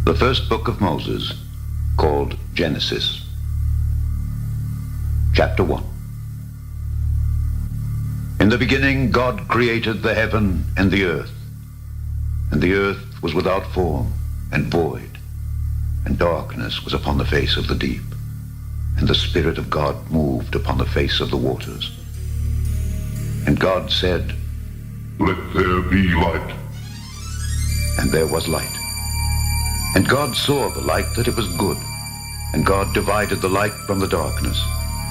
The first book of Moses, called Genesis. Chapter 1. In the beginning God created the heaven and the earth was without form and void, and darkness was upon the face of the deep, and the Spirit of God moved upon the face of the waters. And God said, "Let there be light." And there was light. And God saw the light that it was good, and God divided the light from the darkness.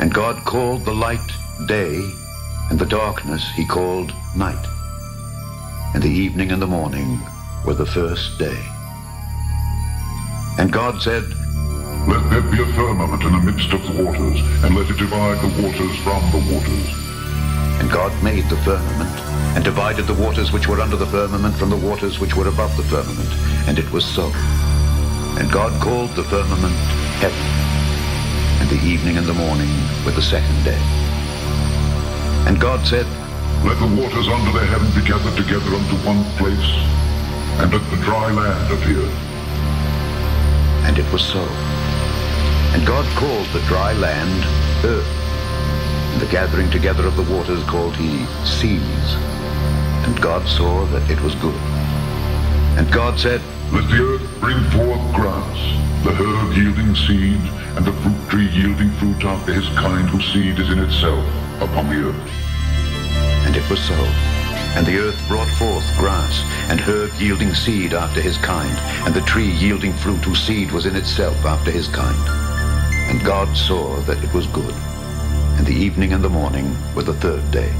And God called the light day, and the darkness he called night. And the evening and the morning were the first day. And God said, "Let there be a firmament in the midst of the waters, and let it divide the waters from the waters." And God made the firmament, and divided the waters which were under the firmament from the waters which were above the firmament. And it was so. And God called the firmament heaven. And the evening and the morning were the second day. And God said, "Let the waters under the heaven be gathered together unto one place, and let the dry land appear." And it was so. And God called the dry land earth, and the gathering together of the waters called he seas. And God saw that it was good. And God said, "Let the earth bring forth grass, the herb yielding seed, and the fruit tree yielding fruit after his kind, whose seed is in itself upon the earth." And it was so. And the earth brought forth grass, and herb yielding seed after his kind, and the tree yielding fruit whose seed was in itself after his kind. And God saw that it was good. And the evening and the morning were the third day.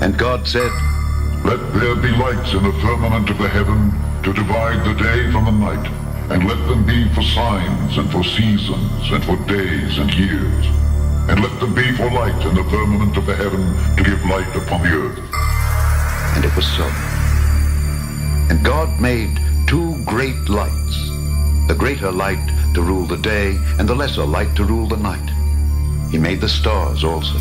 And God said, "Let there be lights in the firmament of the heaven to divide the day from the night, and let them be for signs and for seasons and for days and years. And let them be for light in the firmament of the heaven to give light upon the earth." And it was so. And God made two great lights, the greater light to rule the day, and the lesser light to rule the night. He made the stars also.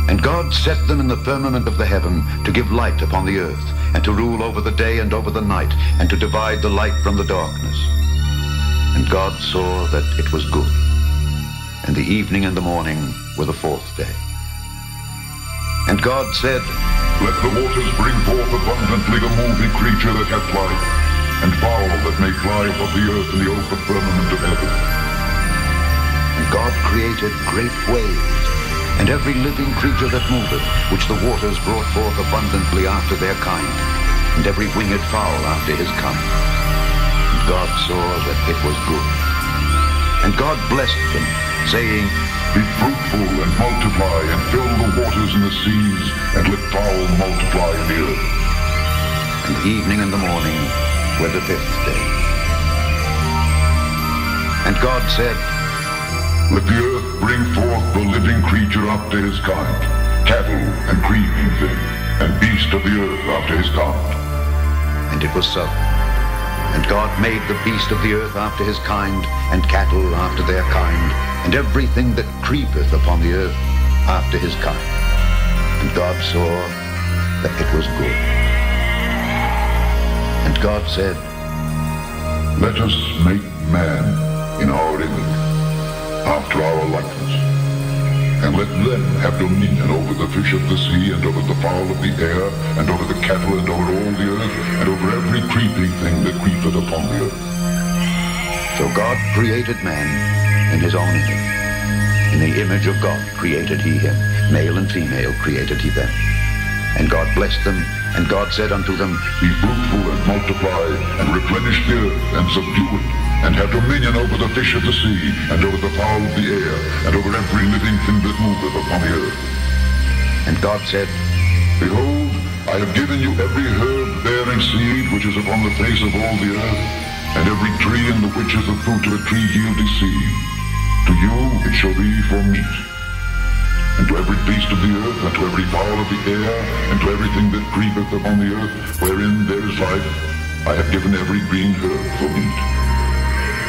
And God set them in the firmament of the heaven to give light upon the earth, and to rule over the day and over the night, and to divide the light from the darkness. And God saw that it was good. And the evening and the morning were the fourth day. And God said, "Let the waters bring forth abundantly the moving creature that hath life, and fowl that may fly above the earth in the open firmament of heaven." And God created great waves, and every living creature that moveth, which the waters brought forth abundantly after their kind, and every winged fowl after his kind. And God saw that it was good. And God blessed them, saying, "Be fruitful and multiply, and fill the waters in the seas, and let fowl multiply in the earth." And the evening and the morning were the fifth day. And God said, "Let the earth bring forth the living creature after his kind, cattle and creeping thing, and beast of the earth after his kind." And it was so. And God made the beast of the earth after his kind, and cattle after their kind, and everything that creepeth upon the earth after his kind. And God saw that it was good. And God said, "Let us make man in our image, after our likeness, and let them have dominion over the fish of the sea, and over the fowl of the air, and over the cattle, and over all the earth, and over every creeping thing that creepeth upon the earth." So God created man in his own image. In the image of God created he him. Male and female created he them. And God blessed them, and God said unto them, "Be fruitful and multiply, and replenish the earth, and subdue it, and have dominion over the fish of the sea, and over the fowl of the air, and over every living thing that moveth upon the earth." And God said, "Behold, I have given you every herb bearing seed which is upon the face of all the earth, and every tree in the which is the fruit of a tree yielding seed. To you it shall be for meat. And to every beast of the earth, and to every fowl of the air, and to everything that creepeth upon the earth, wherein there is life, I have given every green herb for meat."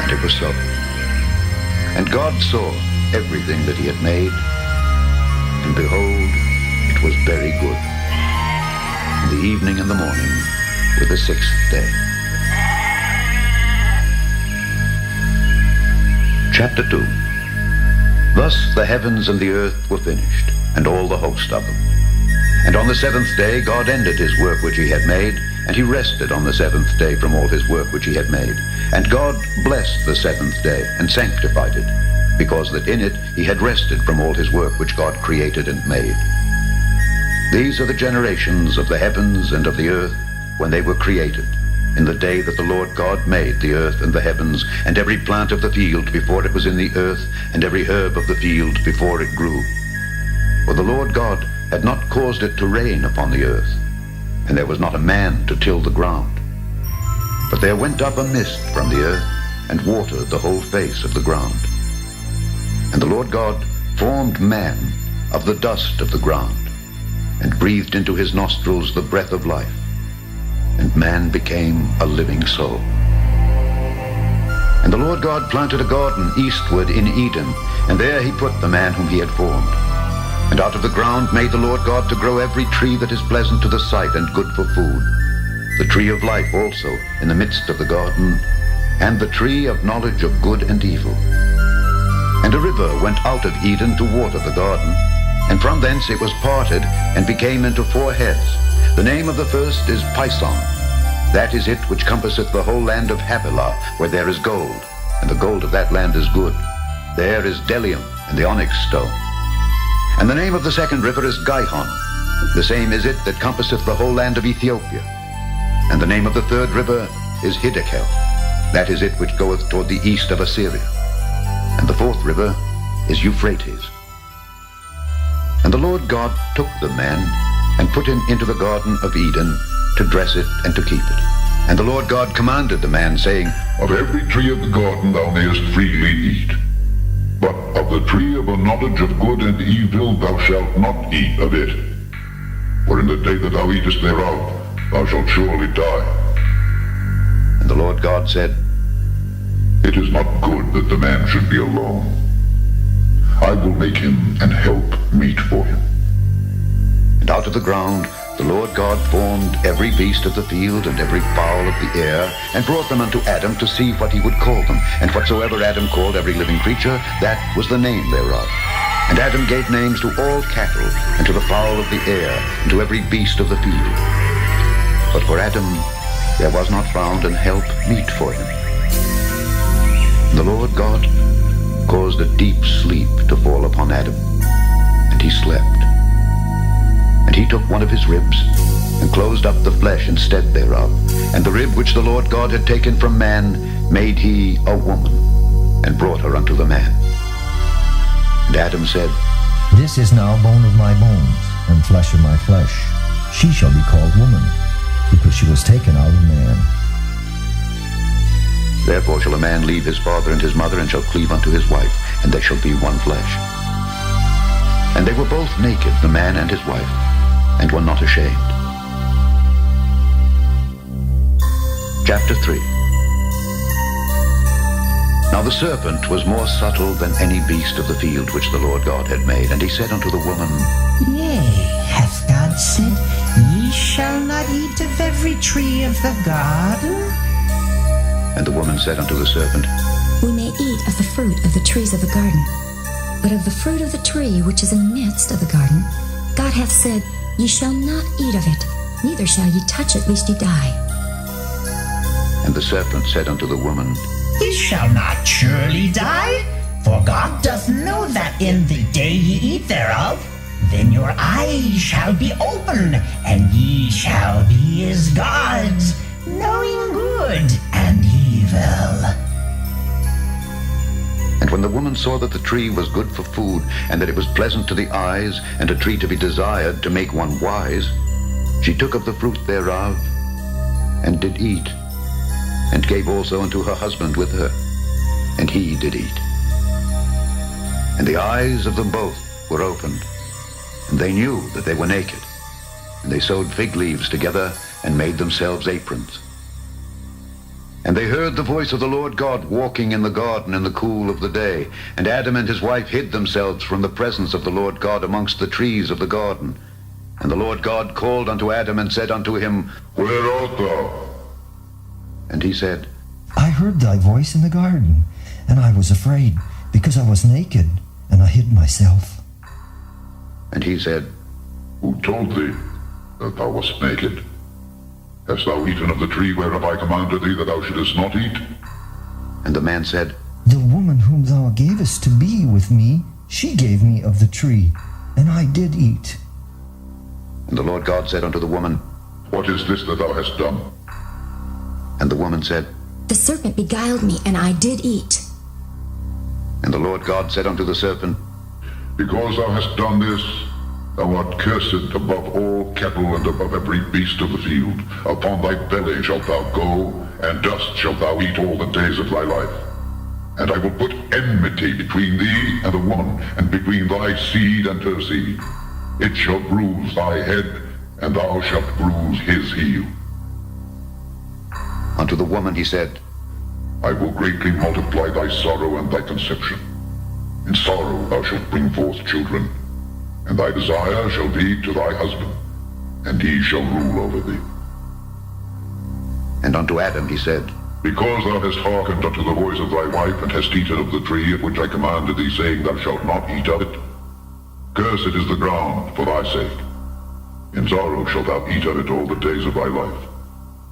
And it was so. And God saw everything that he had made, and behold, it was very good. And the evening and the morning were the sixth day. Chapter 2. Thus the heavens and the earth were finished, and all the host of them. And on the seventh day God ended his work which he had made, and he rested on the seventh day from all his work which he had made. And God blessed the seventh day, and sanctified it, because that in it he had rested from all his work which God created and made. These are the generations of the heavens and of the earth when they were created, in the day that the Lord God made the earth and the heavens, and every plant of the field before it was in the earth, and every herb of the field before it grew. For the Lord God had not caused it to rain upon the earth, and there was not a man to till the ground. But there went up a mist from the earth, and watered the whole face of the ground. And the Lord God formed man of the dust of the ground, and breathed into his nostrils the breath of life, and man became a living soul. And the Lord God planted a garden eastward in Eden, and there he put the man whom he had formed. And out of the ground made the Lord God to grow every tree that is pleasant to the sight and good for food, the tree of life also in the midst of the garden, and the tree of knowledge of good and evil. And a river went out of Eden to water the garden, and from thence it was parted, and became into 4 heads. The name of the first is Pison. That is it which compasseth the whole land of Havilah, where there is gold, and the gold of that land is good. There is bdellium, and the onyx stone. And the name of the second river is Gihon. The same is it that compasseth the whole land of Ethiopia. And the name of the third river is Hiddekel. That is it which goeth toward the east of Assyria. And the fourth river is Euphrates. And the Lord God took the man, and put him into the garden of Eden, to dress it and to keep it. And the Lord God commanded the man, saying, Of every tree of the garden thou mayest freely eat, but of the tree of the knowledge of good and evil thou shalt not eat of it. For in the day that thou eatest thereof, thou shalt surely die. And the Lord God said, It is not good that the man should be alone. I will make him an help meet for him. And out of the ground the Lord God formed every beast of the field and every fowl of the air, and brought them unto Adam to see what he would call them. And whatsoever Adam called every living creature, that was the name thereof. And Adam gave names to all cattle, and to the fowl of the air, and to every beast of the field. But for Adam there was not found an help meet for him. And the Lord God caused a deep sleep to fall upon Adam, and he slept. And he took one of his ribs, and closed up the flesh instead thereof. And the rib which the Lord God had taken from man made he a woman, and brought her unto the man. And Adam said, This is now bone of my bones, and flesh of my flesh. She shall be called woman, because she was taken out of man. Therefore shall a man leave his father and his mother, and shall cleave unto his wife, and they shall be one flesh. And they were both naked, the man and his wife, and were not ashamed. Chapter 3. Now the serpent was more subtle than any beast of the field which the Lord God had made. And he said unto the woman, Yea, hath God said, Ye shall not eat of every tree of the garden? And the woman said unto the serpent, We may eat of the fruit of the trees of the garden. But of the fruit of the tree which is in the midst of the garden, God hath said, Ye shall not eat of it, neither shall ye touch it, lest ye die. And the serpent said unto the woman, Ye shall not surely die, for God doth know that in the day ye eat thereof, then your eyes shall be opened, and ye shall be as gods, knowing good and evil. And when the woman saw that the tree was good for food, and that it was pleasant to the eyes, and a tree to be desired to make one wise, she took of the fruit thereof, and did eat, and gave also unto her husband with her, and he did eat. And the eyes of them both were opened, and they knew that they were naked. And they sewed fig leaves together, and made themselves aprons. And they heard the voice of the Lord God walking in the garden in the cool of the day. And Adam and his wife hid themselves from the presence of the Lord God amongst the trees of the garden. And the Lord God called unto Adam, and said unto him, Where art thou? And he said, I heard thy voice in the garden, and I was afraid, because I was naked, and I hid myself. And he said, Who told thee that thou wast naked? Hast thou eaten of the tree whereof I commanded thee that thou shouldest not eat? And the man said, The woman whom thou gavest to be with me, she gave me of the tree, and I did eat. And the Lord God said unto the woman, What is this that thou hast done? And the woman said, The serpent beguiled me, and I did eat. And the Lord God said unto the serpent, Because thou hast done this, thou art cursed above all cattle and above every beast of the field. Upon thy belly shalt thou go, and dust shalt thou eat all the days of thy life. And I will put enmity between thee and the woman, and between thy seed and her seed. It shall bruise thy head, and thou shalt bruise his heel. Unto the woman he said, I will greatly multiply thy sorrow and thy conception. In sorrow thou shalt bring forth children, and thy desire shall be to thy husband, and he shall rule over thee. And unto Adam he said, Because thou hast hearkened unto the voice of thy wife, and hast eaten of the tree of which I commanded thee, saying, Thou shalt not eat of it, cursed is the ground for thy sake. In sorrow shalt thou eat of it all the days of thy life.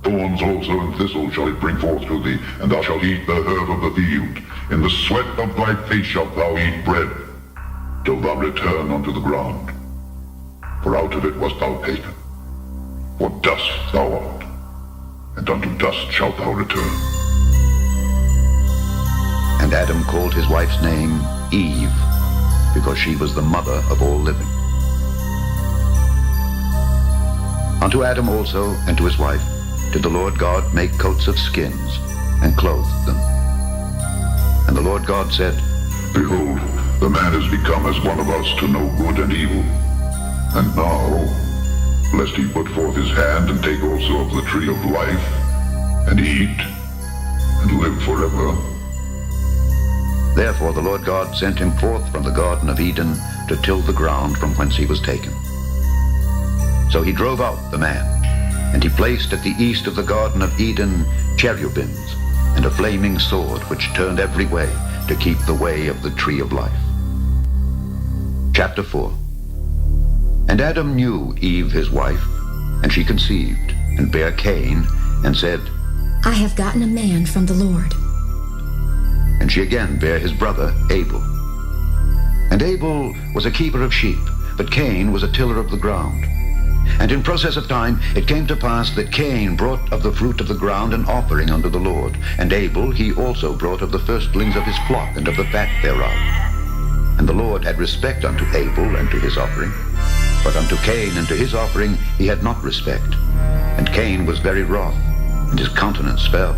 Thorns also and thistles shall it bring forth to thee, and thou shalt eat the herb of the field. In the sweat of thy face shalt thou eat bread, till thou return unto the ground. For out of it wast thou taken. For dust thou art, and unto dust shalt thou return. And Adam called his wife's name Eve, because she was the mother of all living. Unto Adam also and to his wife did the Lord God make coats of skins, and clothed them. And the Lord God said, Behold, the man is become as one of us to know good and evil. And now, lest he put forth his hand and take also of the tree of life, and eat, and live forever. Therefore the Lord God sent him forth from the Garden of Eden to till the ground from whence he was taken. So he drove out the man, and he placed at the east of the Garden of Eden cherubims, and a flaming sword which turned every way to keep the way of the tree of life. Chapter 4. And Adam knew Eve his wife, and she conceived, and bare Cain, and said, I have gotten a man from the Lord. And she again bare his brother Abel. And Abel was a keeper of sheep, but Cain was a tiller of the ground. And in process of time it came to pass that Cain brought of the fruit of the ground an offering unto the Lord, and Abel he also brought of the firstlings of his flock and of the fat thereof. And the Lord had respect unto Abel and to his offering, but unto Cain and to his offering he had not respect. And Cain was very wroth, and his countenance fell.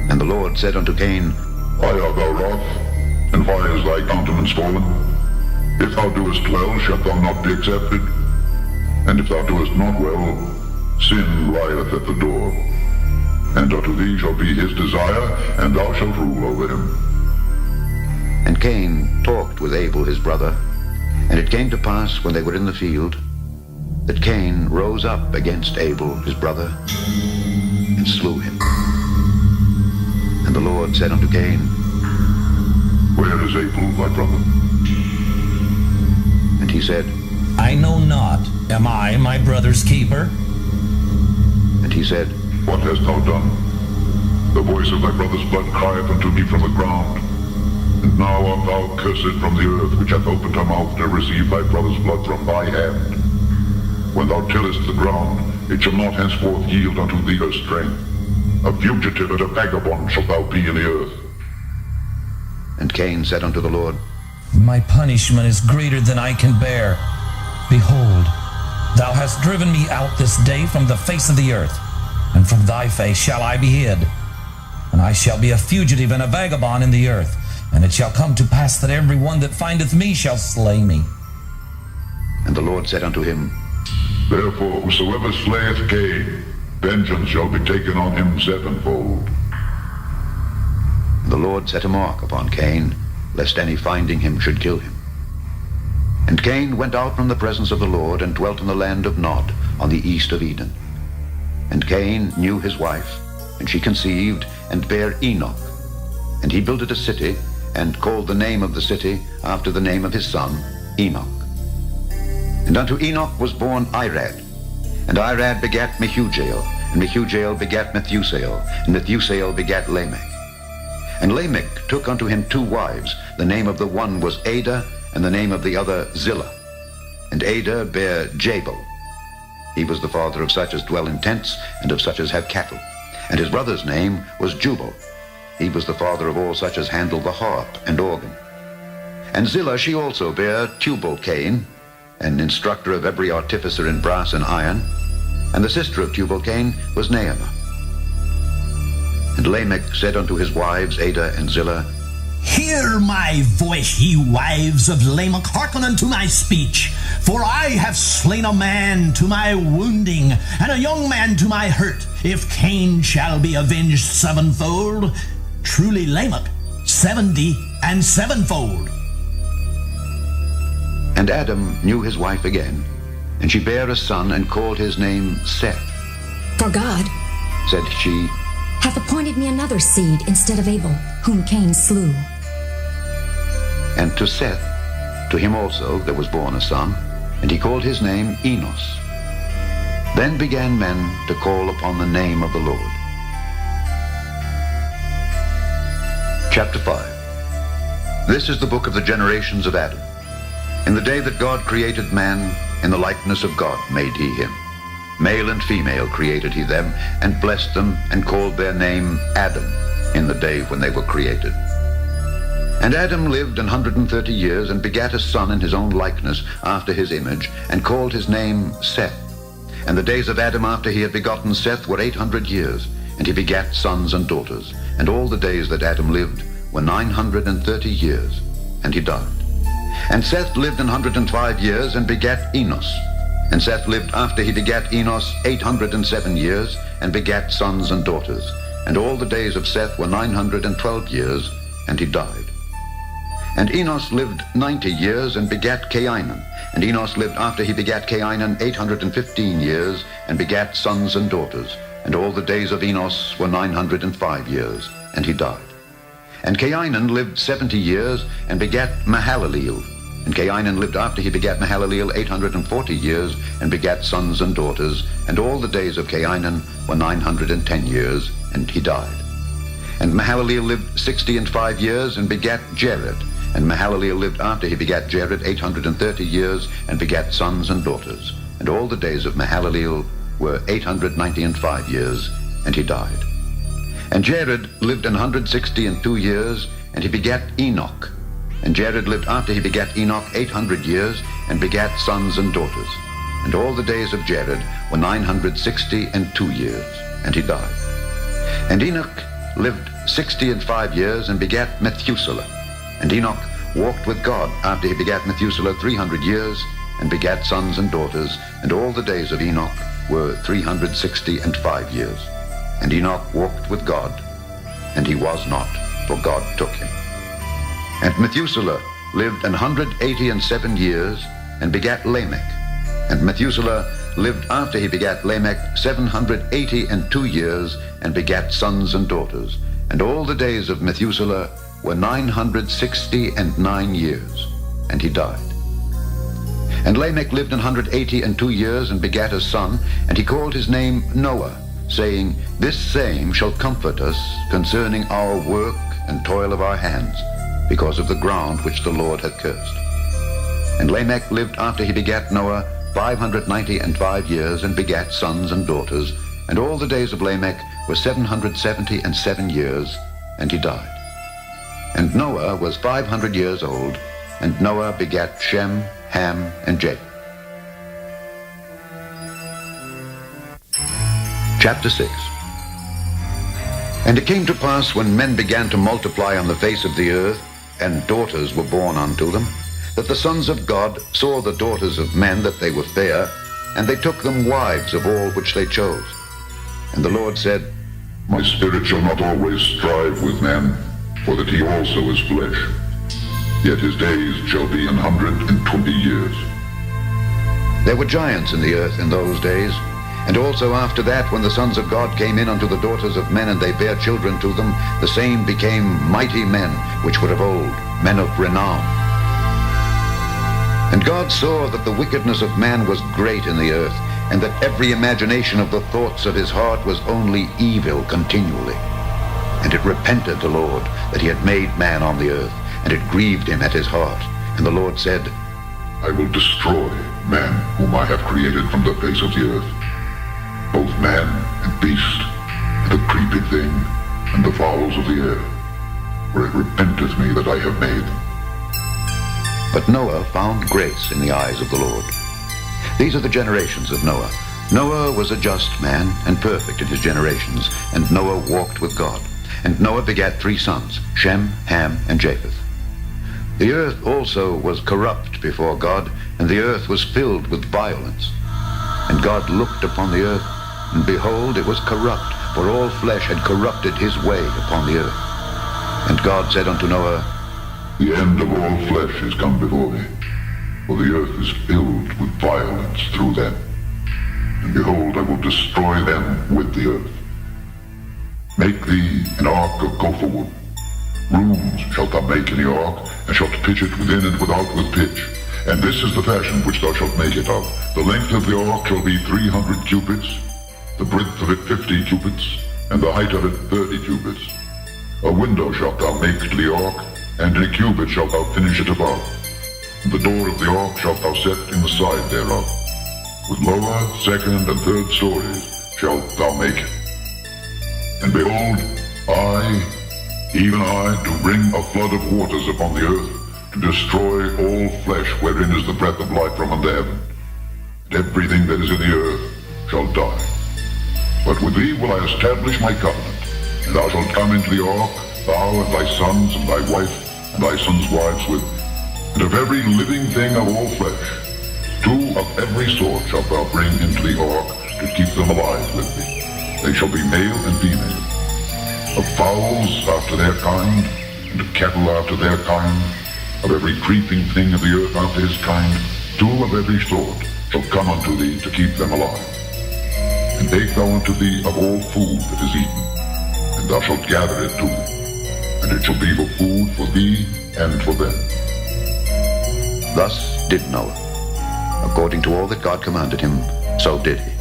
And the Lord said unto Cain, Why art thou wroth, and why is thy countenance fallen? If thou doest well, shalt thou not be accepted? And if thou doest not well, sin lieth at the door. And unto thee shall be his desire, and thou shalt rule over him. And Cain talked with Abel his brother, and it came to pass when they were in the field, that Cain rose up against Abel his brother, and slew him. And the Lord said unto Cain, Where is Abel thy brother? And he said, I know not. Am I my brother's keeper? And he said, What hast thou done? The voice of thy brother's blood crieth unto me from the ground. And now art thou cursed from the earth, which hath opened her mouth to receive thy brother's blood from thy hand. When thou tillest the ground, it shall not henceforth yield unto thee her strength. A fugitive and a vagabond shalt thou be in the earth. And Cain said unto the Lord, My punishment is greater than I can bear. Behold, thou hast driven me out this day from the face of the earth, and from thy face shall I be hid. And I shall be a fugitive and a vagabond in the earth, and it shall come to pass that every one that findeth me shall slay me. And the Lord said unto him, Therefore whosoever slayeth Cain, vengeance shall be taken on him sevenfold. And the Lord set a mark upon Cain, lest any finding him should kill him. And Cain went out from the presence of the Lord, and dwelt in the land of Nod, on the east of Eden. And Cain knew his wife, and she conceived, and bare Enoch. And he builded a city, and called the name of the city after the name of his son, Enoch. And unto Enoch was born Irad, and Irad begat Mehujael, and Mehujael begat Methusael, and Methusael begat Lamech. And Lamech took unto him 2 wives. The name of the one was Ada, and the name of the other Zillah. And Ada bare Jabal. He was the father of such as dwell in tents, and of such as have cattle. And his brother's name was Jubal. He was the father of all such as handle the harp and organ. And Zillah she also bare Tubal-Cain, an instructor of every artificer in brass and iron. And the sister of Tubal-Cain was Naamah. And Lamech said unto his wives, Ada and Zillah, Hear my voice, ye wives of Lamech, hearken unto my speech. For I have slain a man to my wounding, and a young man to my hurt. If Cain shall be avenged 7-fold, truly Lamech 70 and 7-fold. And Adam knew his wife again, and she bare a son, and called his name Seth. For God, Said she, hath appointed me another seed instead of Abel, whom Cain slew. And to Seth, to him also there was born a son, and he called his name Enos. Then began men to call upon the name of the Lord. Chapter 5. This is the book of the generations of Adam. In the day that God created man, in the likeness of God made he him. Male and female created he them, and blessed them, and called their name Adam, in the day when they were created. And Adam lived 130 years, and begat a son in his own likeness, after his image, and called his name Seth. And the days of Adam after he had begotten Seth were 800 years, and he begat sons and daughters. And all the days that Adam lived were 930 years, and he died. And Seth lived 105 years, and begat Enos. And Seth lived after he begat Enos 807 years, and begat sons and daughters. And all the days of Seth were 912 years, and he died. And Enos lived 90 years, and begat Cainan. And Enos lived after he begat Cainan 815 years, and begat sons and daughters. And all the days of Enos were 905 years, and he died. And Cainan lived 70 years, and begat Mahalaleel. And Cainan lived after he begat Mahalaleel 840 years, and begat sons and daughters. And all the days of Cainan were 910 years, and he died. And Mahalaleel lived 65 years, and begat Jared. And Mahalaleel lived after he begat Jared 830 years, and begat sons and daughters. And all the days of Mahalaleel were 895 years, and he died. And Jared lived 162 years, and he begat Enoch. And Jared lived after he begat Enoch 800 years, and begat sons and daughters. And all the days of Jared were 962 years, and he died. And Enoch lived 65 years, and begat Methuselah. And Enoch walked with God after he begat Methuselah 300 years, and begat sons and daughters. And all the days of Enoch were 365 years. And Enoch walked with God, and he was not, for God took him. And Methuselah lived 187 years, and begat Lamech. And Methuselah lived after he begat Lamech 782 years, and begat sons and daughters. And all the days of Methuselah were 969 years, and he died. And Lamech lived 182 years, and begat a son, and he called his name Noah, saying, This same shall comfort us concerning our work and toil of our hands, because of the ground which the Lord hath cursed. And Lamech lived after he begat Noah 595 years, and begat sons and daughters. And all the days of Lamech were 777 years, and he died. And Noah was 500 years old, and Noah begat Shem, Ham, and Japheth. Chapter 6. And it came to pass, when men began to multiply on the face of the earth, and daughters were born unto them, that the sons of God saw the daughters of men that they were fair, and they took them wives of all which they chose. And the Lord said, My spirit shall not always strive with man, for that he also is flesh. Yet his days shall be 120 years. There were giants in the earth in those days, And also after that, when the sons of God came in unto the daughters of men, and they bare children to them, the same became mighty men, which were of old, men of renown. And God saw that the wickedness of man was great in the earth, and that every imagination of the thoughts of his heart was only evil continually. And it repented the Lord that he had made man on the earth, and it grieved him at his heart. And the Lord said, I will destroy man whom I have created from the face of the earth, both man and beast, and the creeping thing, and the fowls of the air, for it repenteth me that I have made them. But Noah found grace in the eyes of the Lord. These are the generations of Noah. Noah was a just man and perfect in his generations, and Noah walked with God. And Noah begat 3 sons, Shem, Ham, and Japheth. The earth also was corrupt before God, and the earth was filled with violence. And God looked upon the earth, and behold, it was corrupt, for all flesh had corrupted his way upon the earth. And God said unto Noah, The end of all flesh is come before me, for the earth is filled with violence through them. And behold, I will destroy them with the earth. Make thee an ark of gopher wood. Rooms shalt thou make in the ark, and shalt pitch it within and without with pitch. And this is the fashion which thou shalt make it of. The length of the ark shall be 300 cubits, the breadth of it 50 cubits, and the height of it 30 cubits. A window shalt thou make to the ark, and in a cubit shalt thou finish it above. And the door of the ark shalt thou set in the side thereof. With lower, second, and third stories shalt thou make it. And behold, I, even I, do bring a flood of waters upon the earth, to destroy all flesh wherein is the breath of life from under heaven. And everything that is in the earth shall die. But with thee will I establish my covenant, and thou shalt come into the ark, thou and thy sons and thy wife, and thy sons' wives with, and of every living thing of all flesh, 2 of every sort shalt thou bring into the ark, to keep them alive with thee. They shall be male and female. Of fowls after their kind, and of cattle after their kind, of every creeping thing of the earth after his kind, 2 of every sort shall come unto thee to keep them alive. And take thou unto thee of all food that is eaten, and thou shalt gather it to thee, and it shall be for food for thee and for them. Thus did Noah. According to all that God commanded him, so did he.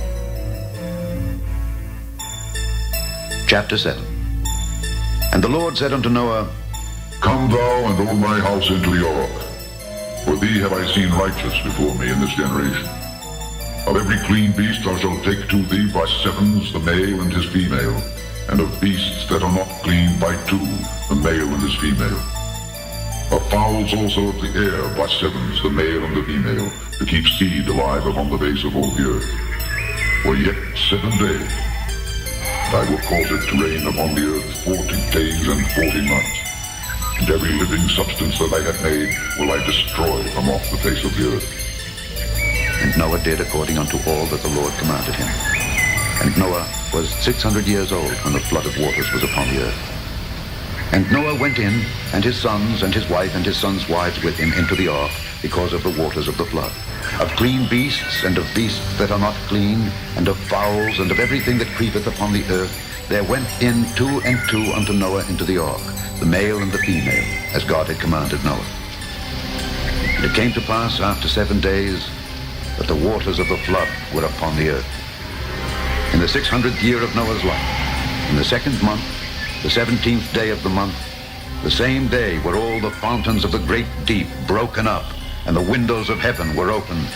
Chapter 7. And the Lord said unto Noah, Come thou and all thy house into the ark, for thee have I seen righteous before me in this generation. Of every clean beast thou shalt take to thee by 7s the male and his female, and of beasts that are not clean by 2 the male and his female. Of fowls also of the air by 7s the male and the female, to keep seed alive upon the face of all the earth. For yet 7 days, and I will cause it to rain upon the earth 40 days and 40 nights. And every living substance that I have made will I destroy from off the face of the earth. And Noah did according unto all that the Lord commanded him. And Noah was 600 years old when the flood of waters was upon the earth. And Noah went in, and his sons, and his wife, and his sons' wives with him into the ark, because of the waters of the flood. Of clean beasts, and of beasts that are not clean, and of fowls, and of everything that creepeth upon the earth, there went in 2 and 2 unto Noah into the ark, the male and the female, as God had commanded Noah. And it came to pass after 7 days, that the waters of the flood were upon the earth. In the 600th year of Noah's life, in the 2nd month, the 17th day of the month, the same day were all the fountains of the great deep broken up, and the windows of heaven were opened,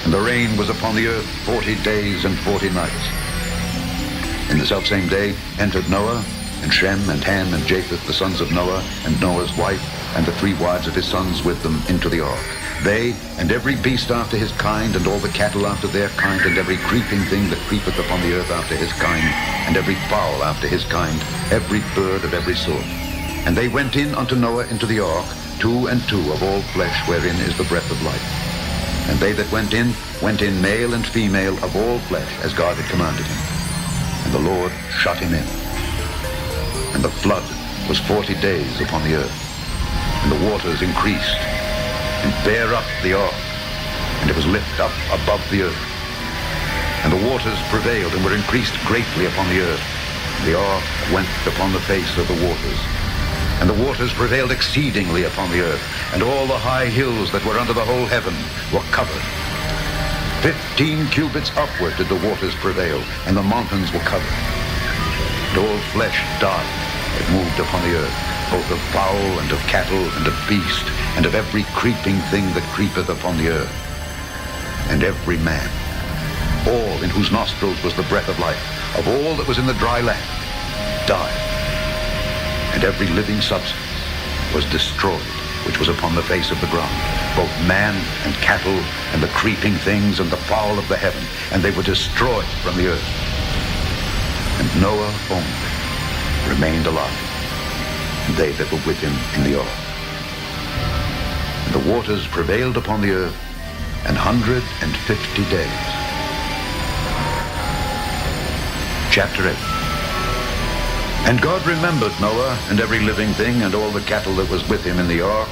and the rain was upon the earth 40 days and 40 nights. In the selfsame day entered Noah, and Shem, and Ham, and Japheth, the sons of Noah, and Noah's wife, and the 3 wives of his sons with them into the ark. They, and every beast after his kind, and all the cattle after their kind, and every creeping thing that creepeth upon the earth after his kind, and every fowl after his kind, every bird of every sort. And they went in unto Noah into the ark, 2 and 2 of all flesh wherein is the breath of life. And they that went in male and female of all flesh, as God had commanded him. And the Lord shut him in. And the flood was 40 days upon the earth, and the waters increased, and bare up the ark, and it was lift up above the earth. And the waters prevailed and were increased greatly upon the earth. The ark went upon the face of the waters. And the waters prevailed exceedingly upon the earth, and all the high hills that were under the whole heaven were covered. 15 cubits upward did the waters prevail, and the mountains were covered. And all flesh died that moved upon the earth, both of fowl and of cattle and of beast, and of every creeping thing that creepeth upon the earth. And every man, all in whose nostrils was the breath of life, of all that was in the dry land, died. And every living substance was destroyed, which was upon the face of the ground, both man and cattle, and the creeping things, and the fowl of the heaven, and they were destroyed from the earth. And Noah only remained alive, and they that were with him in the ark. And the waters prevailed upon the earth 150 days. Chapter 8. And God remembered Noah and every living thing and all the cattle that was with him in the ark.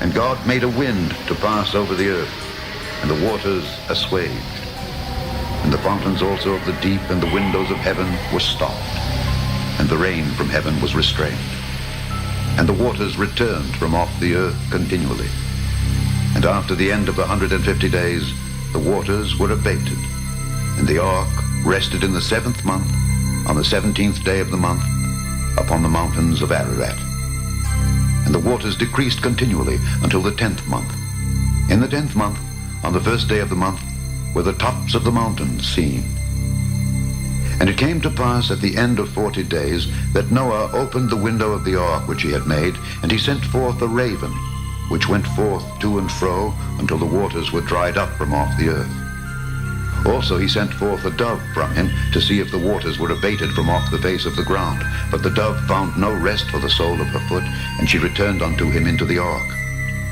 And God made a wind to pass over the earth, and the waters assuaged. And the fountains also of the deep and the windows of heaven were stopped, and the rain from heaven was restrained. And the waters returned from off the earth continually. And after the end of the 150 days, the waters were abated. And the ark rested in the 7th month, on the 17th day of the month, upon the mountains of Ararat. And the waters decreased continually until the 10th month. In the 10th month, on the 1st day of the month, were the tops of the mountains seen. And it came to pass at the end of 40 days that Noah opened the window of the ark which he had made, and he sent forth a raven, which went forth to and fro until the waters were dried up from off the earth. Also he sent forth a dove from him to see if the waters were abated from off the face of the ground. But the dove found no rest for the sole of her foot, and she returned unto him into the ark,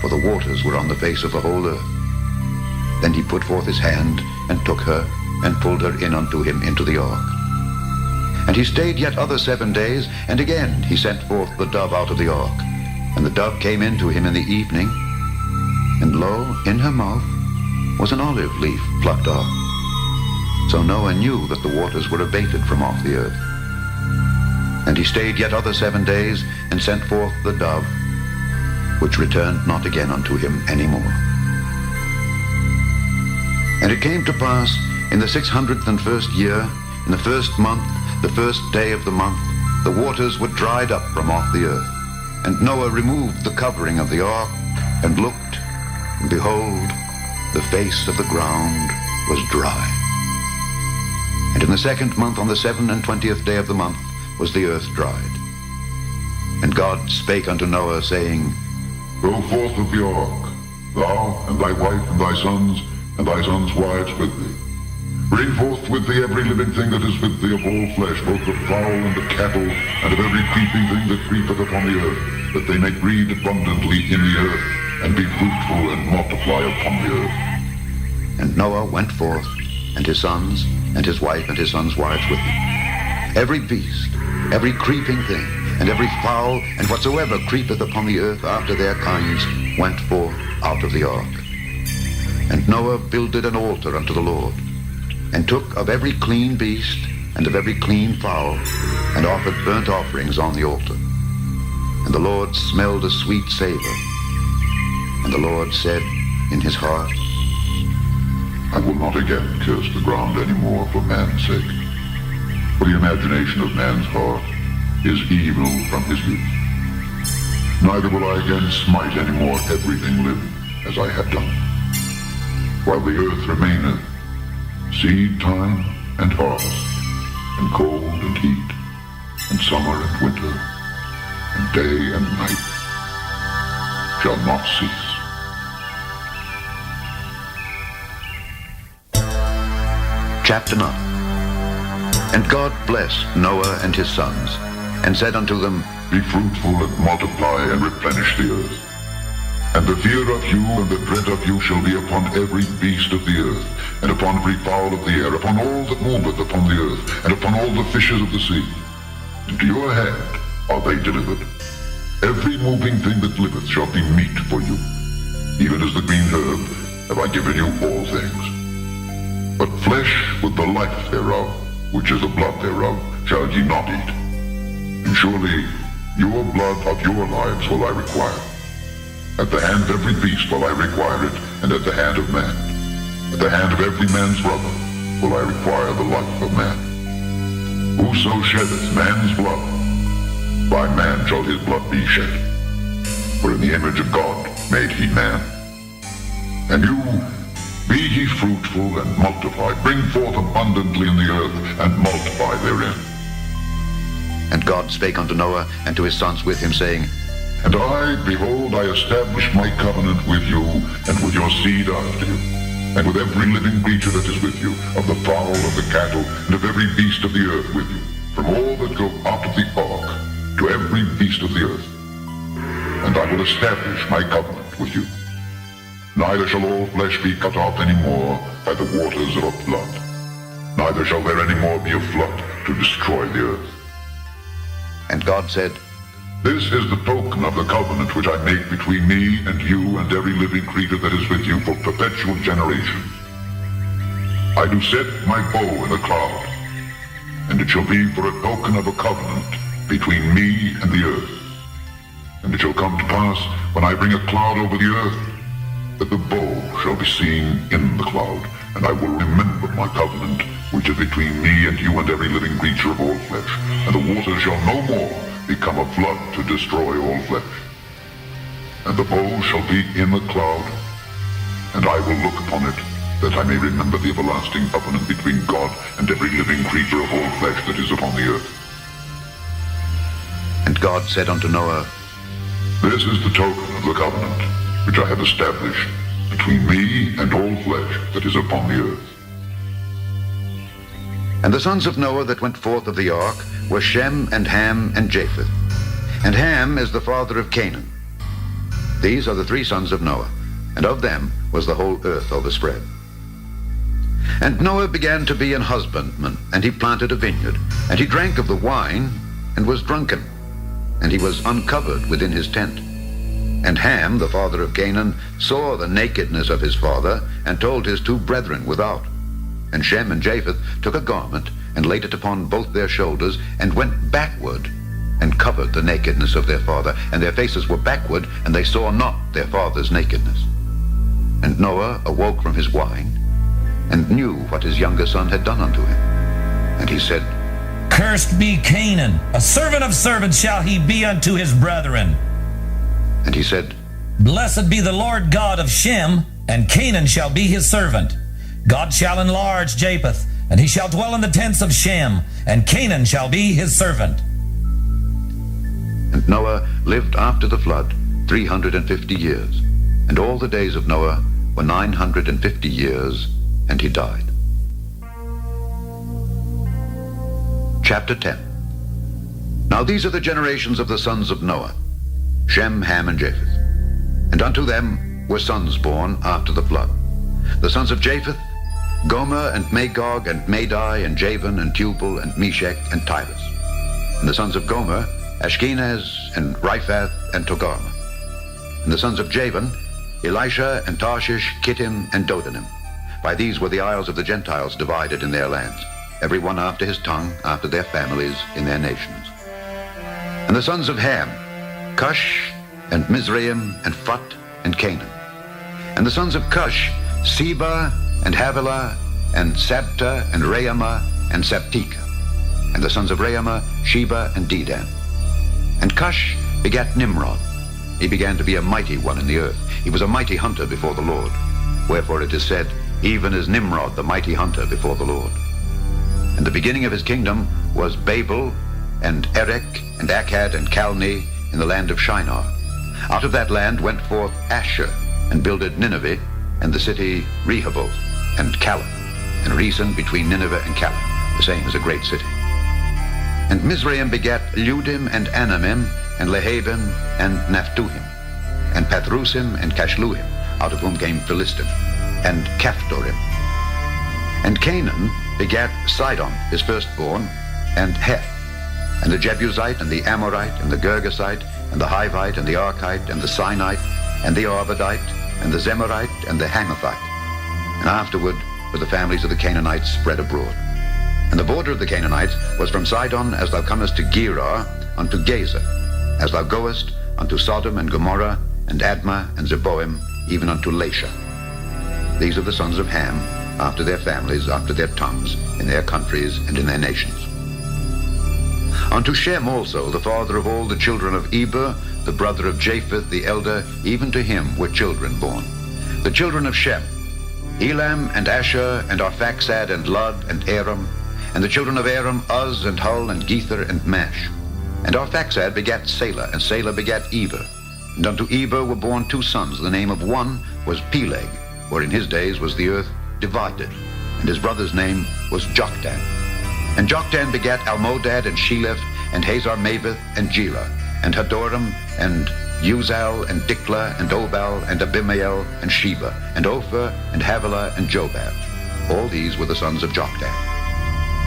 for the waters were on the face of the whole earth. Then he put forth his hand, and took her, and pulled her in unto him into the ark. And he stayed yet other 7 days, and again he sent forth the dove out of the ark. And the dove came in to him in the evening, and lo, in her mouth was an olive leaf plucked off. So Noah knew that the waters were abated from off the earth. And he stayed yet other 7 days, and sent forth the dove, which returned not again unto him any more. And it came to pass in the 601st year, in the 1st month, the 1st day of the month, the waters were dried up from off the earth. And Noah removed the covering of the ark, and looked, and behold, the face of the ground was dry. And in the 2nd month, on the 27th day of the month, was the earth dried. And God spake unto Noah, saying, Go forth of the ark, thou and thy wife and thy sons' wives with thee. Bring forth with thee every living thing that is with thee of all flesh, both the fowl and the cattle, and of every creeping thing that creepeth upon the earth, that they may breed abundantly in the earth, and be fruitful and multiply upon the earth. And Noah went forth, and his sons, and his wife, and his sons' wives with him. Every beast, every creeping thing, and every fowl, and whatsoever creepeth upon the earth after their kinds, went forth out of the ark. And Noah builded an altar unto the Lord, and took of every clean beast, and of every clean fowl, and offered burnt offerings on the altar. And the Lord smelled a sweet savor. And the Lord said in his heart, I will not again curse the ground any more for man's sake. For the imagination of man's heart is evil from his youth. Neither will I again smite any more everything living, as I have done. While the earth remaineth, seed time and harvest, and cold and heat, and summer and winter, and day and night shall not cease. Chapter 9. And God blessed Noah and his sons, and said unto them, Be fruitful and multiply and replenish the earth. And the fear of you and the dread of you shall be upon every beast of the earth, and upon every fowl of the air, upon all that moveth upon the earth, and upon all the fishes of the sea. Into your hand are they delivered. Every moving thing that liveth shall be meat for you. Even as the green herb have I given you all things. But flesh with the life thereof, which is the blood thereof, shall ye not eat. And surely your blood of your lives will I require. At the hand of every beast will I require it, and at the hand of man. At the hand of every man's brother will I require the life of man. Whoso sheddeth man's blood, by man shall his blood be shed. For in the image of God made he man. And you, be ye fruitful and multiply, bring forth abundantly in the earth, and multiply therein. And God spake unto Noah and to his sons with him, saying, And I, behold, I establish my covenant with you, and with your seed after you, and with every living creature that is with you, of the fowl, of the cattle, and of every beast of the earth with you, from all that go out of the ark, to every beast of the earth. And I will establish my covenant with you. Neither shall all flesh be cut off any more by the waters of a flood, neither shall there any more be a flood to destroy the earth. And God said, This is the token of the covenant which I make between me and you and every living creature that is with you for perpetual generations. I do set my bow in the cloud, and it shall be for a token of a covenant between me and the earth. And it shall come to pass, when I bring a cloud over the earth, that the bow shall be seen in the cloud, and I will remember my covenant, which is between me and you and every living creature of all flesh. And the waters shall no more become a flood to destroy all flesh. And the bow shall be in the cloud, and I will look upon it, that I may remember the everlasting covenant between God and every living creature of all flesh that is upon the earth. And God said unto Noah, This is the token of the covenant, which I have established between me and all flesh that is upon the earth. And the sons of Noah that went forth of the ark were Shem and Ham and Japheth. And Ham is the father of Canaan. These are the three sons of Noah, and of them was the whole earth overspread. And Noah began to be an husbandman, and he planted a vineyard, and he drank of the wine, and was drunken, and he was uncovered within his tent. And Ham, the father of Canaan, saw the nakedness of his father, and told his two brethren without. And Shem and Japheth took a garment, and laid it upon both their shoulders, and went backward, and covered the nakedness of their father. And their faces were backward, and they saw not their father's nakedness. And Noah awoke from his wine, and knew what his younger son had done unto him. And he said, Cursed be Canaan, a servant of servants shall he be unto his brethren. And he said, Blessed be the Lord God of Shem, and Canaan shall be his servant. God shall enlarge Japheth, and he shall dwell in the tents of Shem, and Canaan shall be his servant. And Noah lived after the flood 350 years, and all the days of Noah were 950 years, and he died. Chapter 10. Now these are the generations of the sons of Noah, Shem, Ham, and Japheth. And unto them were sons born after the flood. The sons of Japheth, Gomer, and Magog, and Madai, and Javan, and Tubal, and Meshech, and Tyrus. And the sons of Gomer, Ashkenaz, and Riphath, and Togarmah. And the sons of Javan, Elisha, and Tarshish, Kittim, and Dodanim. By these were the isles of the Gentiles divided in their lands, every one after his tongue, after their families, in their nations. And the sons of Ham, Cush, and Mizraim, and Phut, and Canaan. And the sons of Cush, Seba, and Havilah, and Sabta, and Raamah, and Sabteka. And the sons of Raamah, Sheba, and Dedan. And Cush begat Nimrod. He began to be a mighty one in the earth. He was a mighty hunter before the Lord. Wherefore it is said, even as Nimrod, the mighty hunter before the Lord. And the beginning of his kingdom was Babel, and Erech, and Akkad, and Calneh, in the land of Shinar. Out of that land went forth Asher, and builded Nineveh, and the city Rehoboth, and Calah, and Resen between Nineveh and Calah, the same as a great city. And Mizraim begat Ludim, and Anamim, and Lehabim, and Naphtuhim, and Pathrusim, and Cashluhim, out of whom came Philistim, and Caphtorim. And Canaan begat Sidon, his firstborn, and Heth, and the Jebusite, and the Amorite, and the Girgasite, and the Hivite, and the Archite, and the Sinite, and the Arvadite, and the Zemarite, and the Hamathite. And afterward was with the families of the Canaanites spread abroad. And the border of the Canaanites was from Sidon as thou comest to Gerar unto Gaza, as thou goest unto Sodom and Gomorrah and Admah and Zeboim, even unto Lasha. These are the sons of Ham, after their families, after their tongues, in their countries and in their nations. Unto Shem also, the father of all the children of Eber, the brother of Japheth the elder, even to him were children born. The children of Shem, Elam and Asher and Arphaxad and Lud and Aram, and the children of Aram, Uz and Hul and Gether and Mash. And Arphaxad begat Salah, and Salah begat Eber. And unto Eber were born two sons. The name of one was Peleg, for in his days was the earth divided, and his brother's name was Joktan. And Joktan begat Almodad and Sheleph and Hazar-Maveth and Jerah, and Hadoram and Uzal and Diklah and Obal and Abimael and Sheba, and Ophir and Havilah and Jobab. All these were the sons of Joktan.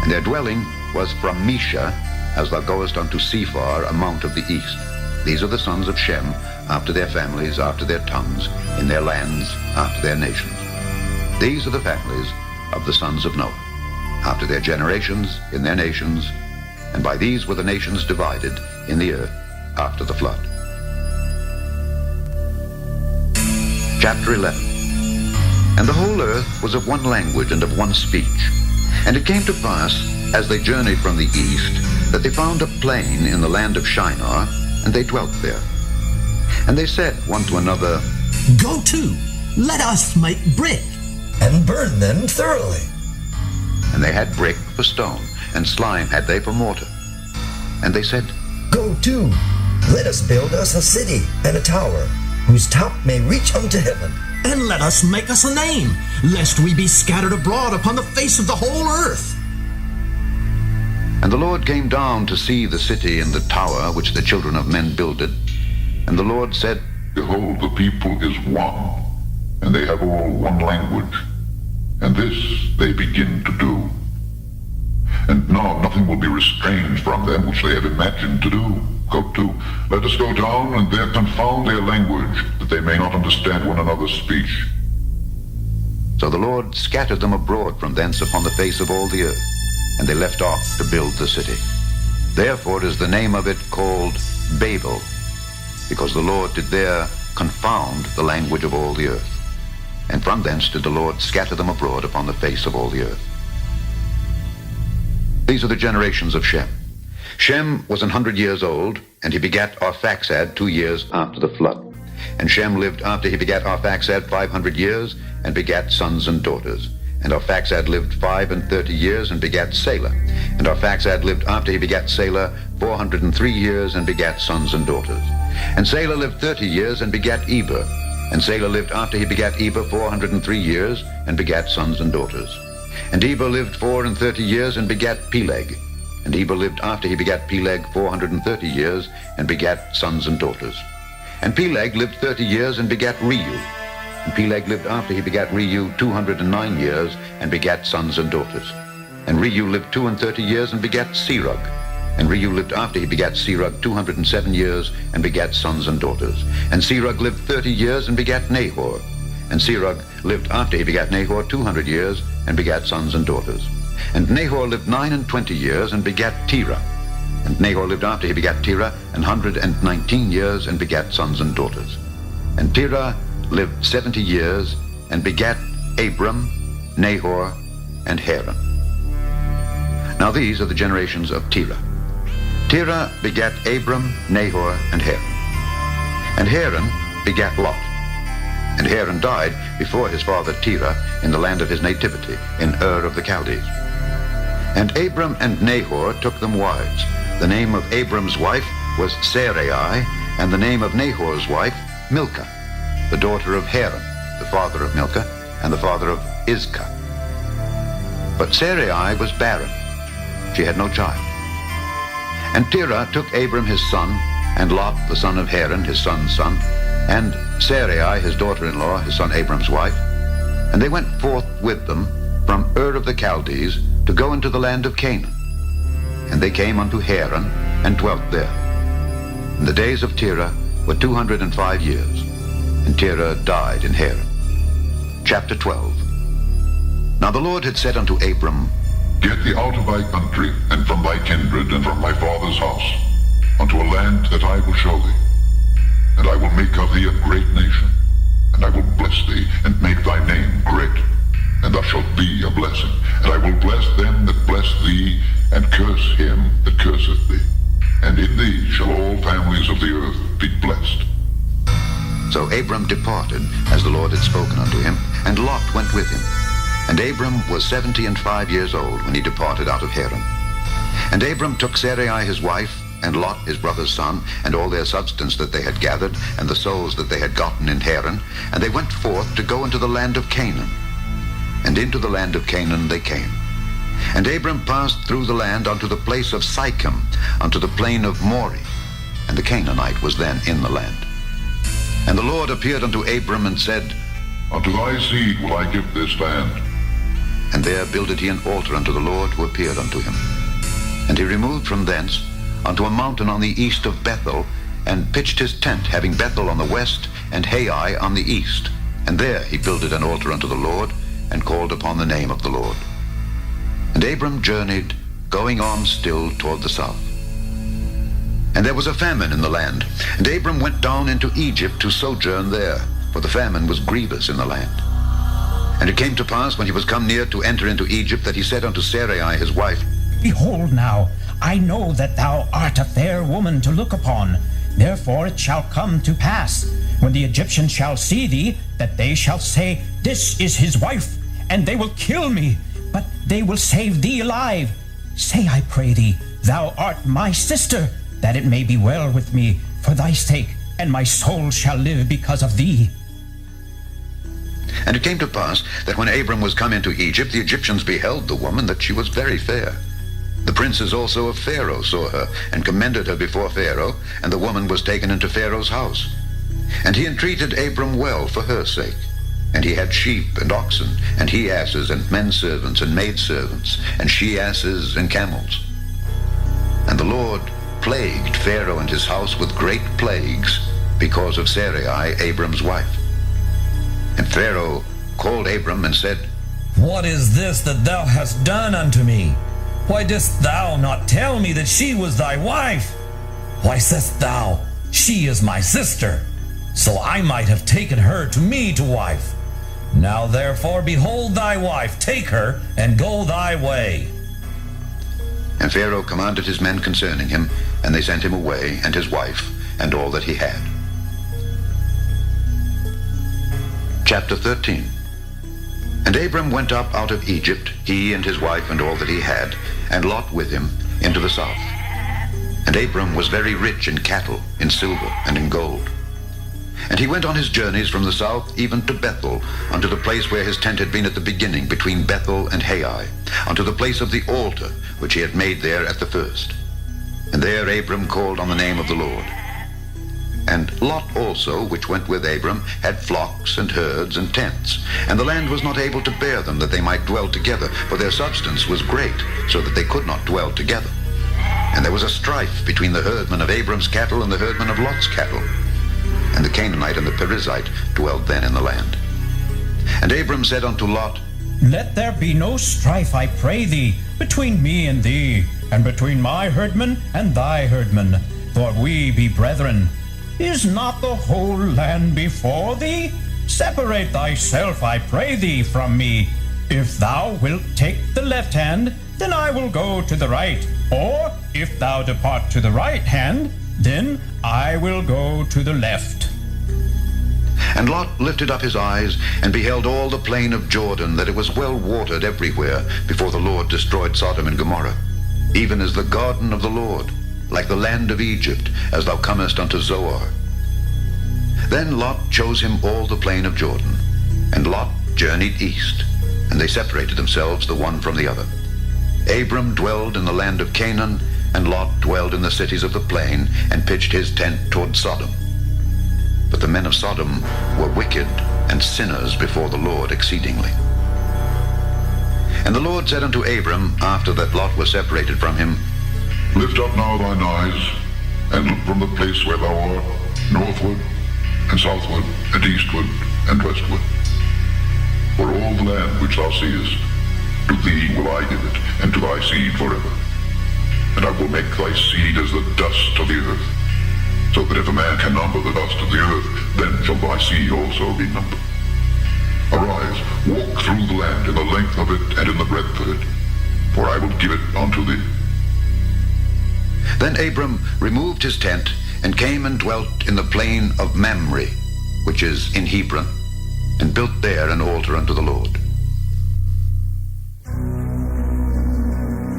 And their dwelling was from Mesha, as thou goest unto Sephar, a mount of the east. These are the sons of Shem, after their families, after their tongues, in their lands, after their nations. These are the families of the sons of Noah, after their generations, in their nations, and by these were the nations divided in the earth after the flood. Chapter 11. And the whole earth was of one language and of one speech. And it came to pass, as they journeyed from the east, that they found a plain in the land of Shinar, and they dwelt there. And they said one to another, Go to, let us make brick, and burn them thoroughly. And they had brick for stone, and slime had they for mortar. And they said, Go to, let us build us a city and a tower, whose top may reach unto heaven. and let us make us a name, lest we be scattered abroad upon the face of the whole earth. And the Lord came down to see the city and the tower which the children of men builded. And the Lord said, Behold, the people is one, and they have all one language, and this they begin to do. And now nothing will be restrained from them which they have imagined to do. Go to, let us go down, and there confound their language, that they may not understand one another's speech. So the Lord scattered them abroad from thence upon the face of all the earth, and they left off to build the city. Therefore is the name of it called Babel, because the Lord did there confound the language of all the earth. And from thence did the Lord scatter them abroad upon the face of all the earth. These are the generations of Shem. Shem was 100 years old, and he begat Arphaxad 2 years after the flood. And Shem lived after he begat Arphaxad 500 years, and begat sons and daughters. And Arphaxad lived 35 years, and begat Salah. And Arphaxad lived after he begat Salah 403 years, and begat sons and daughters. And Salah lived 30 years, and begat Eber. And Salah lived after he begat Eber 403 years, and begat sons and daughters. And Eber lived 34 years, and begat Peleg. And Eber lived after he begat Peleg 430 years, and begat sons and daughters. And Peleg lived 30 years, and begat Reu. And Peleg lived after he begat Reu 209 years, and begat sons and daughters. And Reu lived 32 years, and begat Serug. And Reu lived after he begat Serug 207 years, and begat sons and daughters. And Serug lived 30 years, and begat Nahor. And Serug lived after he begat Nahor 200 years, and begat sons and daughters. And Nahor lived 29 years, and begat Terah. And Nahor lived after he begat Terah 119 years, and begat sons and daughters. And Terah lived 70 years, and begat Abram, Nahor, and Haran. Now these are the generations of Terah. Terah begat Abram, Nahor, and Haran. And Haran begat Lot. And Haran died before his father Terah in the land of his nativity, in Ur of the Chaldees. And Abram and Nahor took them wives. The name of Abram's wife was Sarai, and the name of Nahor's wife Milcah, the daughter of Haran, the father of Milcah, and the father of Iscah. But Sarai was barren. She had no child. And Terah took Abram his son, and Lot the son of Haran, his son's son, and Sarai his daughter-in-law, his son Abram's wife, and they went forth with them from Ur of the Chaldees to go into the land of Canaan. And they came unto Haran, and dwelt there. And the days of Terah were 205 years, and Terah died in Haran. Chapter 12. Now the Lord had said unto Abram, Get thee out of thy country, and from thy kindred, and from thy father's house, unto a land that I will show thee. And I will make of thee a great nation, and I will bless thee, and make thy name great. And thou shalt be a blessing. And I will bless them that bless thee, and curse him that curseth thee. And in thee shall all families of the earth be blessed. So Abram departed, as the Lord had spoken unto him, and Lot went with him. And Abram was 75 years old when he departed out of Haran. And Abram took Sarai his wife, and Lot his brother's son, and all their substance that they had gathered, and the souls that they had gotten in Haran, and they went forth to go into the land of Canaan. And into the land of Canaan they came. And Abram passed through the land unto the place of Sichem, unto the plain of Moreh, and the Canaanite was then in the land. And the Lord appeared unto Abram and said, Unto thy seed will I give this land. And there builded he an altar unto the Lord who appeared unto him. And he removed from thence unto a mountain on the east of Bethel, and pitched his tent, having Bethel on the west, and Hai on the east. And there he builded an altar unto the Lord, and called upon the name of the Lord. And Abram journeyed, going on still toward the south. And there was a famine in the land, and Abram went down into Egypt to sojourn there, for the famine was grievous in the land. And it came to pass, when he was come near to enter into Egypt, that he said unto Sarai his wife, Behold now, I know that thou art a fair woman to look upon. Therefore it shall come to pass, when the Egyptians shall see thee, that they shall say, This is his wife, and they will kill me, but they will save thee alive. Say, I pray thee, thou art my sister, that it may be well with me for thy sake, and my soul shall live because of thee. And it came to pass that when Abram was come into Egypt, the Egyptians beheld the woman, that she was very fair. The princes also of Pharaoh saw her, and commended her before Pharaoh, and the woman was taken into Pharaoh's house. And he entreated Abram well for her sake. And he had sheep and oxen, and he-asses, and men-servants, and maid-servants, and she-asses, and camels. And the Lord plagued Pharaoh and his house with great plagues, because of Sarai, Abram's wife. And Pharaoh called Abram and said, What is this that thou hast done unto me? Why didst thou not tell me that she was thy wife? Why sayest thou, She is my sister? So I might have taken her to me to wife. Now therefore, behold thy wife, take her, and go thy way. And Pharaoh commanded his men concerning him, and they sent him away, and his wife, and all that he had. Chapter 13. And Abram went up out of Egypt, he and his wife and all that he had, and Lot with him, into the south. And Abram was very rich in cattle, in silver, and in gold. And he went on his journeys from the south even to Bethel, unto the place where his tent had been at the beginning, between Bethel and Hai, unto the place of the altar which he had made there at the first. And there Abram called on the name of the Lord. And Lot also, which went with Abram, had flocks and herds and tents. And the land was not able to bear them, that they might dwell together, for their substance was great, so that they could not dwell together. And there was a strife between the herdmen of Abram's cattle and the herdmen of Lot's cattle. And the Canaanite and the Perizzite dwelled then in the land. And Abram said unto Lot, Let there be no strife, I pray thee, between me and thee, and between my herdmen and thy herdmen, for we be brethren. Is not the whole land before thee? Separate thyself, I pray thee, from me. If thou wilt take the left hand, then I will go to the right. Or if thou depart to the right hand, then I will go to the left. And Lot lifted up his eyes, and beheld all the plain of Jordan, that it was well watered everywhere, before the Lord destroyed Sodom and Gomorrah, even as the garden of the Lord, like the land of Egypt, as thou comest unto Zoar. Then Lot chose him all the plain of Jordan, and Lot journeyed east, and they separated themselves the one from the other. Abram dwelled in the land of Canaan, and Lot dwelled in the cities of the plain, and pitched his tent toward Sodom. But the men of Sodom were wicked and sinners before the Lord exceedingly. And the Lord said unto Abram, after that Lot was separated from him, Lift up now thine eyes, and look from the place where thou art, northward, and southward, and eastward, and westward. For all the land which thou seest To thee will I give it, and to thy seed forever. And I will make thy seed as the dust of the earth, so that if a man can number the dust of the earth, then shall thy seed also be numbered. Arise, walk through the land in the length of it and in the breadth of it, for I will give it unto thee. Then Abram removed his tent and came and dwelt in the plain of Mamre, which is in Hebron, and built there an altar unto the Lord.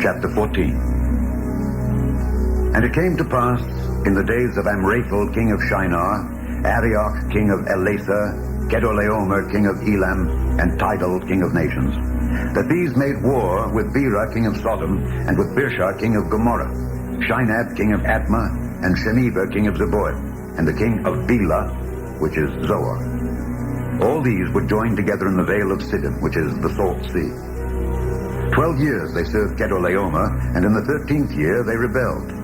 Chapter 14. And it came to pass in the days of Amraphel king of Shinar, Arioch king of Elasar, Kedorlaomer king of Elam, and Tidal king of nations, that these made war with Bera king of Sodom, and with Birsha king of Gomorrah, Shinab king of Admah, and Shemeba king of Zeboim, and the king of Bela, which is Zoar. All these were joined together in the vale of Siddim, which is the Salt Sea. 12 years they served Kedorlaomer, and in the 13th year they rebelled.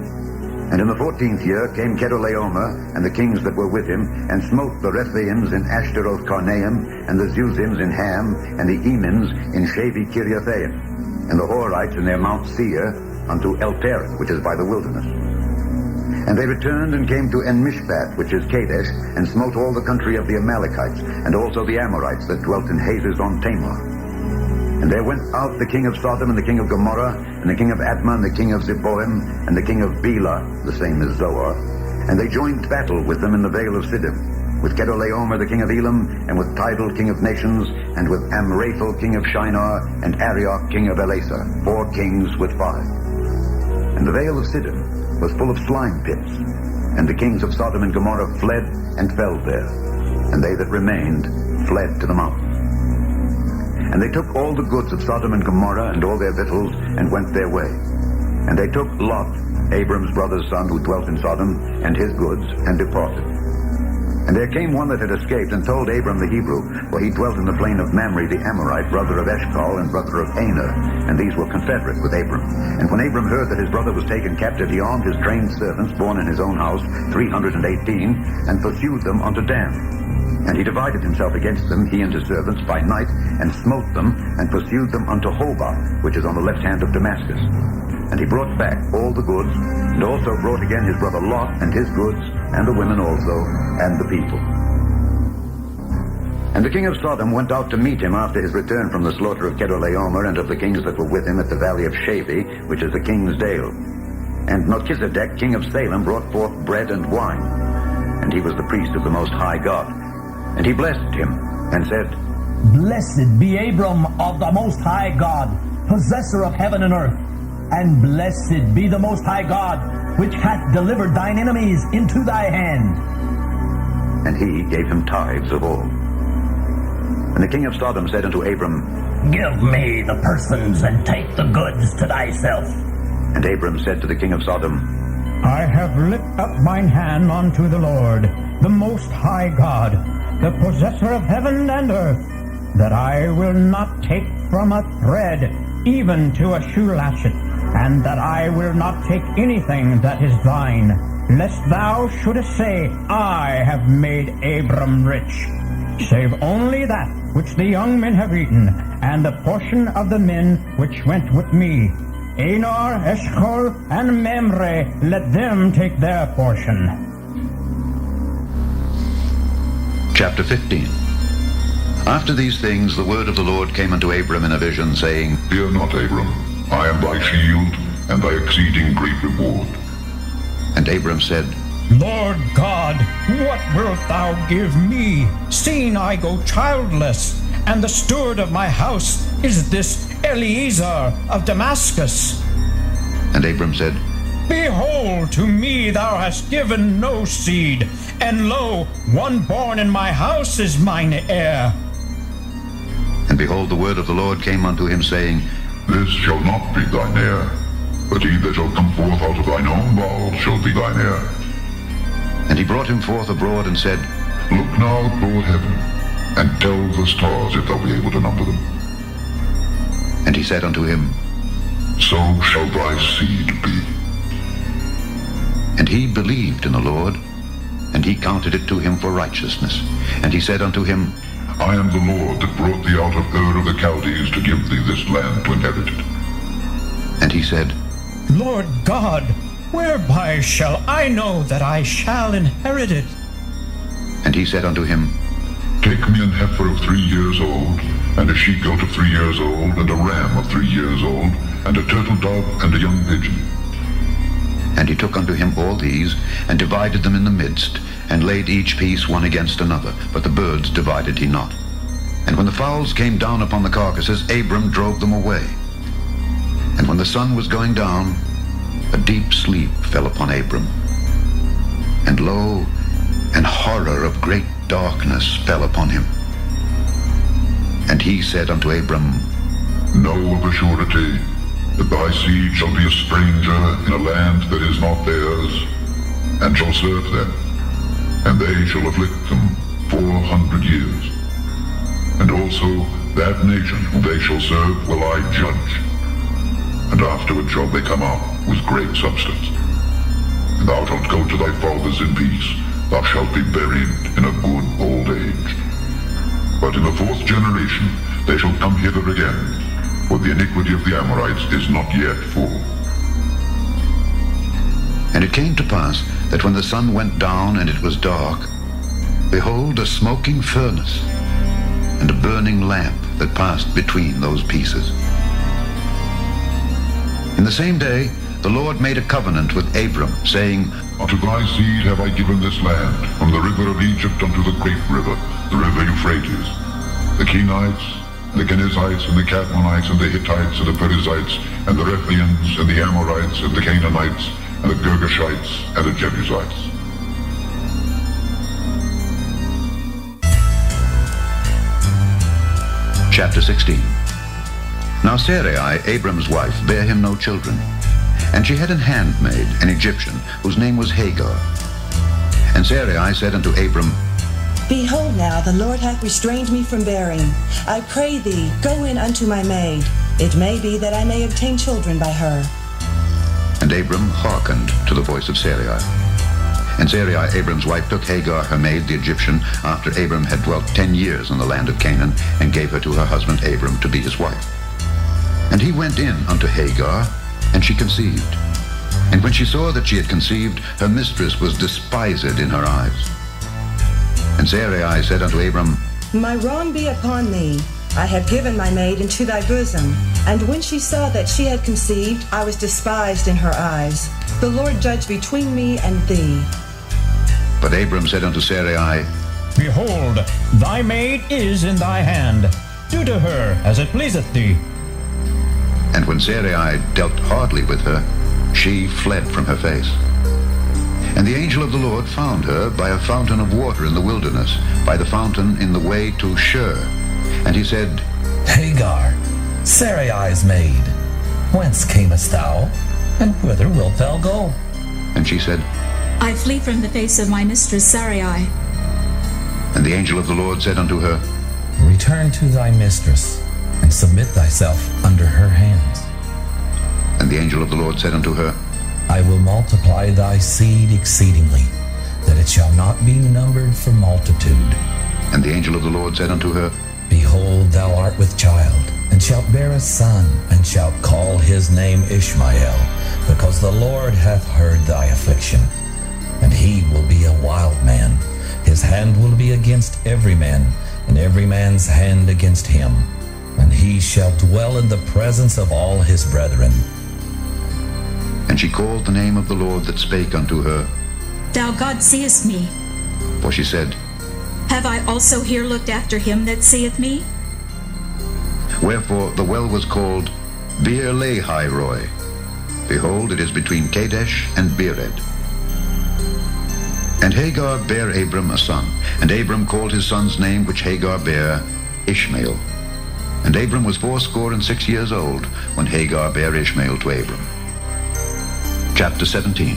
And in the 14th year came Kedorlaomer and the kings that were with him, and smote the Rephaims in Ashtaroth Karnaim, and the Zuzims in Ham, and the Emins in Shavi Kiriathaim, and the Horites in their Mount Seir unto Eltereth, which is by the wilderness. And they returned and came to En-Mishpat, which is Kadesh, and smote all the country of the Amalekites, and also the Amorites that dwelt in Hazes on Tamar. And there went out the king of Sodom, and the king of Gomorrah, and the king of Admah, and the king of Zeboim, and the king of Bela, the same as Zoar. And they joined battle with them in the vale of Siddim, with Kedorlaomer the king of Elam, and with Tidal king of nations, and with Amraphel king of Shinar, and Arioch king of Elasar, 4 kings with 5. And the vale of Siddim was full of slime pits, and the kings of Sodom and Gomorrah fled and fell there, and they that remained fled to the mountains. And they took all the goods of Sodom and Gomorrah and all their victuals, and went their way. And they took Lot, Abram's brother's son, who dwelt in Sodom, and his goods, and departed. And there came one that had escaped, and told Abram the Hebrew, for he dwelt in the plain of Mamre the Amorite, brother of Eshcol, and brother of Aner, and these were confederate with Abram. And when Abram heard that his brother was taken captive, he armed his trained servants, born in his own house, 318, and pursued them unto Dan. And he divided himself against them, he and his servants, by night, and smote them, and pursued them unto Hobah, which is on the left hand of Damascus. And he brought back all the goods, and also brought again his brother Lot, and his goods, and the women also, and the people. And the king of Sodom went out to meet him after his return from the slaughter of Kedorlaomer, and of the kings that were with him at the valley of Xviii, which is the king's dale. And Melchizedek, king of Salem, brought forth bread and wine, and he was the priest of the Most High God. And he blessed him, and said, Blessed be Abram of the Most High God, possessor of heaven and earth, and blessed be the Most High God, which hath delivered thine enemies into thy hand. And he gave him tithes of all. And the king of Sodom said unto Abram, Give me the persons, and take the goods to thyself. And Abram said to the king of Sodom, I have lift up mine hand unto the Lord, the Most High God, the possessor of heaven and earth, that I will not take from a thread, even to a shoe latchet, and that I will not take anything that is thine, lest thou shouldest say, I have made Abram rich, save only that which the young men have eaten, and the portion of the men which went with me. Aner, Eshcol, and Mamre, let them take their portion. Chapter 15. After these things the word of the Lord came unto Abram in a vision, saying, Fear not, Abram, I am thy shield, and thy exceeding great reward. And Abram said, Lord God, what wilt thou give me, seeing I go childless, and the steward of my house is this Eliezer of Damascus? And Abram said, Behold, to me thou hast given no seed, and lo, one born in my house is mine heir. And behold, the word of the Lord came unto him, saying, This shall not be thine heir, but he that shall come forth out of thine own bowels shall be thine heir. And he brought him forth abroad, and said, Look now toward heaven, and tell the stars if thou be able to number them. And he said unto him, So shall thy seed be. And he believed in the Lord, and he counted it to him for righteousness. And he said unto him, I am the Lord that brought thee out of Ur of the Chaldees to give thee this land to inherit it. And he said, Lord God, whereby shall I know that I shall inherit it? And he said unto him, Take me an heifer of 3 years old, and a she-goat of 3 years old, and a ram of 3 years old, and a turtle dove, and a young pigeon. And he took unto him all these, and divided them in the midst, and laid each piece one against another, but the birds divided he not. And when the fowls came down upon the carcasses, Abram drove them away. And when the sun was going down, a deep sleep fell upon Abram. And lo, an horror of great darkness fell upon him. And he said unto Abram, Know of a surety that thy seed shall be a stranger in a land that is not theirs, and shall serve them, and they shall afflict them 400 years. And also that nation whom they shall serve will I judge, and afterward shall they come out with great substance. And thou shalt go to thy fathers in peace, thou shalt be buried in a good old age. But in the 4th generation they shall come hither again, for the iniquity of the Amorites is not yet full. And it came to pass that when the sun went down and it was dark, behold, a smoking furnace, and a burning lamp that passed between those pieces. In the same day the Lord made a covenant with Abram, saying, Unto thy seed have I given this land, from the river of Egypt unto the great river, the river Euphrates, the Kenites, and the Kenizzites, and the Cadmonites, and the Hittites, and the Perizzites, and the Rephaim, and the Amorites, and the Canaanites, and the Girgashites, and the Jebusites. Chapter 16. Now Sarai, Abram's wife, bare him no children. And she had an handmaid, an Egyptian, whose name was Hagar. And Sarai said unto Abram, Behold now, the Lord hath restrained me from bearing. I pray thee, go in unto my maid. It may be that I may obtain children by her. And Abram hearkened to the voice of Sarai. And Sarai, Abram's wife, took Hagar, her maid, the Egyptian, after Abram had dwelt 10 years in the land of Canaan, and gave her to her husband Abram to be his wife. And he went in unto Hagar, and she conceived. And when she saw that she had conceived, her mistress was despised in her eyes. And Sarai said unto Abram, My wrong be upon thee. I have given my maid into thy bosom. And when she saw that she had conceived, I was despised in her eyes. The Lord judge between me and thee. But Abram said unto Sarai, Behold, thy maid is in thy hand. Do to her as it pleaseth thee. And when Sarai dealt hardly with her, she fled from her face. And the angel of the Lord found her by a fountain of water in the wilderness, by the fountain in the way to Shur. And he said, Hagar, Sarai's maid, whence camest thou, and whither wilt thou go? And she said, I flee from the face of my mistress Sarai. And the angel of the Lord said unto her, Return to thy mistress, and submit thyself under her hands. And the angel of the Lord said unto her, I will multiply thy seed exceedingly, that it shall not be numbered for multitude. And the angel of the Lord said unto her, Behold, thou art with child, and shalt bear a son, and shalt call his name Ishmael, because the Lord hath heard thy affliction. And he will be a wild man. His hand will be against every man, and every man's hand against him. And he shall dwell in the presence of all his brethren. And she called the name of the Lord that spake unto her, Thou God seest me. For she said, Have I also here looked after him that seeth me? Wherefore the well was called Beer-lahai-roi. Behold, it is between Kadesh and Bered. And Hagar bare Abram a son, and Abram called his son's name which Hagar bare Ishmael. And Abram was 86 years old when Hagar bare Ishmael to Abram. Chapter 17.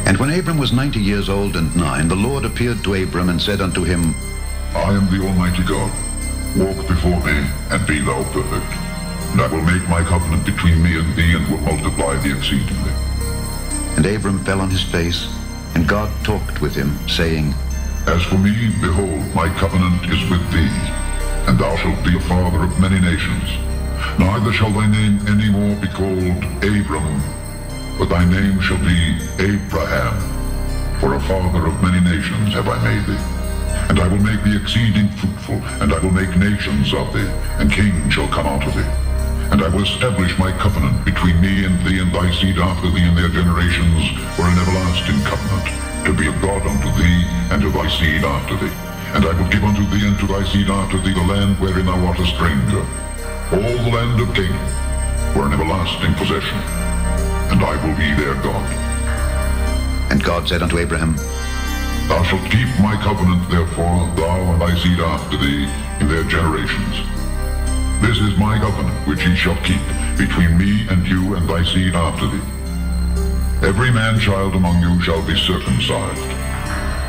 And when Abram was 90 years old and 9, the Lord appeared to Abram and said unto him, I am the Almighty God. Walk before me, and be thou perfect. And I will make my covenant between me and thee, and will multiply thee exceedingly. And Abram fell on his face, and God talked with him, saying, As for me, behold, my covenant is with thee, and thou shalt be a father of many nations. Neither shall thy name any more be called Abram, but thy name shall be Abraham, for a father of many nations have I made thee. And I will make thee exceeding fruitful, and I will make nations of thee, and kings shall come out of thee. And I will establish my covenant between me and thee and thy seed after thee in their generations for an everlasting covenant, to be a God unto thee and to thy seed after thee. And I will give unto thee and to thy seed after thee the land wherein thou art a stranger, all the land of Canaan, for an everlasting possession, and I will be their God. And God said unto Abraham, Thou shalt keep my covenant, therefore, thou and thy seed after thee in their generations. This is my covenant which ye shall keep between me and you and thy seed after thee. Every man-child among you shall be circumcised,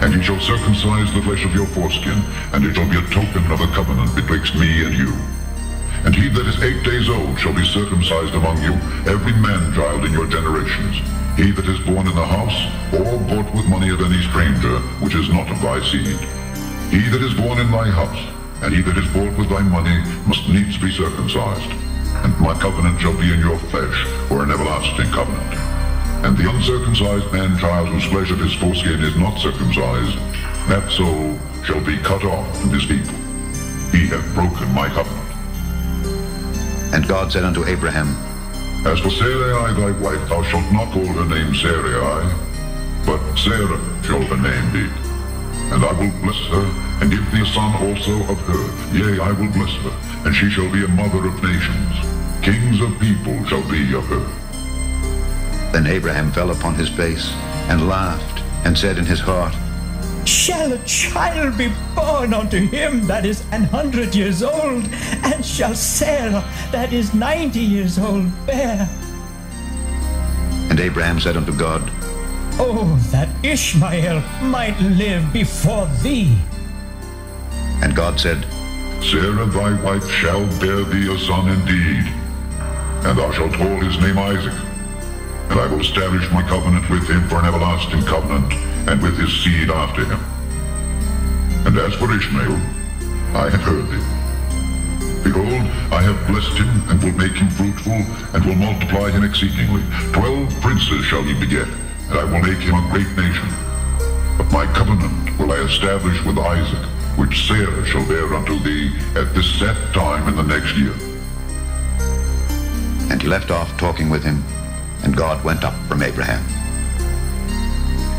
and ye shall circumcise the flesh of your foreskin, and it shall be a token of a covenant betwixt me and you. And he that is 8 days old shall be circumcised among you, every man-child in your generations. He that is born in the house, or bought with money of any stranger, which is not of thy seed. He that is born in thy house, and he that is bought with thy money, must needs be circumcised. And my covenant shall be in your flesh, for an everlasting covenant. And the uncircumcised man-child whose flesh of his foreskin is not circumcised, that soul shall be cut off from his people. He hath broken my covenant. And God said unto Abraham, As for Sarai thy wife, thou shalt not call her name Sarai, but Sarah shall her name be. And I will bless her, and give thee a son also of her. Yea, I will bless her, and she shall be a mother of nations. Kings of people shall be of her. Then Abraham fell upon his face, and laughed, and said in his heart, Shall a child be born unto him that is 100 years old, and shall Sarah that is 90 years old bear? And Abraham said unto God, Oh, that Ishmael might live before thee. And God said, Sarah thy wife shall bear thee a son indeed, and thou shalt call his name Isaac. And I will establish my covenant with him for an everlasting covenant, and with his seed after him. And as for Ishmael, I have heard thee. Behold, I have blessed him, and will make him fruitful, and will multiply him exceedingly. 12 princes shall he beget, and I will make him a great nation. But my covenant will I establish with Isaac, which Sarah shall bear unto thee at this set time in the next year. And he left off talking with him, and God went up from Abraham.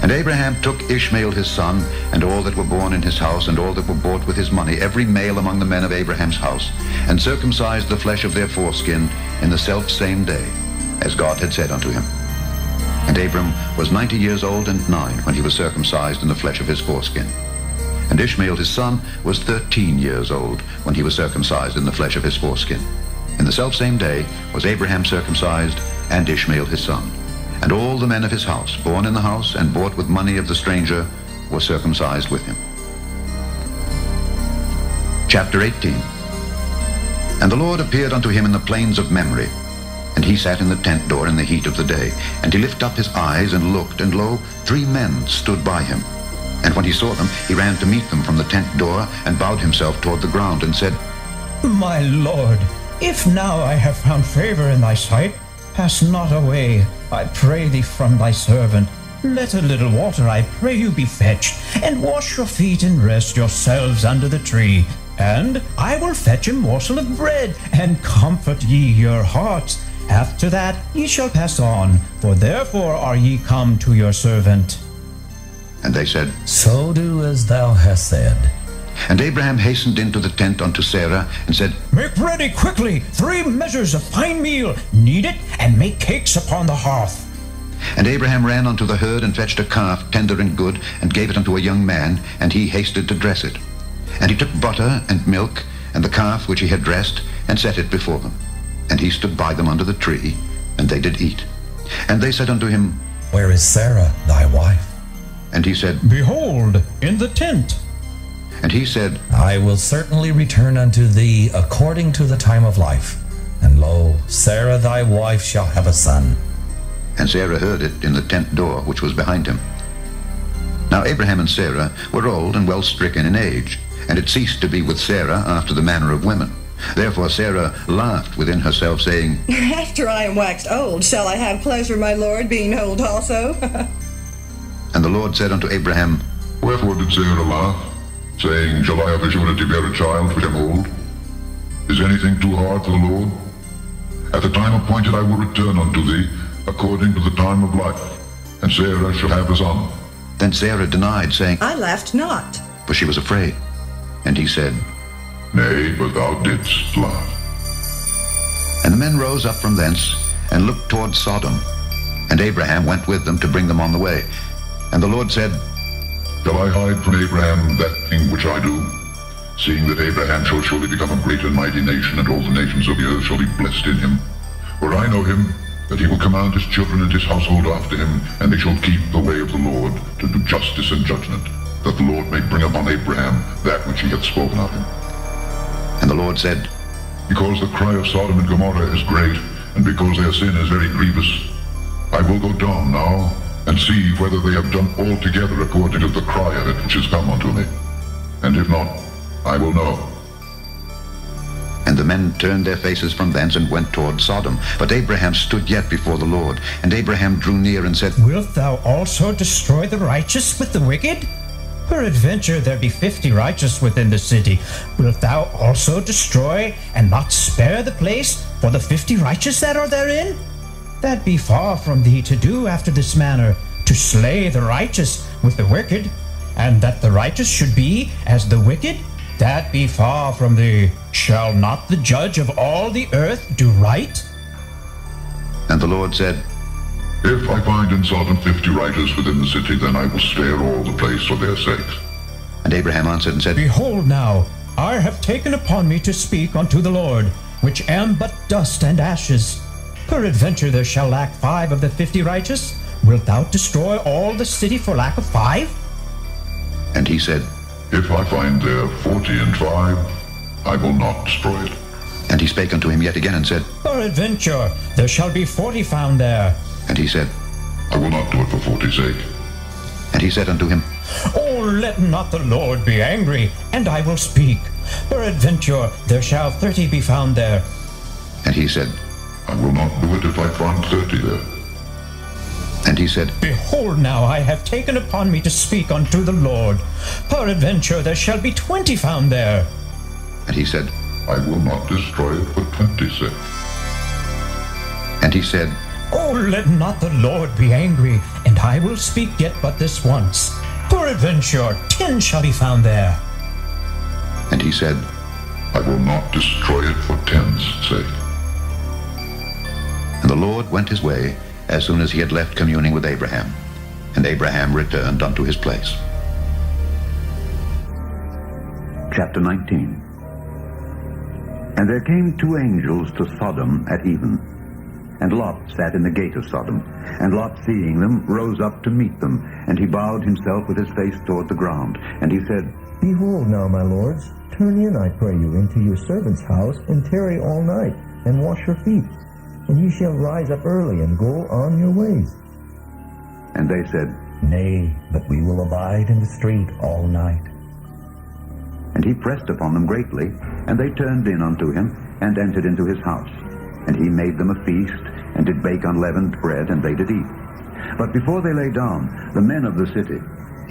And Abraham took Ishmael his son, and all that were born in his house, and all that were bought with his money, every male among the men of Abraham's house, and circumcised the flesh of their foreskin in the selfsame day, as God had said unto him. And Abram was 90 years old and 9 when he was circumcised in the flesh of his foreskin. And Ishmael his son was 13 years old when he was circumcised in the flesh of his foreskin. In the selfsame day was Abraham circumcised, and Ishmael his son. And all the men of his house, born in the house and bought with money of the stranger, were circumcised with him. Chapter 18. And the Lord appeared unto him in the plains of Mamre, and he sat in the tent door in the heat of the day. And he lifted up his eyes and looked, and lo, 3 men stood by him. And when he saw them, he ran to meet them from the tent door, and bowed himself toward the ground, and said, My Lord, if now I have found favor in thy sight, pass not away, I pray thee, from thy servant. Let a little water, I pray you, be fetched, and wash your feet, and rest yourselves under the tree. And I will fetch a morsel of bread, and comfort ye your hearts. After that ye shall pass on, for therefore are ye come to your servant. And they said, So do as thou hast said. And Abraham hastened into the tent unto Sarah, and said, Make ready quickly 3 measures of fine meal, knead it, and make cakes upon the hearth. And Abraham ran unto the herd, and fetched a calf tender and good, and gave it unto a young man, and he hasted to dress it. And he took butter and milk, and the calf which he had dressed, and set it before them. And he stood by them under the tree, and they did eat. And they said unto him, Where is Sarah thy wife? And he said, Behold, in the tent. And he said, I will certainly return unto thee according to the time of life. And lo, Sarah thy wife shall have a son. And Sarah heard it in the tent door which was behind him. Now Abraham and Sarah were old and well stricken in age, and it ceased to be with Sarah after the manner of women. Therefore Sarah laughed within herself, saying, After I am waxed old, shall I have pleasure, my lord, being old also? And the Lord said unto Abraham, Wherefore did Sarah laugh, saying, Shall I have opportunity to bear a child, which am old? Is anything too hard for the Lord? At the time appointed I will return unto thee, according to the time of life, and Sarah shall have a son. Then Sarah denied, saying, I laughed not. For she was afraid. And he said, Nay, but thou didst laugh. And the men rose up from thence, and looked toward Sodom. And Abraham went with them to bring them on the way. And the Lord said, Shall I hide from Abraham that thing which I do? Seeing that Abraham shall surely become a great and mighty nation, and all the nations of the earth shall be blessed in him. For I know him, that he will command his children and his household after him, and they shall keep the way of the Lord, to do justice and judgment, that the Lord may bring upon Abraham that which he hath spoken of him. And the Lord said, Because the cry of Sodom and Gomorrah is great, and because their sin is very grievous, I will go down now, and see whether they have done altogether according to the cry of it which is come unto me. And if not, I will know. And the men turned their faces from thence, and went toward Sodom. But Abraham stood yet before the Lord. And Abraham drew near, and said, Wilt thou also destroy the righteous with the wicked? Peradventure there be 50 righteous within the city. Wilt thou also destroy, and not spare the place for the 50 righteous that are therein? That be far from thee to do after this manner, to slay the righteous with the wicked, and that the righteous should be as the wicked? That be far from thee. Shall not the judge of all the earth do right? And the Lord said, If I find in Sodom 50 righteous within the city, then I will spare all the place for their sakes. And Abraham answered and said, Behold now, I have taken upon me to speak unto the Lord, which am but dust and ashes. Peradventure there shall lack 5 of the 50 righteous. Wilt thou destroy all the city for lack of 5? And he said, If I find there 40 and 5, I will not destroy it. And he spake unto him yet again, and said, Peradventure there shall be 40 found there. And he said, I will not do it for 40's sake. And he said unto him, Oh, let not the Lord be angry, and I will speak. Peradventure there shall 30 be found there. And he said, I will not do it if I find 30 there. And he said, Behold now, I have taken upon me to speak unto the Lord. Peradventure there shall be 20 found there. And he said, I will not destroy it for 20's sake. And he said, Oh, let not the Lord be angry, and I will speak yet but this once. Peradventure 10 shall be found there. And he said, I will not destroy it for 10's sake. And the Lord went his way as soon as he had left communing with Abraham. And Abraham returned unto his place. Chapter 19. And there came 2 angels to Sodom at even. And Lot sat in the gate of Sodom. And Lot, seeing them, rose up to meet them. And he bowed himself with his face toward the ground. And he said, Behold now, my lords, turn in, I pray you, into your servant's house, and tarry all night, and wash your feet. And ye shall rise up early, and go on your ways. And they said, Nay, but we will abide in the street all night. And he pressed upon them greatly, and they turned in unto him, and entered into his house. And he made them a feast, and did bake unleavened bread, and they did eat. But before they lay down, the men of the city,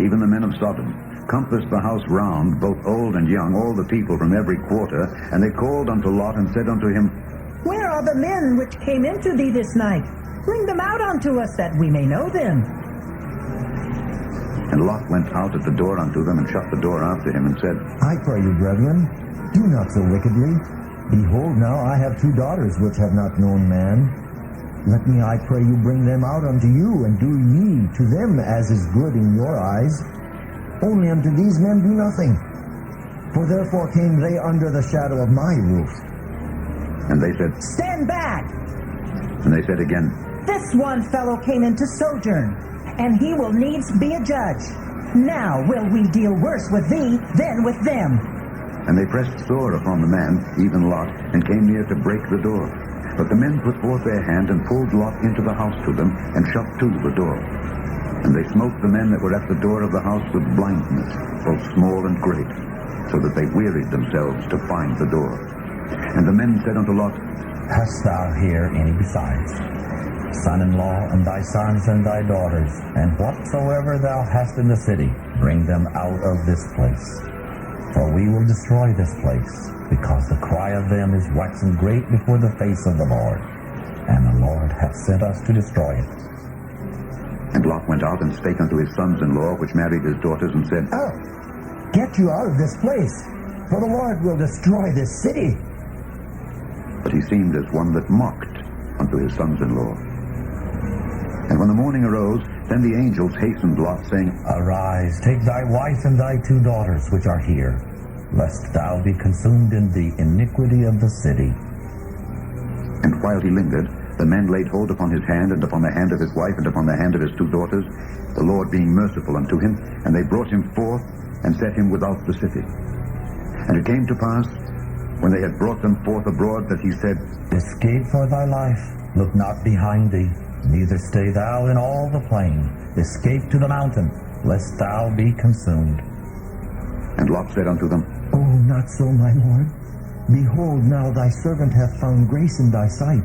even the men of Sodom, compassed the house round, both old and young, all the people from every quarter. And they called unto Lot, and said unto him, Where are the men which came into thee this night? Bring them out unto us, that we may know them. And Lot went out at the door unto them, and shut the door after him, and said, I pray you, brethren, do not so wickedly. Behold, now I have 2 daughters which have not known man. Let me, I pray you, bring them out unto you, and do ye to them as is good in your eyes. Only unto these men do nothing. For therefore came they under the shadow of my roof. And they said, Stand back! And they said again, This one fellow came into sojourn, and he will needs be a judge. Now will we deal worse with thee than with them. And they pressed sore upon the man, even Lot, and came near to break the door. But the men put forth their hand, and pulled Lot into the house to them, and shut to the door. And they smote the men that were at the door of the house with blindness, both small and great, so that they wearied themselves to find the door. And the men said unto Lot, Hast thou here any besides? Son-in-law, and thy sons and thy daughters, and whatsoever thou hast in the city, bring them out of this place. For we will destroy this place, because the cry of them is waxen great before the face of the Lord, and the Lord hath sent us to destroy it. And Lot went out and spake unto his sons-in-law, which married his daughters, and said, Get you out of this place, for the Lord will destroy this city. But he seemed as one that mocked unto his sons-in-law. And when the morning arose, then the angels hastened Lot, saying, Arise, take thy wife and thy 2 daughters which are here, lest thou be consumed in the iniquity of the city. And while he lingered, the men laid hold upon his hand, and upon the hand of his wife, and upon the hand of his 2 daughters, the Lord being merciful unto him, and they brought him forth, and set him without the city. And it came to pass, when they had brought them forth abroad, that he said, Escape for thy life, look not behind thee, neither stay thou in all the plain. Escape to the mountain, lest thou be consumed. And Lot said unto them, Oh, not so, my Lord. Behold, now thy servant hath found grace in thy sight,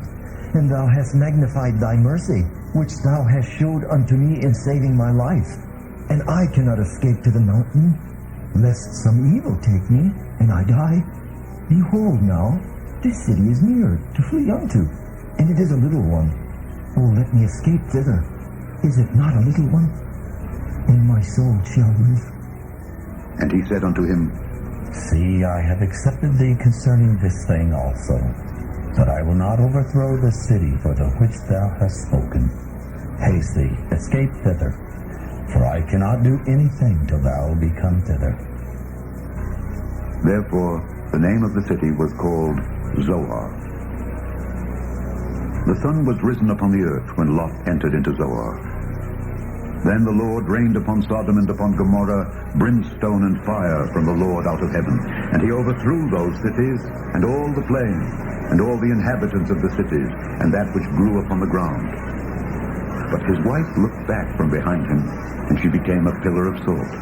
and thou hast magnified thy mercy, which thou hast showed unto me in saving my life. And I cannot escape to the mountain, lest some evil take me, and I die. Behold now, this city is near to flee unto, and it is a little one. Oh, let me escape thither. Is it not a little one? And my soul shall live. And he said unto him, See, I have accepted thee concerning this thing also, but I will not overthrow the city for the which thou hast spoken. Haste thee, escape thither, for I cannot do anything till thou be come thither. Therefore the name of the city was called Zoar. The sun was risen upon the earth when Lot entered into Zoar. Then the Lord rained upon Sodom and upon Gomorrah brimstone and fire from the Lord out of heaven. And he overthrew those cities, and all the plain, and all the inhabitants of the cities, and that which grew upon the ground. But his wife looked back from behind him, and she became a pillar of salt.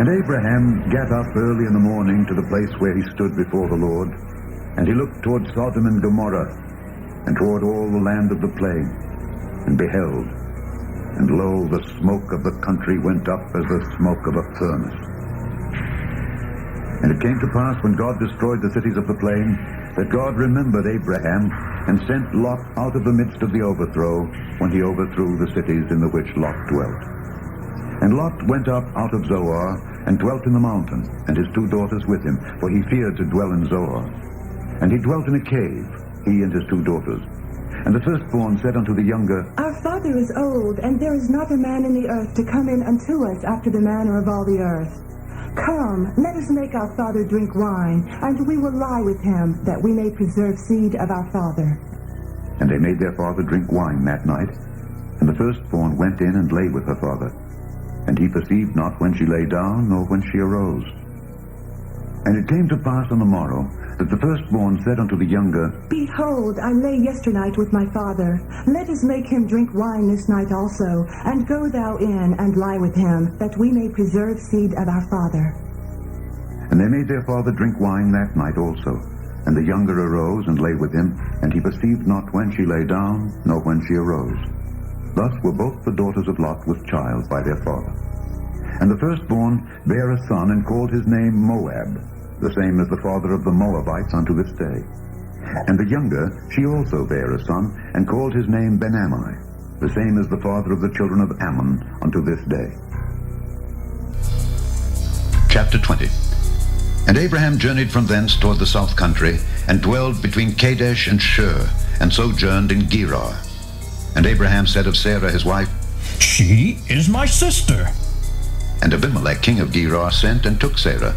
And Abraham gat up early in the morning to the place where he stood before the Lord, and he looked toward Sodom and Gomorrah, and toward all the land of the plain, and beheld, and lo, the smoke of the country went up as the smoke of a furnace. And it came to pass, when God destroyed the cities of the plain, that God remembered Abraham, and sent Lot out of the midst of the overthrow, when he overthrew the cities in the which Lot dwelt. And Lot went up out of Zoar, and dwelt in the mountain, and his 2 daughters with him, for he feared to dwell in Zoar. And he dwelt in a cave, he and his 2 daughters. And the firstborn said unto the younger, Our father is old, and there is not a man in the earth to come in unto us after the manner of all the earth. Come, let us make our father drink wine, and we will lie with him, that we may preserve seed of our father. And they made their father drink wine that night. And the firstborn went in and lay with her father. And he perceived not when she lay down, nor when she arose. And it came to pass on the morrow, that the firstborn said unto the younger, Behold, I lay yesternight with my father. Let us make him drink wine this night also, and go thou in and lie with him, that we may preserve seed of our father. And they made their father drink wine that night also. And the younger arose and lay with him, and he perceived not when she lay down, nor when she arose. Thus were both the daughters of Lot with child by their father. And the firstborn bare a son, and called his name Moab, the same as the father of the Moabites unto this day. And the younger, she also bare a son, and called his name Ben-Ammi, the same as the father of the children of Ammon unto this day. Chapter 20. And Abraham journeyed from thence toward the south country, and dwelled between Kadesh and Shur, and sojourned in Gerar. And Abraham said of Sarah his wife, She is my sister. And Abimelech king of Gerar sent and took Sarah.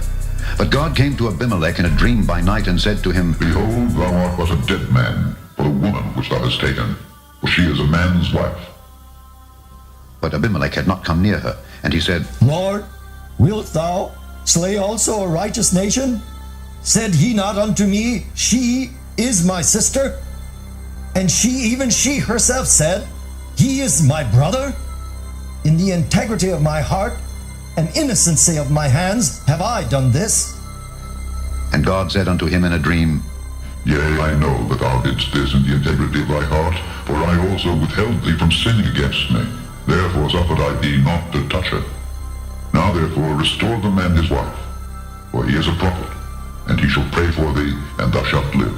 But God came to Abimelech in a dream by night, and said to him, Behold, thou art but a dead man, for the woman which thou hast taken, for she is a man's wife. But Abimelech had not come near her, and he said, Lord, wilt thou slay also a righteous nation? Said he not unto me, She is my sister? And she, even she herself said, he is my brother? In the integrity of my heart and innocency of my hands have I done this. And God said unto him in a dream, Yea, I know that thou didst this in the integrity of thy heart, for I also withheld thee from sinning against me. Therefore suffered I thee not to touch her. Now therefore restore the man his wife, for he is a prophet, and he shall pray for thee, and thou shalt live.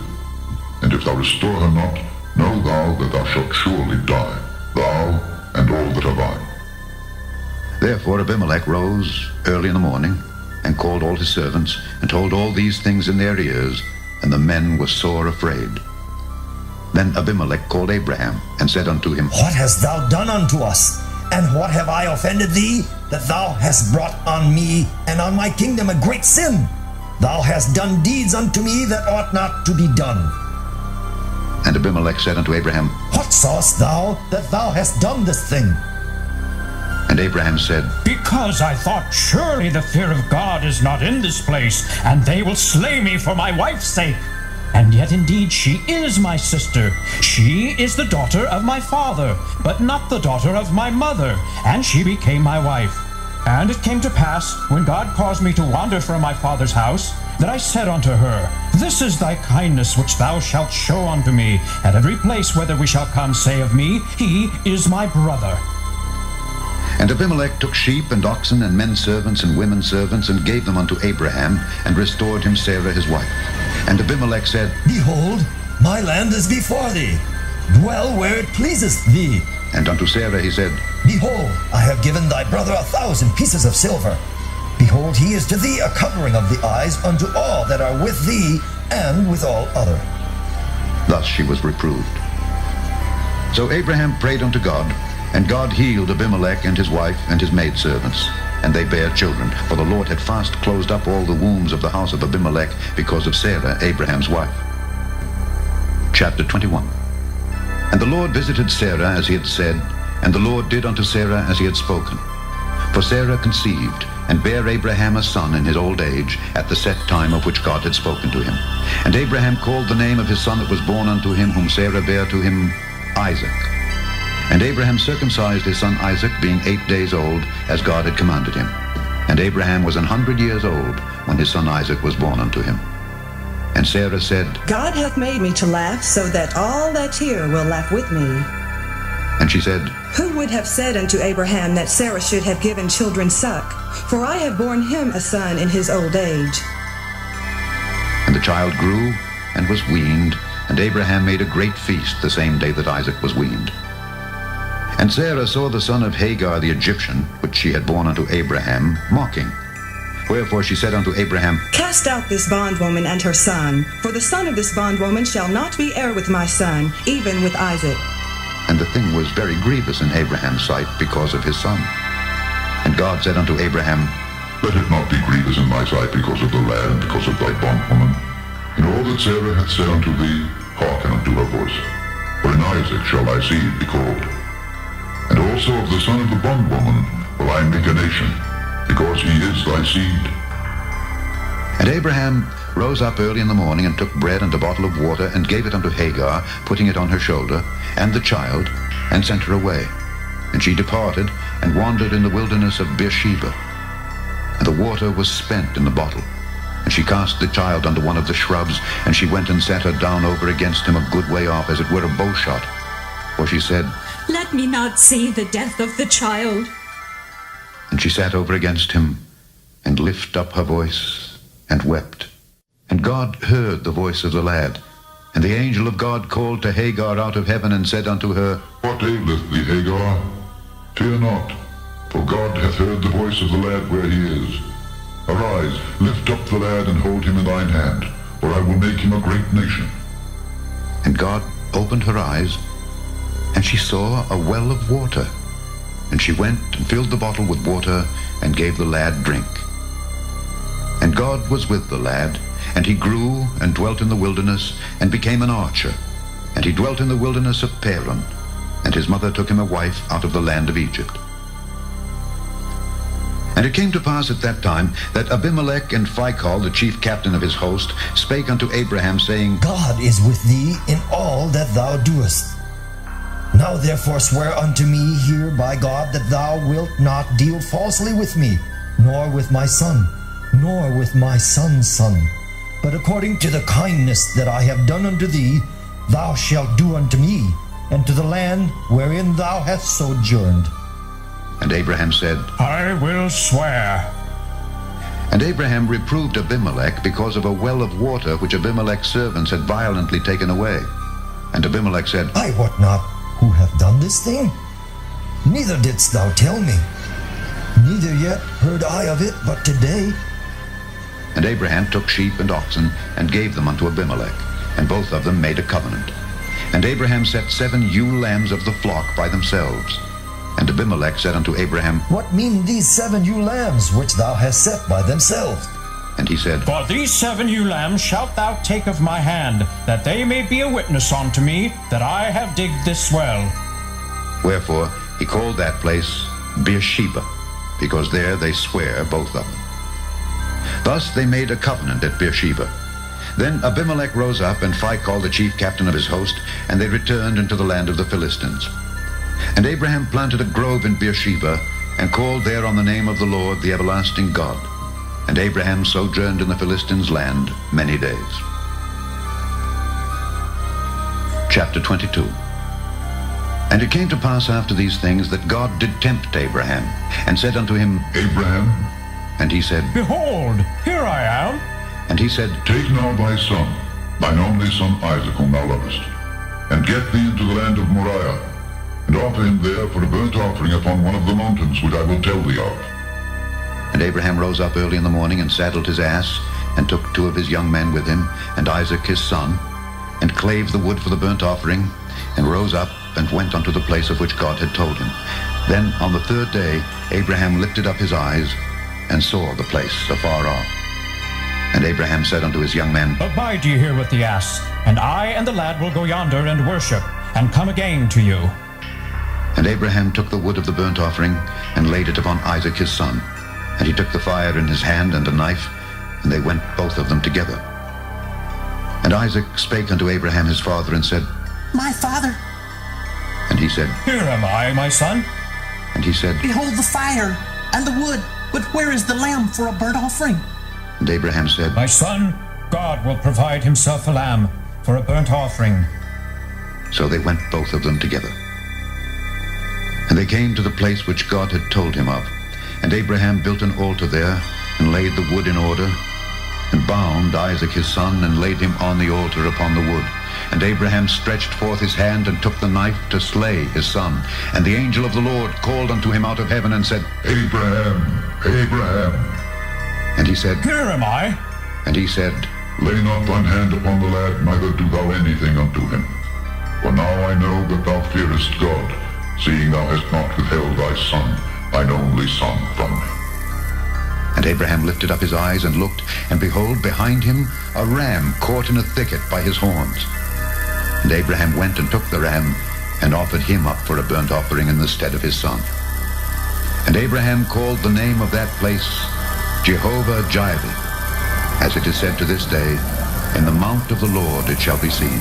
And if thou restore her not, know thou that thou shalt surely die, thou and all that are thine. Therefore Abimelech rose early in the morning, and called all his servants, and told all these things in their ears, and the men were sore afraid. Then Abimelech called Abraham, and said unto him, What hast thou done unto us? And what have I offended thee, that thou hast brought on me and on my kingdom a great sin? Thou hast done deeds unto me that ought not to be done. And Abimelech said unto Abraham, What sawest thou that thou hast done this thing? And Abraham said, Because I thought, surely the fear of God is not in this place, and they will slay me for my wife's sake. And yet indeed she is my sister. She is the daughter of my father, but not the daughter of my mother, and she became my wife. And it came to pass, when God caused me to wander from my father's house, that I said unto her, This is thy kindness which thou shalt show unto me. At every place whither we shall come, say of me, He is my brother. And Abimelech took sheep and oxen and men servants and women servants, and gave them unto Abraham, and restored him Sarah his wife. And Abimelech said, Behold, my land is before thee. Dwell where it pleaseth thee. And unto Sarah he said, Behold, I have given thy brother 1,000 pieces of silver. Behold, he is to thee a covering of the eyes unto all that are with thee, and with all other. Thus she was reproved. So Abraham prayed unto God, and God healed Abimelech and his wife and his maidservants. And they bare children, for the Lord had fast closed up all the wombs of the house of Abimelech because of Sarah, Abraham's wife. Chapter 21. And the Lord visited Sarah as he had said, and the Lord did unto Sarah as he had spoken. For Sarah conceived, and bare Abraham a son in his old age, at the set time of which God had spoken to him. And Abraham called the name of his son that was born unto him, whom Sarah bare to him, Isaac. And Abraham circumcised his son Isaac, being 8 days old, as God had commanded him. And Abraham was 100 years old when his son Isaac was born unto him. And Sarah said, God hath made me to laugh, so that all that hear will laugh with me. And she said, Who would have said unto Abraham that Sarah should have given children suck? For I have borne him a son in his old age. And the child grew and was weaned, and Abraham made a great feast the same day that Isaac was weaned. And Sarah saw the son of Hagar the Egyptian, which she had borne unto Abraham, mocking. Wherefore she said unto Abraham, Cast out this bondwoman and her son, for the son of this bondwoman shall not be heir with my son, even with Isaac. And the thing was very grievous in Abraham's sight because of his son. And God said unto Abraham, Let it not be grievous in thy sight because of the lad and because of thy bondwoman. In all that Sarah hath said unto thee, hearken unto her voice. For in Isaac shall thy seed be called. And also of the son of the bondwoman will I make a nation, because he is thy seed. And Abraham rose up early in the morning, and took bread and a bottle of water, and gave it unto Hagar, putting it on her shoulder, and the child, and sent her away. And she departed, and wandered in the wilderness of Beersheba. And the water was spent in the bottle. And she cast the child under one of the shrubs, and she went and sat her down over against him a good way off, as it were a bow shot. For she said, Let me not see the death of the child. And she sat over against him, and lifted up her voice, and wept. And God heard the voice of the lad. And the angel of God called to Hagar out of heaven, and said unto her, What aileth thee, Hagar? Fear not, for God hath heard the voice of the lad where he is. Arise, lift up the lad, and hold him in thine hand, for I will make him a great nation. And God opened her eyes, and she saw a well of water. And she went and filled the bottle with water, and gave the lad drink. And God was with the lad, and he grew and dwelt in the wilderness, and became an archer. And he dwelt in the wilderness of Paran, and his mother took him a wife out of the land of Egypt. And it came to pass at that time that Abimelech and Phicol, the chief captain of his host, spake unto Abraham, saying, God is with thee in all that thou doest. Now therefore swear unto me here by God that thou wilt not deal falsely with me, nor with my son, nor with my son's son. But according to the kindness that I have done unto thee, thou shalt do unto me, and to the land wherein thou hast sojourned. And Abraham said, I will swear. And Abraham reproved Abimelech because of a well of water which Abimelech's servants had violently taken away. And Abimelech said, I wot not who hath done this thing, neither didst thou tell me, neither yet heard I of it but today. And Abraham took sheep and oxen, and gave them unto Abimelech, and both of them made a covenant. And Abraham set 7 ewe lambs of the flock by themselves. And Abimelech said unto Abraham, What mean these 7 ewe lambs which thou hast set by themselves? And he said, For these 7 ewe lambs shalt thou take of my hand, that they may be a witness unto me that I have digged this well. Wherefore he called that place Beersheba, because there they swear both of them. Thus they made a covenant at Beersheba. Then Abimelech rose up, and Phicol the chief captain of his host, and they returned into the land of the Philistines. And Abraham planted a grove in Beersheba, and called there on the name of the Lord, the everlasting God. And Abraham sojourned in the Philistines' land many days. Chapter 22. And it came to pass after these things that God did tempt Abraham, and said unto him, Abraham, and he said, Behold, here I am. And he said, take now thy son, thine only son Isaac, whom thou lovest, and get thee into the land of Moriah, and offer him there for a burnt offering upon one of the mountains which I will tell thee of. And Abraham rose up early in the morning, and saddled his ass, and took 2 of his young men with him, and Isaac his son, and clave the wood for the burnt offering, and rose up, and went unto the place of which God had told him. Then on the 3rd day Abraham lifted up his eyes, and saw the place afar off. And Abraham said unto his young men, Abide ye here with the ass, and I and the lad will go yonder and worship, and come again to you. And Abraham took the wood of the burnt offering, and laid it upon Isaac his son. And he took the fire in his hand, and a knife, and they went both of them together. And Isaac spake unto Abraham his father, and said, My father. And he said, Here am I, my son. And he said, Behold the fire and the wood, but where is the lamb for a burnt offering? And Abraham said, My son, God will provide himself a lamb for a burnt offering. So they went both of them together. And they came to the place which God had told him of. And Abraham built an altar there, and laid the wood in order, and bound Isaac his son, and laid him on the altar upon the wood. And Abraham stretched forth his hand, and took the knife to slay his son. And the angel of the Lord called unto him out of heaven, and said, Abraham, Abraham. And he said, Here am I. And he said, Lay not thine hand upon the lad, neither do thou anything unto him. For now I know that thou fearest God, seeing thou hast not withheld thy son, thine only son, from me. And Abraham lifted up his eyes and looked, and behold, behind him a ram caught in a thicket by his horns. And Abraham went and took the ram, and offered him up for a burnt offering in the stead of his son. And Abraham called the name of that place Jehovah-Jireh, as it is said to this day, In the mount of the Lord it shall be seen.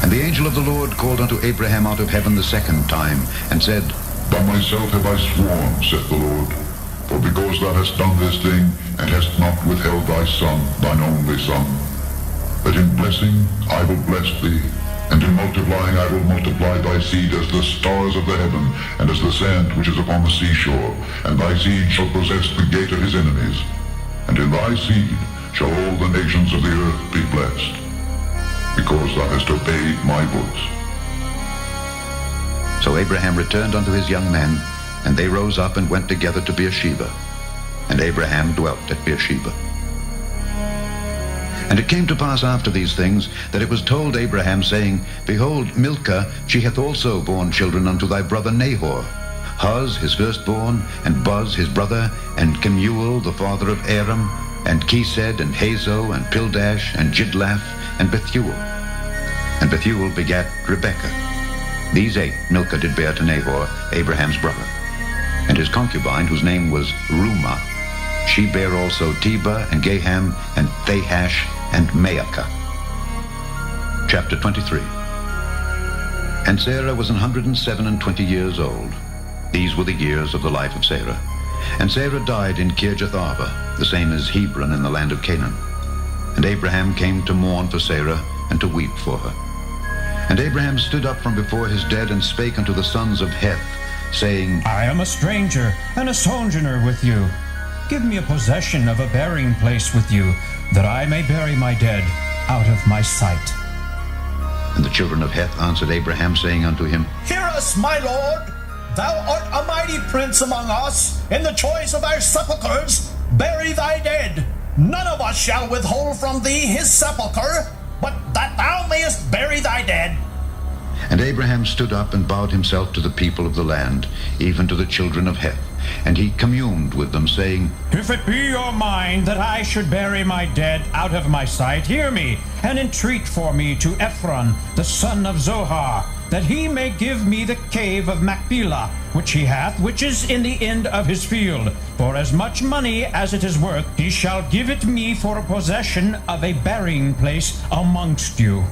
And the angel of the Lord called unto Abraham out of heaven the 2nd time, and said, By myself have I sworn, saith the Lord, for because thou hast done this thing, and hast not withheld thy son, thine only son, that in blessing I will bless thee, and in multiplying I will multiply thy seed as the stars of the heaven, and as the sand which is upon the seashore, and thy seed shall possess the gate of his enemies. And in thy seed shall all the nations of the earth be blessed, because thou hast obeyed my voice. So Abraham returned unto his young men, and they rose up and went together to Beersheba. And Abraham dwelt at Beersheba. And it came to pass after these things, that it was told Abraham, saying, Behold, Milcah, she hath also borne children unto thy brother Nahor, Huz his firstborn, and Buz his brother, and Kemuel the father of Aram, and Kesed, and Hazo, and Pildash, and Jidlaph, and Bethuel. And Bethuel begat Rebekah. These 8 Milcah did bear to Nahor, Abraham's brother. And his concubine, whose name was Rumah, she bare also Tebah, and Gaham, and Thahash, and Maacah. Chapter 23. And Sarah was 127 years old. These were the years of the life of Sarah. And Sarah died in Kirjatharba, the same as Hebron in the land of Canaan. And Abraham came to mourn for Sarah and to weep for her. And Abraham stood up from before his dead and spake unto the sons of Heth, saying, I am a stranger and a sojourner with you. Give me a possession of a burying place with you, that I may bury my dead out of my sight. And the children of Heth answered Abraham, saying unto him, Hear us, my lord. Thou art a mighty prince among us. In the choice of our sepulchres, bury thy dead. None of us shall withhold from thee his sepulchre, but that thou mayest bury thy dead. And Abraham stood up and bowed himself to the people of the land, even to the children of Heth. And he communed with them, saying, If it be your mind that I should bury my dead out of my sight, hear me, and entreat for me to Ephron, the son of Zohar, that he may give me the cave of Machpelah, which he hath, which is in the end of his field. For as much money as it is worth, he shall give it me for a possession of a burying place amongst you.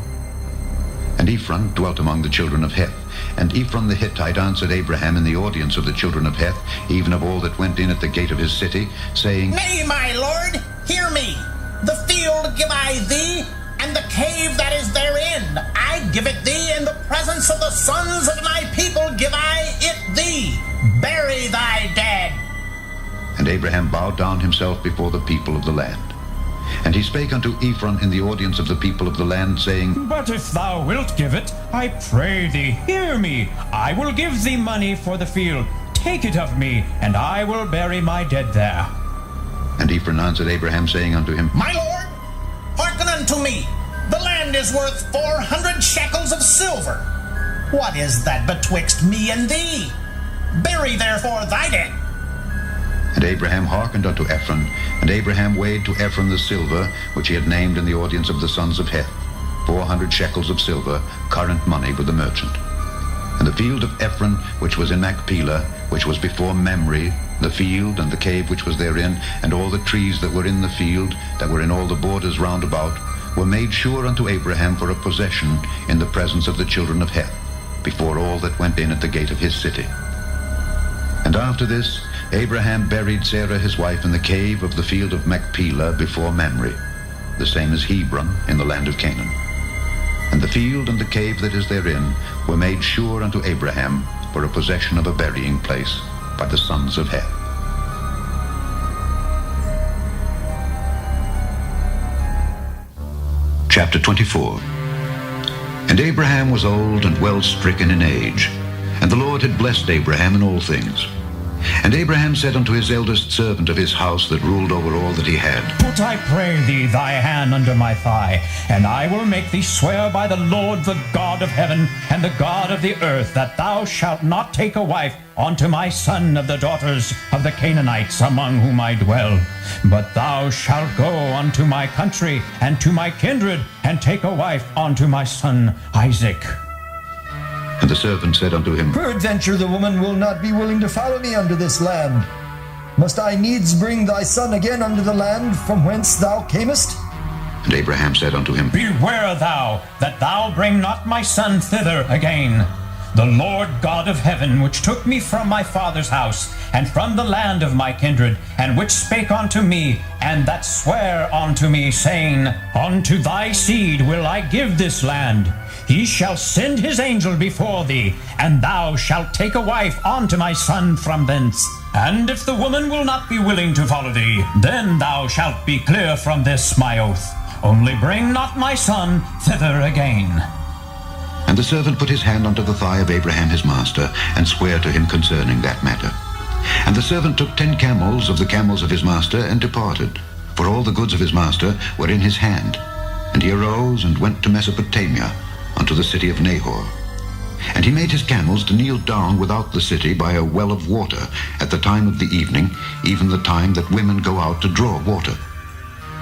And Ephron dwelt among the children of Heth. And Ephron the Hittite answered Abraham in the audience of the children of Heth, even of all that went in at the gate of his city, saying, Nay, my lord, hear me. The field give I thee, and the cave that is therein. I give it thee in the presence of the sons of my people give I it thee. Bury thy dead. And Abraham bowed down himself before the people of the land. And he spake unto Ephron in the audience of the people of the land, saying, But if thou wilt give it, I pray thee, hear me. I will give thee money for the field. Take it of me, and I will bury my dead there. And Ephron answered Abraham, saying unto him, My lord, hearken unto me. The land is worth 400 shekels of silver. What is that betwixt me and thee? Bury therefore thy dead. And Abraham hearkened unto Ephron, and Abraham weighed to Ephron the silver, which he had named in the audience of the sons of Heth, 400 shekels of silver, current money with the merchant. And the field of Ephron, which was in Machpelah, which was before Mamre, the field and the cave which was therein, and all the trees that were in the field, that were in all the borders round about, were made sure unto Abraham for a possession in the presence of the children of Heth, before all that went in at the gate of his city. And after this, Abraham buried Sarah his wife in the cave of the field of Machpelah before Mamre, the same as Hebron in the land of Canaan. And the field and the cave that is therein were made sure unto Abraham for a possession of a burying place by the sons of Heth. Chapter 24. And Abraham was old and well stricken in age, and the Lord had blessed Abraham in all things. And Abraham said unto his eldest servant of his house that ruled over all that he had, Put, I pray thee, thy hand under my thigh, and I will make thee swear by the Lord, the God of heaven, and the God of the earth, that thou shalt not take a wife unto my son of the daughters of the Canaanites among whom I dwell. But thou shalt go unto my country and to my kindred, and take a wife unto my son Isaac. And the servant said unto him, Peradventure the woman will not be willing to follow me unto this land. Must I needs bring thy son again unto the land from whence thou camest? And Abraham said unto him, Beware thou, that thou bring not my son thither again. The Lord God of heaven, which took me from my father's house, and from the land of my kindred, and which spake unto me, and that sware unto me, saying, Unto thy seed will I give this land. He shall send his angel before thee, and thou shalt take a wife unto my son from thence. And if the woman will not be willing to follow thee, then thou shalt be clear from this my oath. Only bring not my son thither again. And the servant put his hand unto the thigh of Abraham his master, and sware to him concerning that matter. And the servant took 10 camels of the camels of his master, and departed, for all the goods of his master were in his hand. And he arose and went to Mesopotamia, unto the city of Nahor. And he made his camels to kneel down without the city by a well of water at the time of the evening, even the time that women go out to draw water.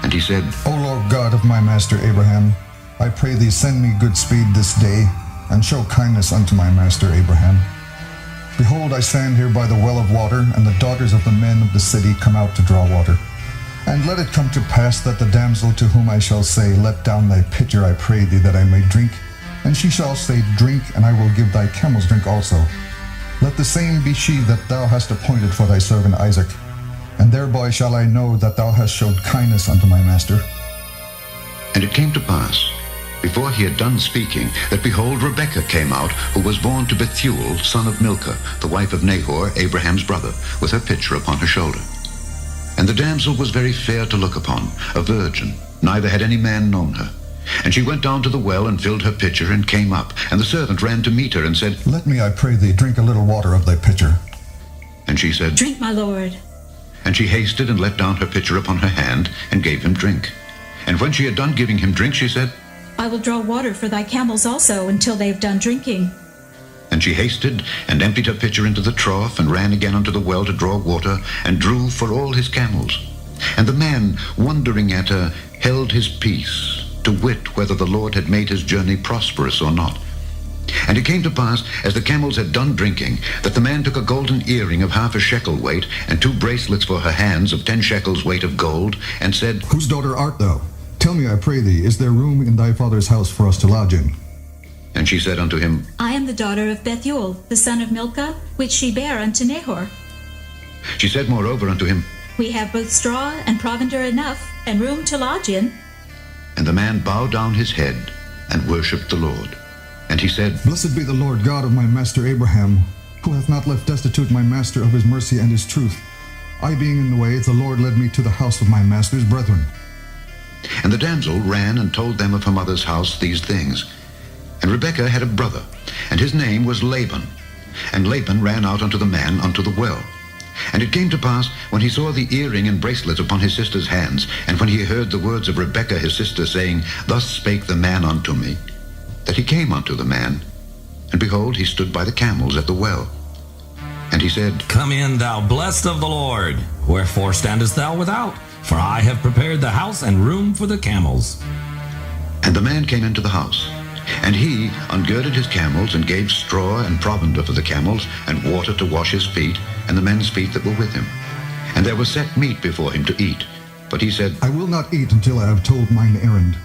And he said, O Lord God of my master Abraham, I pray thee send me good speed this day, and show kindness unto my master Abraham. Behold, I stand here by the well of water, and the daughters of the men of the city come out to draw water. And let it come to pass that the damsel to whom I shall say, Let down thy pitcher, I pray thee, that I may drink, And she shall say, Drink, and I will give thy camels drink also. Let the same be she that thou hast appointed for thy servant Isaac. And thereby shall I know that thou hast showed kindness unto my master. And it came to pass, before he had done speaking, that behold, Rebekah came out, who was born to Bethuel, son of Milcah, the wife of Nahor, Abraham's brother, with her pitcher upon her shoulder. And the damsel was very fair to look upon, a virgin, neither had any man known her. And she went down to the well and filled her pitcher and came up. And the servant ran to meet her and said, Let me, I pray thee, drink a little water of thy pitcher. And she said, Drink, my lord. And she hasted and let down her pitcher upon her hand and gave him drink. And when she had done giving him drink, she said, I will draw water for thy camels also until they have done drinking. And she hasted and emptied her pitcher into the trough and ran again unto the well to draw water and drew for all his camels. And the man, wondering at her, held his peace, to wit whether the Lord had made his journey prosperous or not. And it came to pass, as the camels had done drinking, that the man took a golden earring of 1/2 shekel weight, and 2 bracelets for her hands of 10 shekels weight of gold, and said, Whose daughter art thou? Tell me, I pray thee, is there room in thy father's house for us to lodge in? And she said unto him, I am the daughter of Bethuel, the son of Milcah, which she bare unto Nahor. She said moreover unto him, We have both straw and provender enough, and room to lodge in. And the man bowed down his head and worshipped the Lord. And he said, Blessed be the Lord God of my master Abraham, who hath not left destitute my master of his mercy and his truth. I being in the way, the Lord led me to the house of my master's brethren. And the damsel ran and told them of her mother's house these things. And Rebekah had a brother, and his name was Laban. And Laban ran out unto the man unto the well. And it came to pass, when he saw the earring and bracelet upon his sister's hands, and when he heard the words of Rebekah his sister, saying, Thus spake the man unto me, that he came unto the man, and behold, he stood by the camels at the well. And he said, Come in, thou blessed of the Lord. Wherefore standest thou without? For I have prepared the house and room for the camels. And the man came into the house. And he ungirded his camels, and gave straw and provender for the camels, and water to wash his feet, and the men's feet that were with him. And there was set meat before him to eat. But he said, I will not eat until I have told mine errand.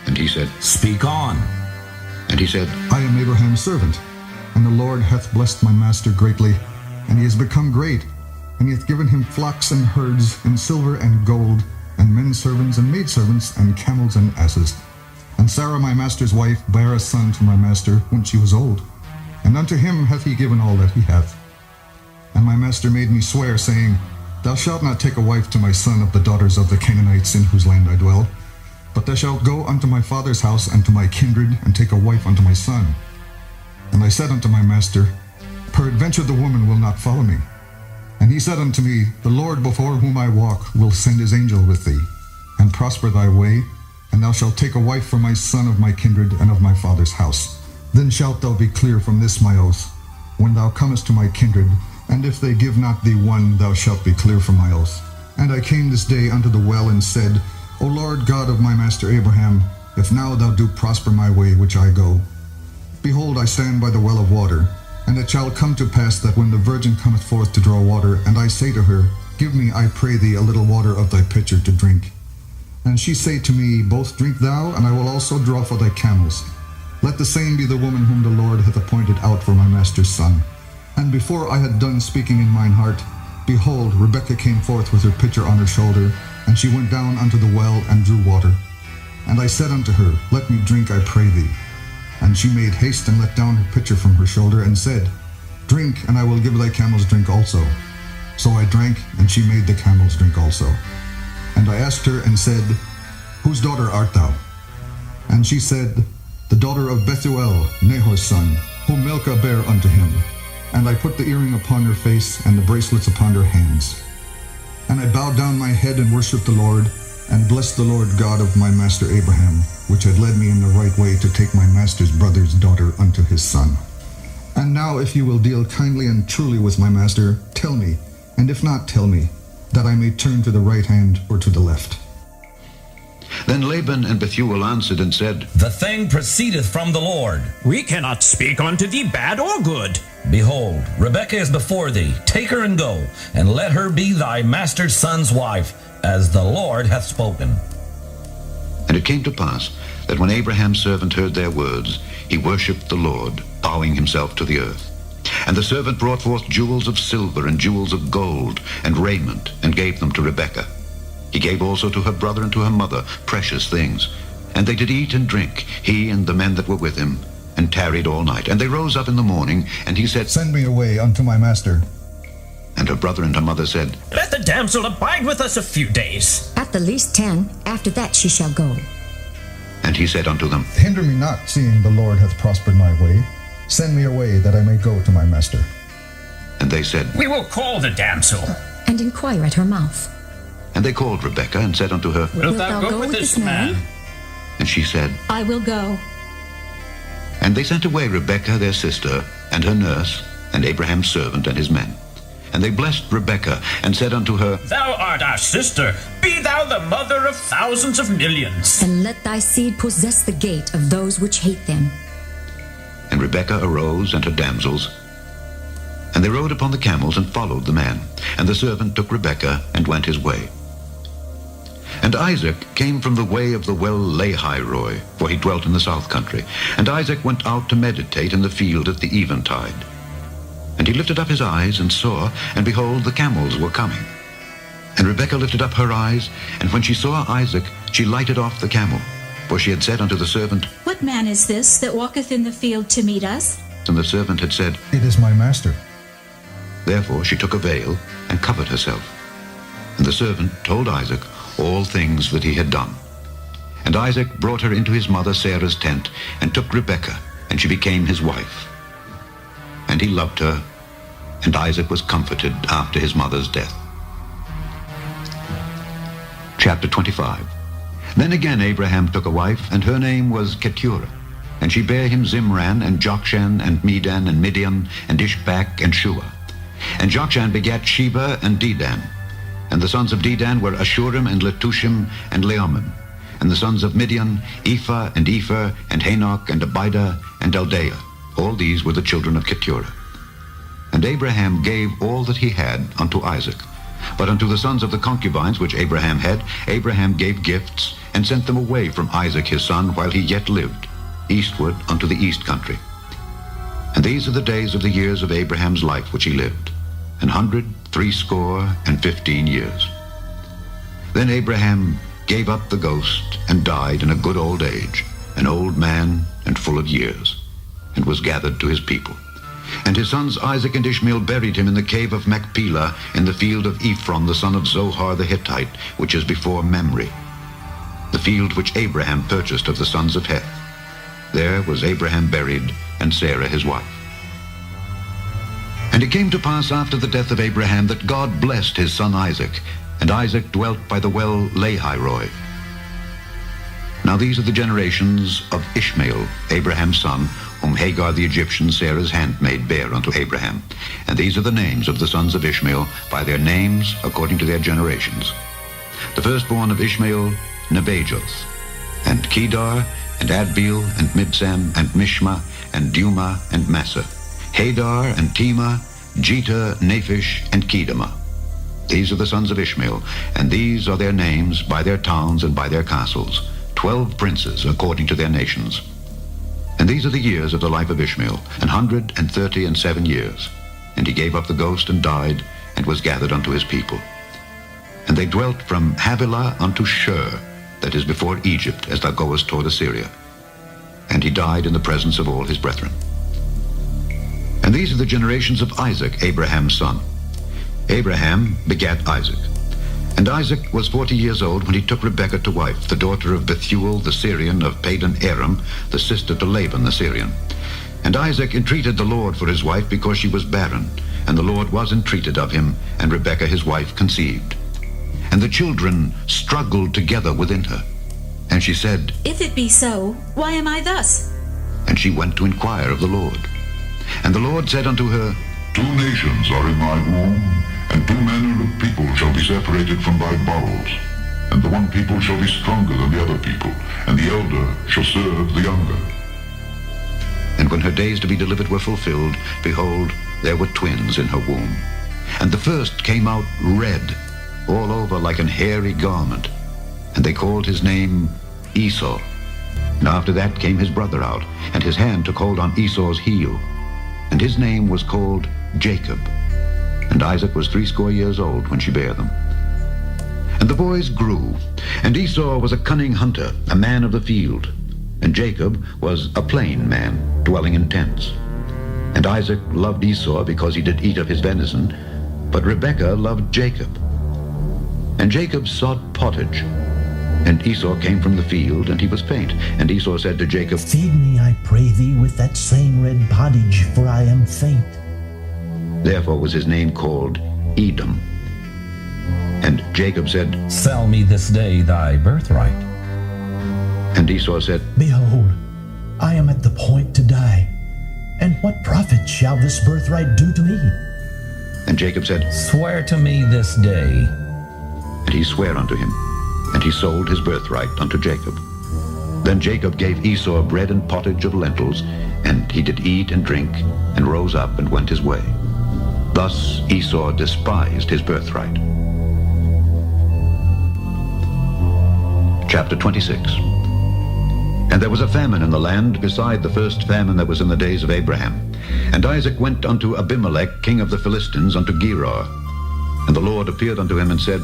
And he said, Speak on. And he said, I am Abraham's servant, and the Lord hath blessed my master greatly, and he is become great, and he hath given him flocks and herds, and silver and gold, and men servants and maidservants, and camels and asses. And Sarah my master's wife bare a son to my master when she was old, and unto him hath he given all that he hath. And my master made me swear, saying, Thou shalt not take a wife to my son of the daughters of the Canaanites in whose land I dwell, but thou shalt go unto my father's house and to my kindred, and take a wife unto my son. And I said unto my master, Peradventure the woman will not follow me. And he said unto me, The Lord before whom I walk will send his angel with thee, and prosper thy way, and thou shalt take a wife for my son of my kindred and of my father's house. Then shalt thou be clear from this my oath, when thou comest to my kindred, and if they give not thee one, thou shalt be clear from my oath. And I came this day unto the well, and said, O Lord God of my master Abraham, if now thou do prosper my way which I go. Behold, I stand by the well of water, and it shall come to pass that when the virgin cometh forth to draw water, and I say to her, Give me, I pray thee, a little water of thy pitcher to drink. And she say to me, Both drink thou, and I will also draw for thy camels. Let the same be the woman whom the Lord hath appointed out for my master's son. And before I had done speaking in mine heart, behold, Rebekah came forth with her pitcher on her shoulder, and she went down unto the well and drew water. And I said unto her, Let me drink, I pray thee. And she made haste and let down her pitcher from her shoulder, and said, Drink, and I will give thy camels drink also. So I drank, and she made the camels drink also. And I asked her and said, Whose daughter art thou? And she said, The daughter of Bethuel, Nahor's son, whom Milcah bare unto him. And I put the earring upon her face, and the bracelets upon her hands. And I bowed down my head and worshipped the Lord, and blessed the Lord God of my master Abraham, which had led me in the right way to take my master's brother's daughter unto his son. And now if you will deal kindly and truly with my master, tell me, and if not, tell me, that I may turn to the right hand or to the left. Then Laban and Bethuel answered and said, The thing proceedeth from the Lord. We cannot speak unto thee bad or good. Behold, Rebekah is before thee. Take her and go, and let her be thy master's son's wife, as the Lord hath spoken. And it came to pass that when Abraham's servant heard their words, he worshipped the Lord, bowing himself to the earth. And the servant brought forth jewels of silver and jewels of gold and raiment, and gave them to Rebekah. He gave also to her brother and to her mother precious things. And they did eat and drink, he and the men that were with him, and tarried all night. And they rose up in the morning, and he said, Send me away unto my master. And her brother and her mother said, Let the damsel abide with us a few days. At the least 10, after that she shall go. And he said unto them, Hinder me not, seeing the Lord hath prospered my way. Send me away, that I may go to my master. And they said, We will call the damsel. And inquire at her mouth. And they called Rebekah, and said unto her, Wilt thou go with this man? And she said, I will go. And they sent away Rebekah their sister, and her nurse, and Abraham's servant and his men. And they blessed Rebekah, and said unto her, Thou art our sister. Be thou the mother of thousands of millions. And let thy seed possess the gate of those which hate them. And Rebekah arose, and her damsels, and they rode upon the camels, and followed the man. And the servant took Rebekah, and went his way. And Isaac came from the way of the well Lahairoi, for he dwelt in the south country. And Isaac went out to meditate in the field at the eventide. And he lifted up his eyes, and saw, and behold, the camels were coming. And Rebekah lifted up her eyes, and when she saw Isaac, she lighted off the camel. For she had said unto the servant, What man is this that walketh in the field to meet us? And the servant had said, It is my master. Therefore she took a veil, and covered herself. And the servant told Isaac all things that he had done. And Isaac brought her into his mother Sarah's tent, and took Rebekah, and she became his wife. And he loved her, and Isaac was comforted after his mother's death. Chapter 25. Then again Abraham took a wife, and her name was Keturah. And she bare him Zimran, and Jokshan, and Medan, and Midian, and Ishbak, and Shua. And Jokshan begat Sheba and Dedan. And the sons of Dedan were Ashurim, and Letushim, and Leumim. And the sons of Midian, Ephah, and Epher, and Hanok, and Abidah, and Eldaah. All these were the children of Keturah. And Abraham gave all that he had unto Isaac. But unto the sons of the concubines which Abraham had, Abraham gave gifts, and sent them away from Isaac his son while he yet lived, eastward unto the east country. And these are the days of the years of Abraham's life which he lived, 160 years. Then Abraham gave up the ghost, and died in a good old age, an old man and full of years, and was gathered to his people. And his sons Isaac and Ishmael buried him in the cave of Machpelah, in the field of Ephron the son of Zohar the Hittite, which is before Mamre, the field which Abraham purchased of the sons of Heth. There was Abraham buried, and Sarah his wife. And it came to pass after the death of Abraham that God blessed his son Isaac, and Isaac dwelt by the well Lahairoi. Now these are the generations of Ishmael, Abraham's son, whom Hagar the Egyptian, Sarah's handmaid, bare unto Abraham. And these are the names of the sons of Ishmael, by their names according to their generations. The firstborn of Ishmael, Nebajoth, and Kedar, and Adbeel, and Mibsam, and Mishma, and Duma, and Massa, Hadar, and Tema, Jetah, Naphish, and Kedemah. These are the sons of Ishmael, and these are their names by their towns and by their castles, 12 princes according to their nations. And these are the years of the life of Ishmael, 137 years. And he gave up the ghost and died, and was gathered unto his people. And they dwelt from Havilah unto Shur, that is before Egypt, as thou goest toward Assyria. And he died in the presence of all his brethren. And these are the generations of Isaac, Abraham's son. Abraham begat Isaac. And Isaac was 40 years old when he took Rebekah to wife, the daughter of Bethuel the Syrian of Padan Aram, the sister to Laban the Syrian. And Isaac entreated the Lord for his wife, because she was barren. And the Lord was entreated of him, and Rebekah his wife conceived. And the children struggled together within her. And she said, If it be so, why am I thus? And she went to inquire of the Lord. And the Lord said unto her, 2 nations are in thy womb, and 2 manner of people shall be separated from thy bowels. And the one people shall be stronger than the other people, and the elder shall serve the younger. And when her days to be delivered were fulfilled, behold, there were twins in her womb. And the first came out red, all over like an hairy garment. And they called his name Esau. And after that came his brother out, and his hand took hold on Esau's heel. And his name was called Jacob. And Isaac was 80 years old when she bare them. And the boys grew, and Esau was a cunning hunter, a man of the field. And Jacob was a plain man, dwelling in tents. And Isaac loved Esau because he did eat of his venison, but Rebekah loved Jacob. And Jacob sought pottage. And Esau came from the field, and he was faint. And Esau said to Jacob, Feed me, I pray thee, with that same red pottage, for I am faint. Therefore was his name called Edom. And Jacob said, Sell me this day thy birthright. And Esau said, Behold, I am at the point to die, and what profit shall this birthright do to me? And Jacob said, Swear to me this day. And he sware unto him, and he sold his birthright unto Jacob. Then Jacob gave Esau bread and pottage of lentils, and he did eat and drink, and rose up and went his way. Thus Esau despised his birthright. Chapter 26. And there was a famine in the land beside the first famine that was in the days of Abraham. And Isaac went unto Abimelech, king of the Philistines, unto Gerar. And the Lord appeared unto him and said,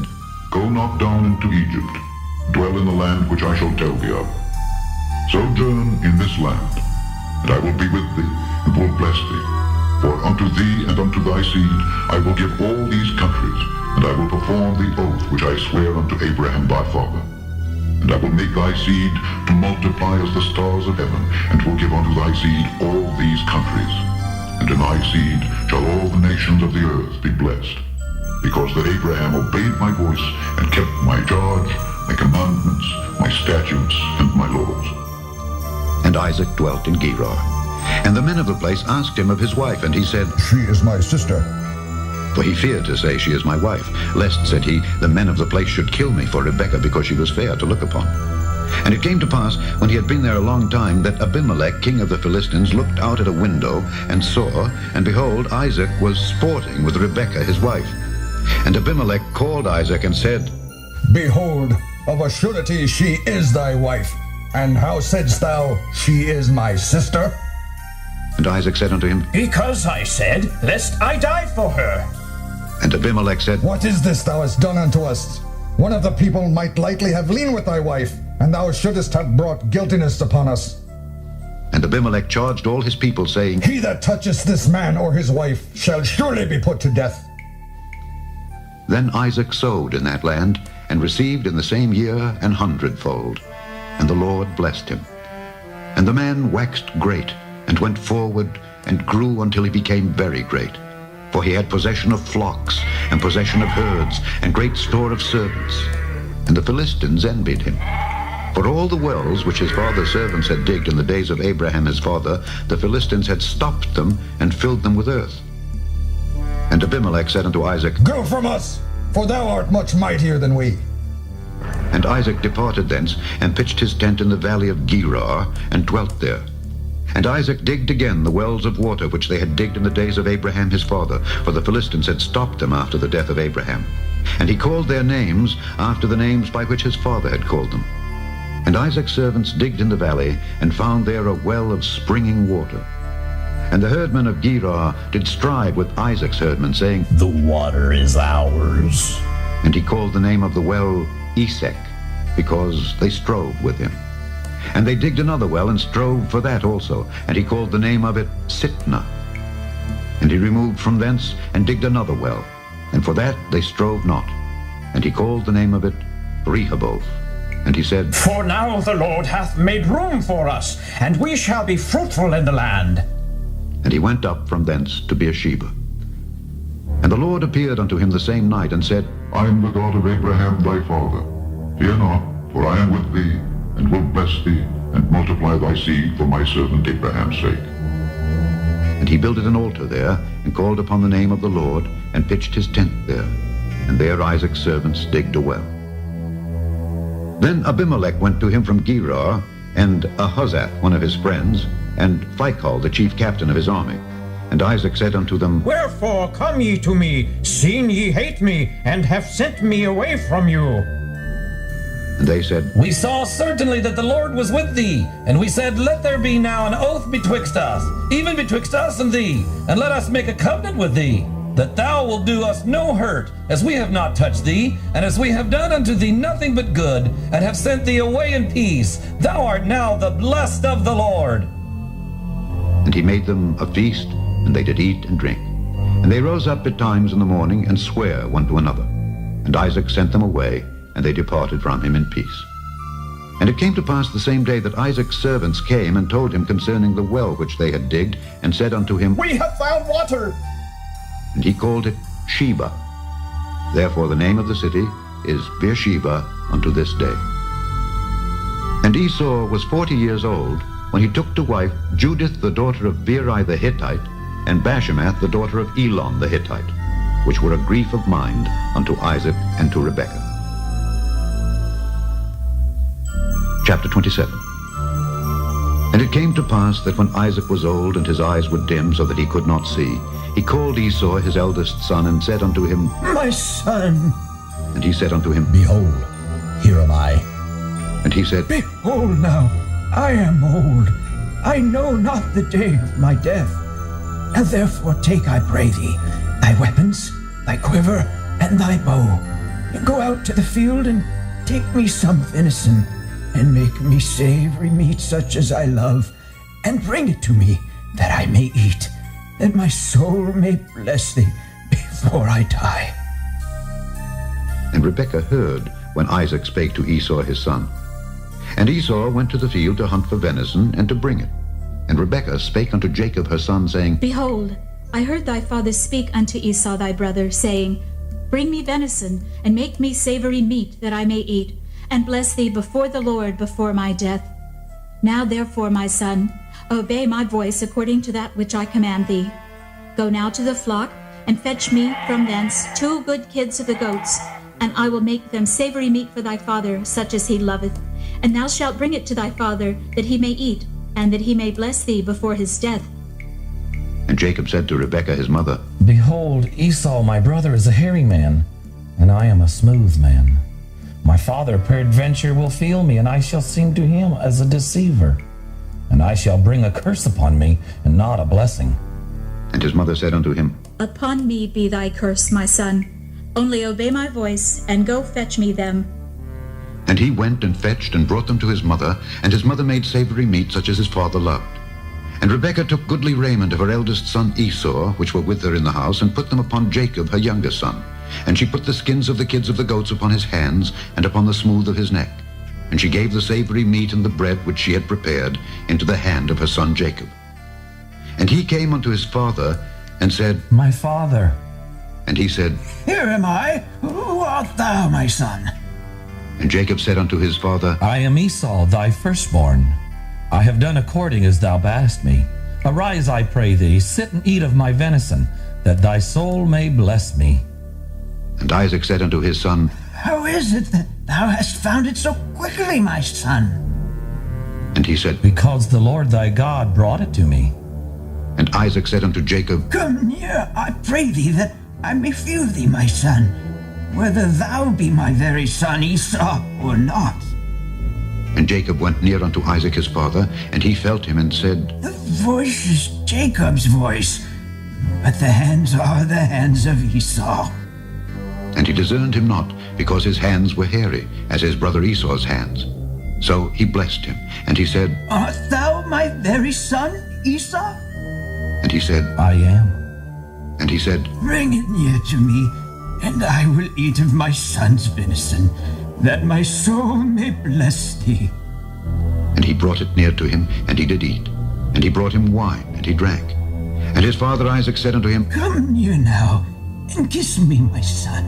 Go not down into Egypt. Dwell in the land which I shall tell thee of. Sojourn in this land, and I will be with thee, and will bless thee. For unto thee and unto thy seed I will give all these countries, and I will perform the oath which I sware unto Abraham thy father. And I will make thy seed to multiply as the stars of heaven, and will give unto thy seed all these countries. And in thy seed shall all the nations of the earth be blessed, because that Abraham obeyed my voice, and kept my charge, my commandments, my statutes, and my laws. And Isaac dwelt in Gerar. And the men of the place asked him of his wife, and he said, She is my sister. For he feared to say, She is my wife, lest, said he, the men of the place should kill me for Rebekah, because she was fair to look upon. And it came to pass, when he had been there a long time, that Abimelech, king of the Philistines, looked out at a window, and saw, and behold, Isaac was sporting with Rebekah his wife. And Abimelech called Isaac and said, Behold, of a surety she is thy wife. And how saidst thou, She is my sister? And Isaac said unto him, Because I said, lest I die for her. And Abimelech said, What is this thou hast done unto us? One of the people might lightly have leaned with thy wife, and thou shouldest have brought guiltiness upon us. And Abimelech charged all his people, saying, He that toucheth this man or his wife shall surely be put to death. Then Isaac sowed in that land, and received in the same year 100-fold. And the Lord blessed him. And the man waxed great, and went forward, and grew until he became very great. For he had possession of flocks, and possession of herds, and great store of servants. And the Philistines envied him. For all the wells which his father's servants had digged in the days of Abraham his father, the Philistines had stopped them, and filled them with earth. And Abimelech said unto Isaac, Go from us, for thou art much mightier than we. And Isaac departed thence, and pitched his tent in the valley of Gerar, and dwelt there. And Isaac digged again the wells of water which they had digged in the days of Abraham his father, for the Philistines had stopped them after the death of Abraham. And he called their names after the names by which his father had called them. And Isaac's servants digged in the valley, and found there a well of springing water. And the herdmen of Gerar did strive with Isaac's herdmen, saying, The water is ours. And he called the name of the well Esek, because they strove with him. And they digged another well, and strove for that also, and he called the name of it Sitnah. And he removed from thence, and digged another well, and for that they strove not. And he called the name of it Rehoboth. And he said, For now the Lord hath made room for us, and we shall be fruitful in the land. And he went up from thence to Beersheba. And the Lord appeared unto him the same night, and said, I am the God of Abraham thy father. Fear not, for I am with thee, and will bless thee, and multiply thy seed for my servant Abraham's sake. And he builded an altar there, and called upon the name of the Lord, and pitched his tent there. And there Isaac's servants digged a well. Then Abimelech went to him from Gerar, and Ahuzzath, one of his friends, and Phicol, the chief captain of his army. And Isaac said unto them, Wherefore come ye to me, seeing ye hate me, and have sent me away from you? And they said, We saw certainly that the Lord was with thee, and we said, Let there be now an oath betwixt us, even betwixt us and thee, and let us make a covenant with thee, that thou wilt do us no hurt, as we have not touched thee, and as we have done unto thee nothing but good, and have sent thee away in peace. Thou art now the blessed of the Lord. And he made them a feast, and they did eat and drink. And they rose up betimes in the morning, and sware one to another. And Isaac sent them away, and they departed from him in peace. And it came to pass the same day that Isaac's servants came and told him concerning the well which they had digged, and said unto him, We have found water. And he called it Sheba. Therefore the name of the city is Beersheba unto this day. And Esau was 40 years old when he took to wife Judith the daughter of Beeri the Hittite, and Bashemath the daughter of Elon the Hittite, which were a grief of mind unto Isaac and to Rebekah. Chapter 27. And it came to pass that when Isaac was old, and his eyes were dim, so that he could not see, he called Esau his eldest son, and said unto him, My son. And he said unto him, Behold, here am I. And he said, Behold now, I am old. I know not the day of my death. And therefore take, I pray thee, thy weapons, thy quiver, and thy bow, and go out to the field, and take me some venison, and make me savory meat such as I love, and bring it to me, that I may eat, that my soul may bless thee before I die. And Rebekah heard when Isaac spake to Esau his son. And Esau went to the field to hunt for venison, and to bring it. And Rebekah spake unto Jacob her son, saying, Behold, I heard thy father speak unto Esau thy brother, saying, Bring me venison, and make me savory meat, that I may eat, and bless thee before the Lord before my death. Now therefore, my son, obey my voice according to that which I command thee. Go now to the flock, and fetch me from thence 2 good kids of the goats, and I will make them savory meat for thy father, such as he loveth. And thou shalt bring it to thy father, that he may eat, and that he may bless thee before his death. And Jacob said to Rebekah his mother, Behold, Esau my brother is a hairy man, and I am a smooth man. My father peradventure will feel me, and I shall seem to him as a deceiver. And I shall bring a curse upon me, and not a blessing. And his mother said unto him, Upon me be thy curse, my son. Only obey my voice, and go fetch me them. And he went and fetched and brought them to his mother, and his mother made savory meat such as his father loved. And Rebekah took goodly raiment of her eldest son Esau, which were with her in the house, and put them upon Jacob her younger son. And she put the skins of the kids of the goats upon his hands, and upon the smooth of his neck. And she gave the savory meat and the bread which she had prepared into the hand of her son Jacob. And he came unto his father, and said, My father. And he said, Here am I. Who art thou, my son? And Jacob said unto his father, I am Esau, thy firstborn. I have done according as thou badst me. Arise, I pray thee, sit and eat of my venison, that thy soul may bless me. And Isaac said unto his son, How is it that thou hast found it so quickly, my son? And he said, Because the Lord thy God brought it to me. And Isaac said unto Jacob, Come near, I pray thee, that I may feel thee, my son, whether thou be my very son Esau or not. And Jacob went near unto Isaac his father, and he felt him, and said, The voice is Jacob's voice, but the hands are the hands of Esau. And he discerned him not, because his hands were hairy, as his brother Esau's hands. So he blessed him, and he said, Art thou my very son Esau? And he said, I am. And he said, Bring it near to me, and I will eat of my son's venison, that my soul may bless thee. And he brought it near to him, and he did eat. And he brought him wine, and he drank. And his father Isaac said unto him, Come near now, and kiss me, my son.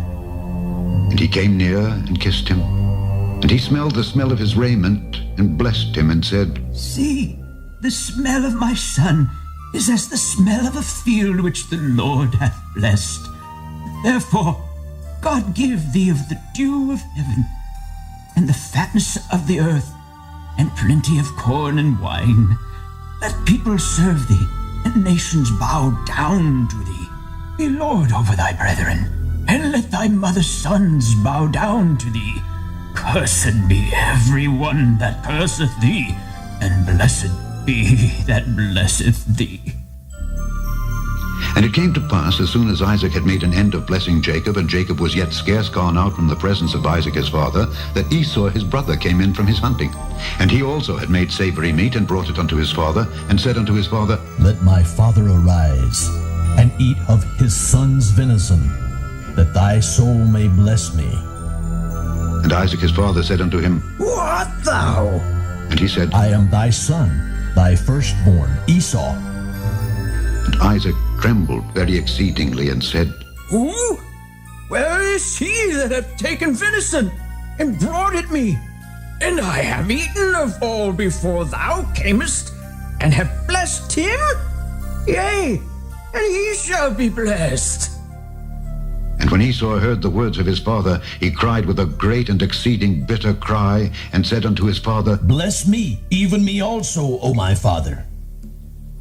And he came near, and kissed him. And he smelled the smell of his raiment, and blessed him, and said, See, the smell of my son is as the smell of a field which the Lord hath blessed. Therefore, God give thee of the dew of heaven, and the fatness of the earth, and plenty of corn and wine. Let people serve thee, and nations bow down to thee. Be Lord over thy brethren, and let thy mother's sons bow down to thee. Cursed be every one that curseth thee, and blessed be that blesseth thee. And it came to pass, as soon as Isaac had made an end of blessing Jacob, and Jacob was yet scarce gone out from the presence of Isaac his father, that Esau his brother came in from his hunting. And he also had made savory meat, and brought it unto his father, and said unto his father, Let my father arise, and eat of his son's venison, that thy soul may bless me. And Isaac his father said unto him, Who art thou? And he said, I am thy son, thy firstborn, Esau. And Isaac trembled very exceedingly, and said, Who? Where is he that hath taken venison, and brought it me? And I have eaten of all before thou camest, and have blessed him? Yea, and he shall be blessed. And when Esau heard the words of his father, he cried with a great and exceeding bitter cry, and said unto his father, Bless me, even me also, O my father.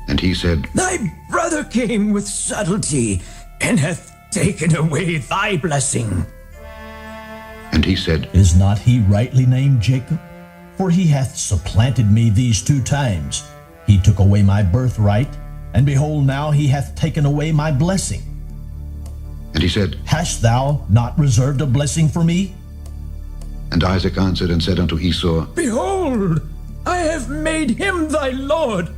And he said, Thy brother came with subtlety, and hath taken away thy blessing. And he said, Is not he rightly named Jacob? For he hath supplanted me these 2 times. He took away my birthright, and behold, now he hath taken away my blessing. And he said, Hast thou not reserved a blessing for me? And Isaac answered and said unto Esau, Behold, I have made him thy lord,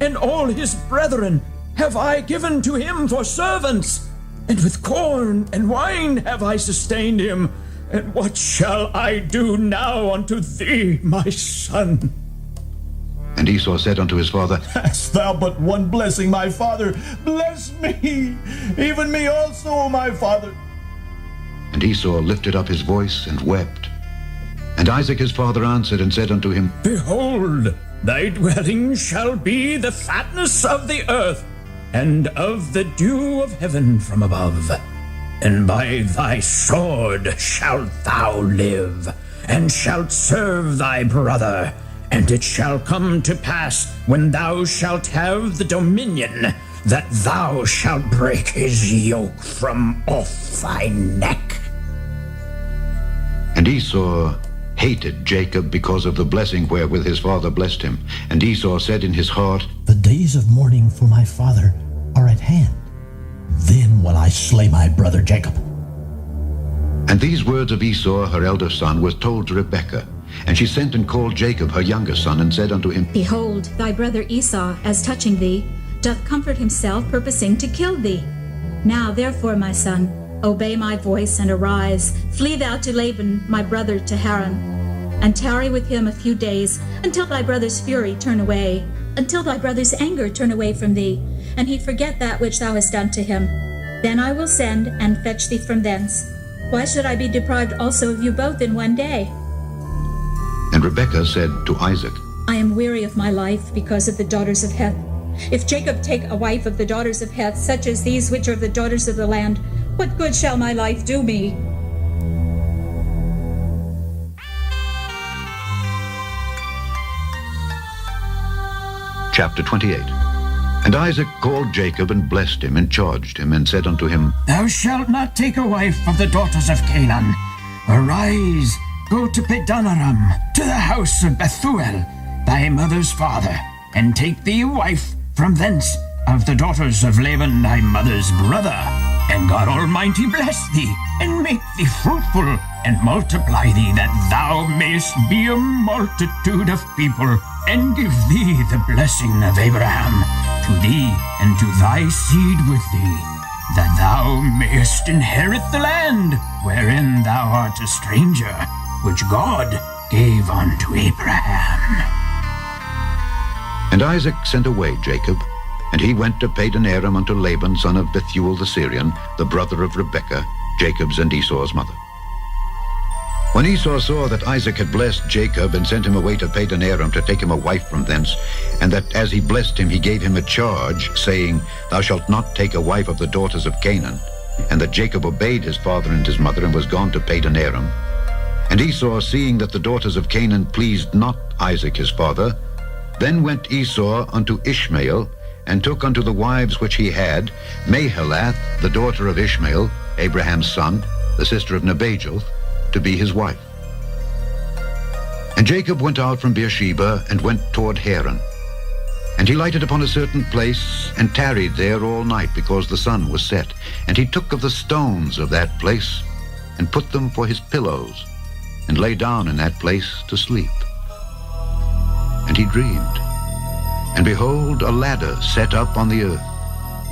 and all his brethren have I given to him for servants, and with corn and wine have I sustained him. And what shall I do now unto thee, my son? And Esau said unto his father, Hast thou but one blessing, my father? Bless me, even me also, O my father. And Esau lifted up his voice and wept. And Isaac his father answered and said unto him, Behold, thy dwelling shall be the fatness of the earth, and of the dew of heaven from above. And by thy sword shalt thou live, and shalt serve thy brother. And it shall come to pass, when thou shalt have the dominion, that thou shalt break his yoke from off thy neck. And Esau hated Jacob because of the blessing wherewith his father blessed him. And Esau said in his heart, The days of mourning for my father are at hand. Then will I slay my brother Jacob. And these words of Esau, her elder son, was told to Rebekah. And she sent and called Jacob, her younger son, and said unto him, Behold, thy brother Esau, as touching thee, doth comfort himself, purposing to kill thee. Now therefore, my son, obey my voice, and arise. Flee thou to Laban, my brother, to Haran, and tarry with him a few days, until thy brother's fury turn away, until thy brother's anger turn away from thee, and he forget that which thou hast done to him. Then I will send and fetch thee from thence. Why should I be deprived also of you both in one day? And Rebekah said to Isaac, I am weary of my life because of the daughters of Heth. If Jacob take a wife of the daughters of Heth, such as these which are the daughters of the land, what good shall my life do me? Chapter 28. And Isaac called Jacob, and blessed him, and charged him, and said unto him, Thou shalt not take a wife of the daughters of Canaan. Arise, go to Padanaram, to the house of Bethuel, thy mother's father, and take thee a wife from thence of the daughters of Laban, thy mother's brother. And God Almighty bless thee, and make thee fruitful, and multiply thee, that thou mayest be a multitude of people, and give thee the blessing of Abraham, to thee and to thy seed with thee, that thou mayest inherit the land wherein thou art a stranger, which God gave unto Abraham. And Isaac sent away Jacob, and he went to Padan Aram unto Laban, son of Bethuel the Syrian, the brother of Rebekah, Jacob's and Esau's mother. When Esau saw that Isaac had blessed Jacob, and sent him away to Padan Aram to take him a wife from thence, and that as he blessed him he gave him a charge, saying, Thou shalt not take a wife of the daughters of Canaan, and that Jacob obeyed his father and his mother, and was gone to Padan Aram. And Esau, seeing that the daughters of Canaan pleased not Isaac his father, then went Esau unto Ishmael, and took unto the wives which he had Mahalath, the daughter of Ishmael, Abraham's son, the sister of Nebajoth, to be his wife. And Jacob went out from Beersheba and went toward Haran. And he lighted upon a certain place, and tarried there all night, because the sun was set. And he took of the stones of that place, and put them for his pillows, and lay down in that place to sleep. And he dreamed, and behold, a ladder set up on the earth,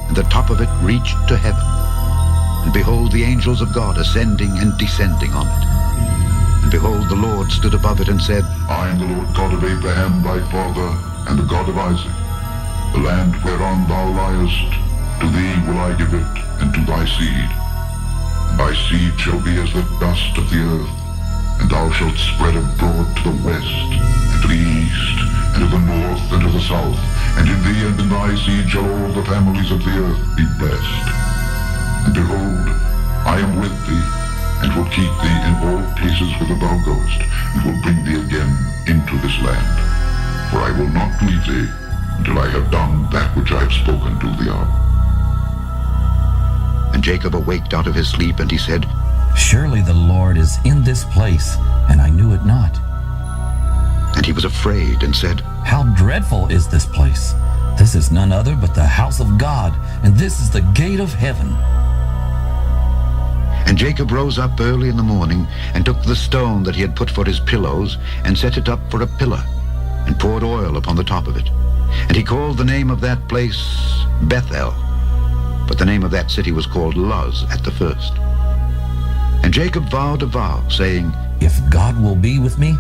and the top of it reached to heaven. And behold, the angels of God ascending and descending on it. And behold, the Lord stood above it and said, I am the Lord God of Abraham thy father, and the God of Isaac. The land whereon thou liest, to thee will I give it, and to thy seed. And thy seed shall be as the dust of the earth, and thou shalt spread abroad to the west, and to the east, and to the north, and to the south. And in thee and in thy seed shall all the families of the earth be blessed. And behold, I am with thee, and will keep thee in all places whither thou goest, and will bring thee again into this land. For I will not leave thee, until I have done that which I have spoken to thee of. And Jacob awaked out of his sleep, and he said, Surely the Lord is in this place, and I knew it not. And he was afraid, and said, How dreadful is this place! This is none other but the house of God, and this is the gate of heaven. And Jacob rose up early in the morning, and took the stone that he had put for his pillows, and set it up for a pillar, and poured oil upon the top of it. And he called the name of that place Bethel, but the name of that city was called Luz at the first. And Jacob vowed a vow, saying, If God will be with me,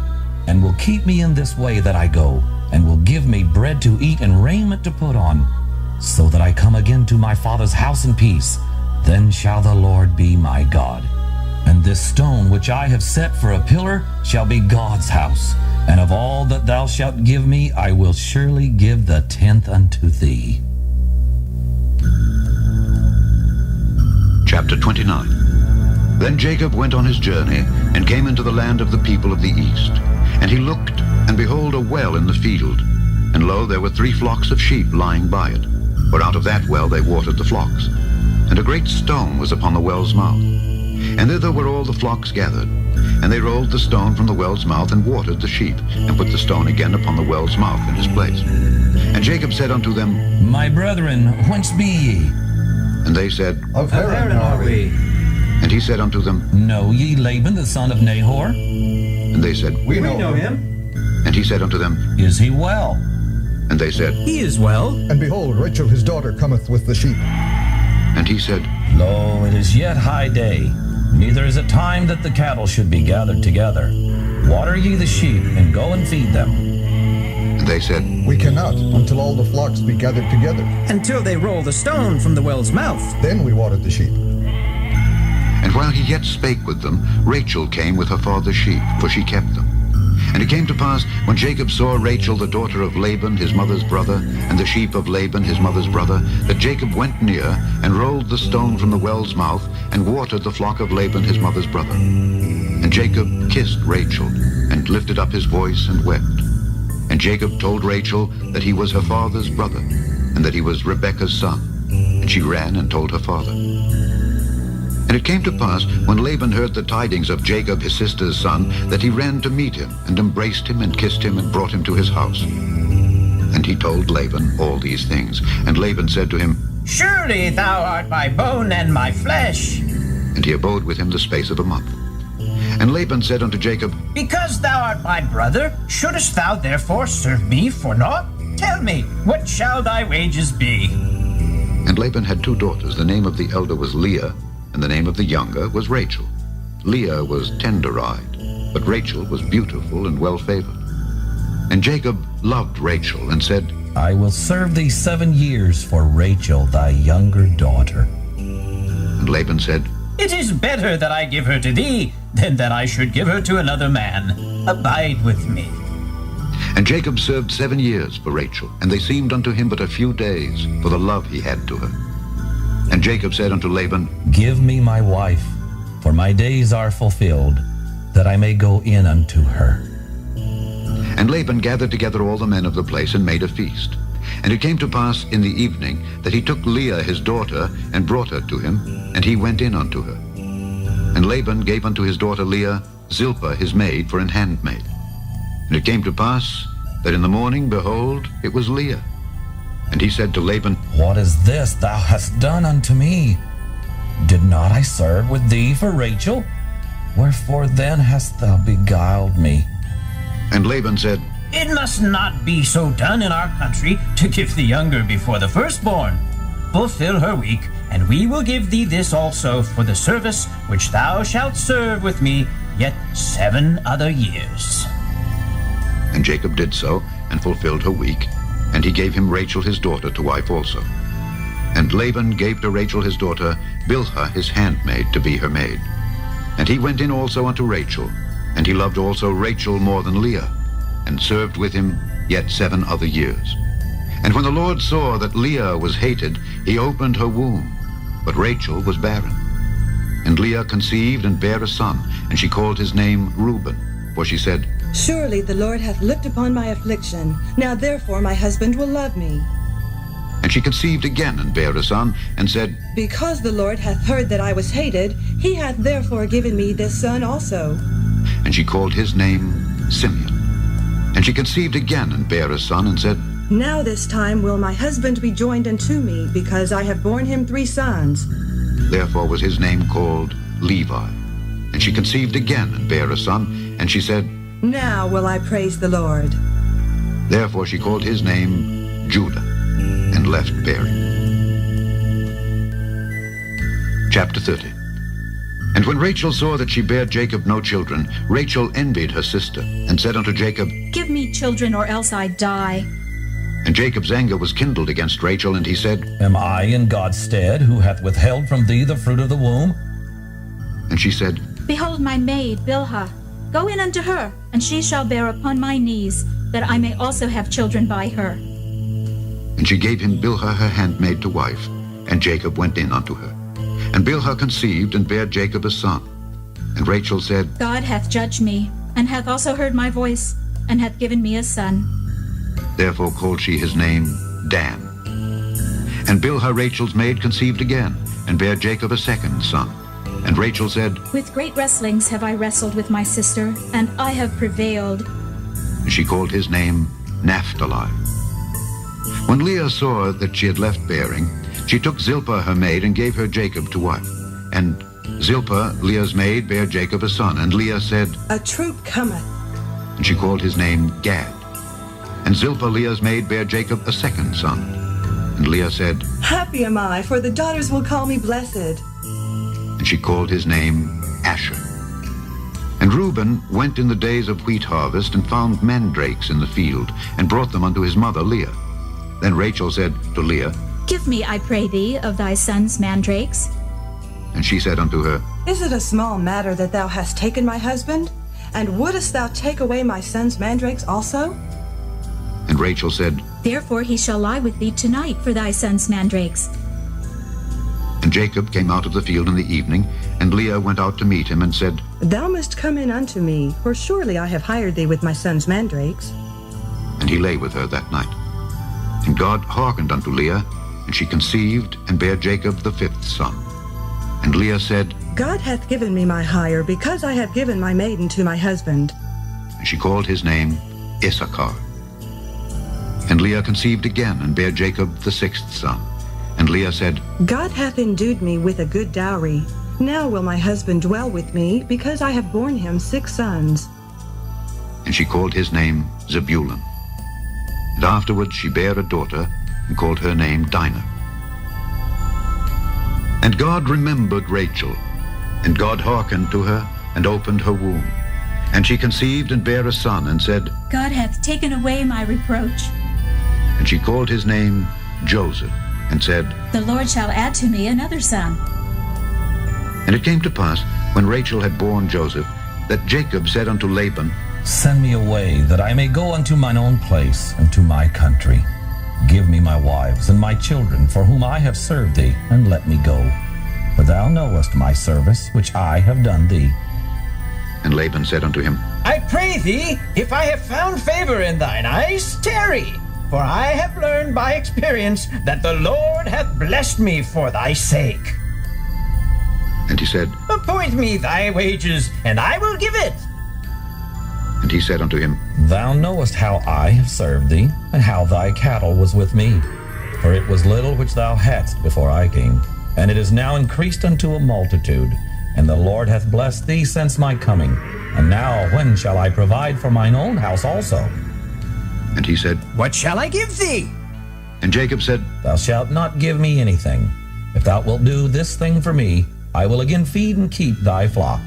and will keep me in this way that I go, and will give me bread to eat and raiment to put on, so that I come again to my father's house in peace, then shall the Lord be my God. And this stone which I have set for a pillar shall be God's house, and of all that thou shalt give me, I will surely give the 10th unto thee. Chapter 29. Then Jacob went on his journey, and came into the land of the people of the east. And he looked, and behold, a well in the field. And lo, there were 3 flocks of sheep lying by it, for out of that well they watered the flocks. And a great stone was upon the well's mouth. And thither were all the flocks gathered. And they rolled the stone from the well's mouth, and watered the sheep, and put the stone again upon the well's mouth in his place. And Jacob said unto them, My brethren, whence be ye? And they said, Of Haran are we. And he said unto them, Know ye Laban the son of Nahor? And they said, We know him. And he said unto them, Is he well? And they said, He is well. And behold, Rachel his daughter cometh with the sheep. And he said, Lo, it is yet high day, neither is it time that the cattle should be gathered together. Water ye the sheep, and go and feed them. And they said, We cannot, until all the flocks be gathered together. Until they roll the stone from the well's mouth. Then we watered the sheep. And while he yet spake with them, Rachel came with her father's sheep, for she kept them. And it came to pass, when Jacob saw Rachel the daughter of Laban his mother's brother, and the sheep of Laban his mother's brother, that Jacob went near, and rolled the stone from the well's mouth, and watered the flock of Laban his mother's brother. And Jacob kissed Rachel, and lifted up his voice, and wept. And Jacob told Rachel that he was her father's brother, and that he was Rebekah's son. And she ran and told her father. And it came to pass, when Laban heard the tidings of Jacob his sister's son, that he ran to meet him, and embraced him, and kissed him, and brought him to his house. And he told Laban all these things. And Laban said to him, Surely thou art my bone and my flesh. And he abode with him the space of a month. And Laban said unto Jacob, Because thou art my brother, shouldest thou therefore serve me for naught? Tell me, what shall thy wages be? And Laban had 2 daughters. The name of the elder was Leah, and the name of the younger was Rachel. Leah was tender-eyed, but Rachel was beautiful and well-favored. And Jacob loved Rachel, and said, I will serve thee 7 years for Rachel thy younger daughter. And Laban said, It is better that I give her to thee, than that I should give her to another man. Abide with me. And Jacob served 7 years for Rachel, and they seemed unto him but a few days, for the love he had to her. And Jacob said unto Laban, Give me my wife, for my days are fulfilled, that I may go in unto her. And Laban gathered together all the men of the place, and made a feast. And it came to pass in the evening, that he took Leah his daughter, and brought her to him, and he went in unto her. And Laban gave unto his daughter Leah Zilpah his maid for an handmaid. And it came to pass that in the morning, behold, it was Leah. And he said to Laban, What is this thou hast done unto me? Did not I serve with thee for Rachel? Wherefore then hast thou beguiled me? And Laban said, It must not be so done in our country to give the younger before the firstborn. Fulfill her week, and we will give thee this also for the service which thou shalt serve with me yet 7 other years. And Jacob did so, and fulfilled her week, and he gave him Rachel his daughter to wife also. And Laban gave to Rachel his daughter Bilhah his handmaid to be her maid. And he went in also unto Rachel, and he loved also Rachel more than Leah, and served with him yet 7 other years. And when the Lord saw that Leah was hated, he opened her womb, but Rachel was barren. And Leah conceived and bare a son, and she called his name Reuben, for she said, Surely the Lord hath looked upon my affliction. Now therefore my husband will love me. And she conceived again and bare a son, and said, Because the Lord hath heard that I was hated, he hath therefore given me this son also. And she called his name Simeon. And she conceived again and bare a son, and said, Now this time will my husband be joined unto me, because I have borne him 3 sons. Therefore was his name called Levi. And she conceived again and bare a son, and she said, Now will I praise the Lord. Therefore she called his name Judah, and left bearing. Chapter 30. And when Rachel saw that she bare Jacob no children, Rachel envied her sister, and said unto Jacob, Give me children, or else I die. And Jacob's anger was kindled against Rachel, and he said, Am I in God's stead, who hath withheld from thee the fruit of the womb? And she said, Behold my maid, Bilhah. Go in unto her, and she shall bear upon my knees, that I may also have children by her. And she gave him Bilhah her handmaid to wife, and Jacob went in unto her. And Bilhah conceived and bare Jacob a son. And Rachel said, God hath judged me, and hath also heard my voice, and hath given me a son. Therefore called she his name Dan. And Bilhah Rachel's maid conceived again, and bare Jacob a second son. And Rachel said, With great wrestlings have I wrestled with my sister, and I have prevailed. And she called his name Naphtali. When Leah saw that she had left bearing, she took Zilpah her maid, and gave her Jacob to wife. And Zilpah, Leah's maid, bare Jacob a son. And Leah said, A troop cometh. And she called his name Gad. And Zilpah, Leah's maid, bare Jacob a second son. And Leah said, Happy am I, for the daughters will call me blessed. And she called his name Asher. And Reuben went in the days of wheat harvest, and found mandrakes in the field, and brought them unto his mother Leah. Then Rachel said to Leah, Give me, I pray thee, of thy son's mandrakes. And she said unto her, Is it a small matter that thou hast taken my husband? And wouldest thou take away my son's mandrakes also? And Rachel said, Therefore he shall lie with thee tonight for thy son's mandrakes. And Jacob came out of the field in the evening, and Leah went out to meet him, and said, Thou must come in unto me, for surely I have hired thee with my son's mandrakes. And he lay with her that night. And God hearkened unto Leah, and she conceived, and bare Jacob the 5th son. And Leah said, God hath given me my hire, because I have given my maiden to my husband. And she called his name Issachar. And Leah conceived again, and bare Jacob the 6th son. And Leah said, God hath endued me with a good dowry. Now will my husband dwell with me, because I have borne him 6 sons. And she called his name Zebulun. And afterward she bare a daughter, and called her name Dinah. And God remembered Rachel, and God hearkened to her, and opened her womb. And she conceived and bare a son, and said, God hath taken away my reproach. And she called his name Joseph, and said, The Lord shall add to me another son. And it came to pass, when Rachel had borne Joseph, that Jacob said unto Laban, Send me away, that I may go unto mine own place, and to my country. Give me my wives and my children, for whom I have served thee, and let me go. For thou knowest my service, which I have done thee. And Laban said unto him, I pray thee, if I have found favor in thine eyes, tarry. For I have learned by experience that the Lord hath blessed me for thy sake. And he said, Appoint me thy wages, and I will give it. And he said unto him, Thou knowest how I have served thee, and how thy cattle was with me. For it was little which thou hadst before I came, and it is now increased unto a multitude. And the Lord hath blessed thee since my coming. And now when shall I provide for mine own house also? And he said, What shall I give thee? And Jacob said, Thou shalt not give me anything. If thou wilt do this thing for me, I will again feed and keep thy flock.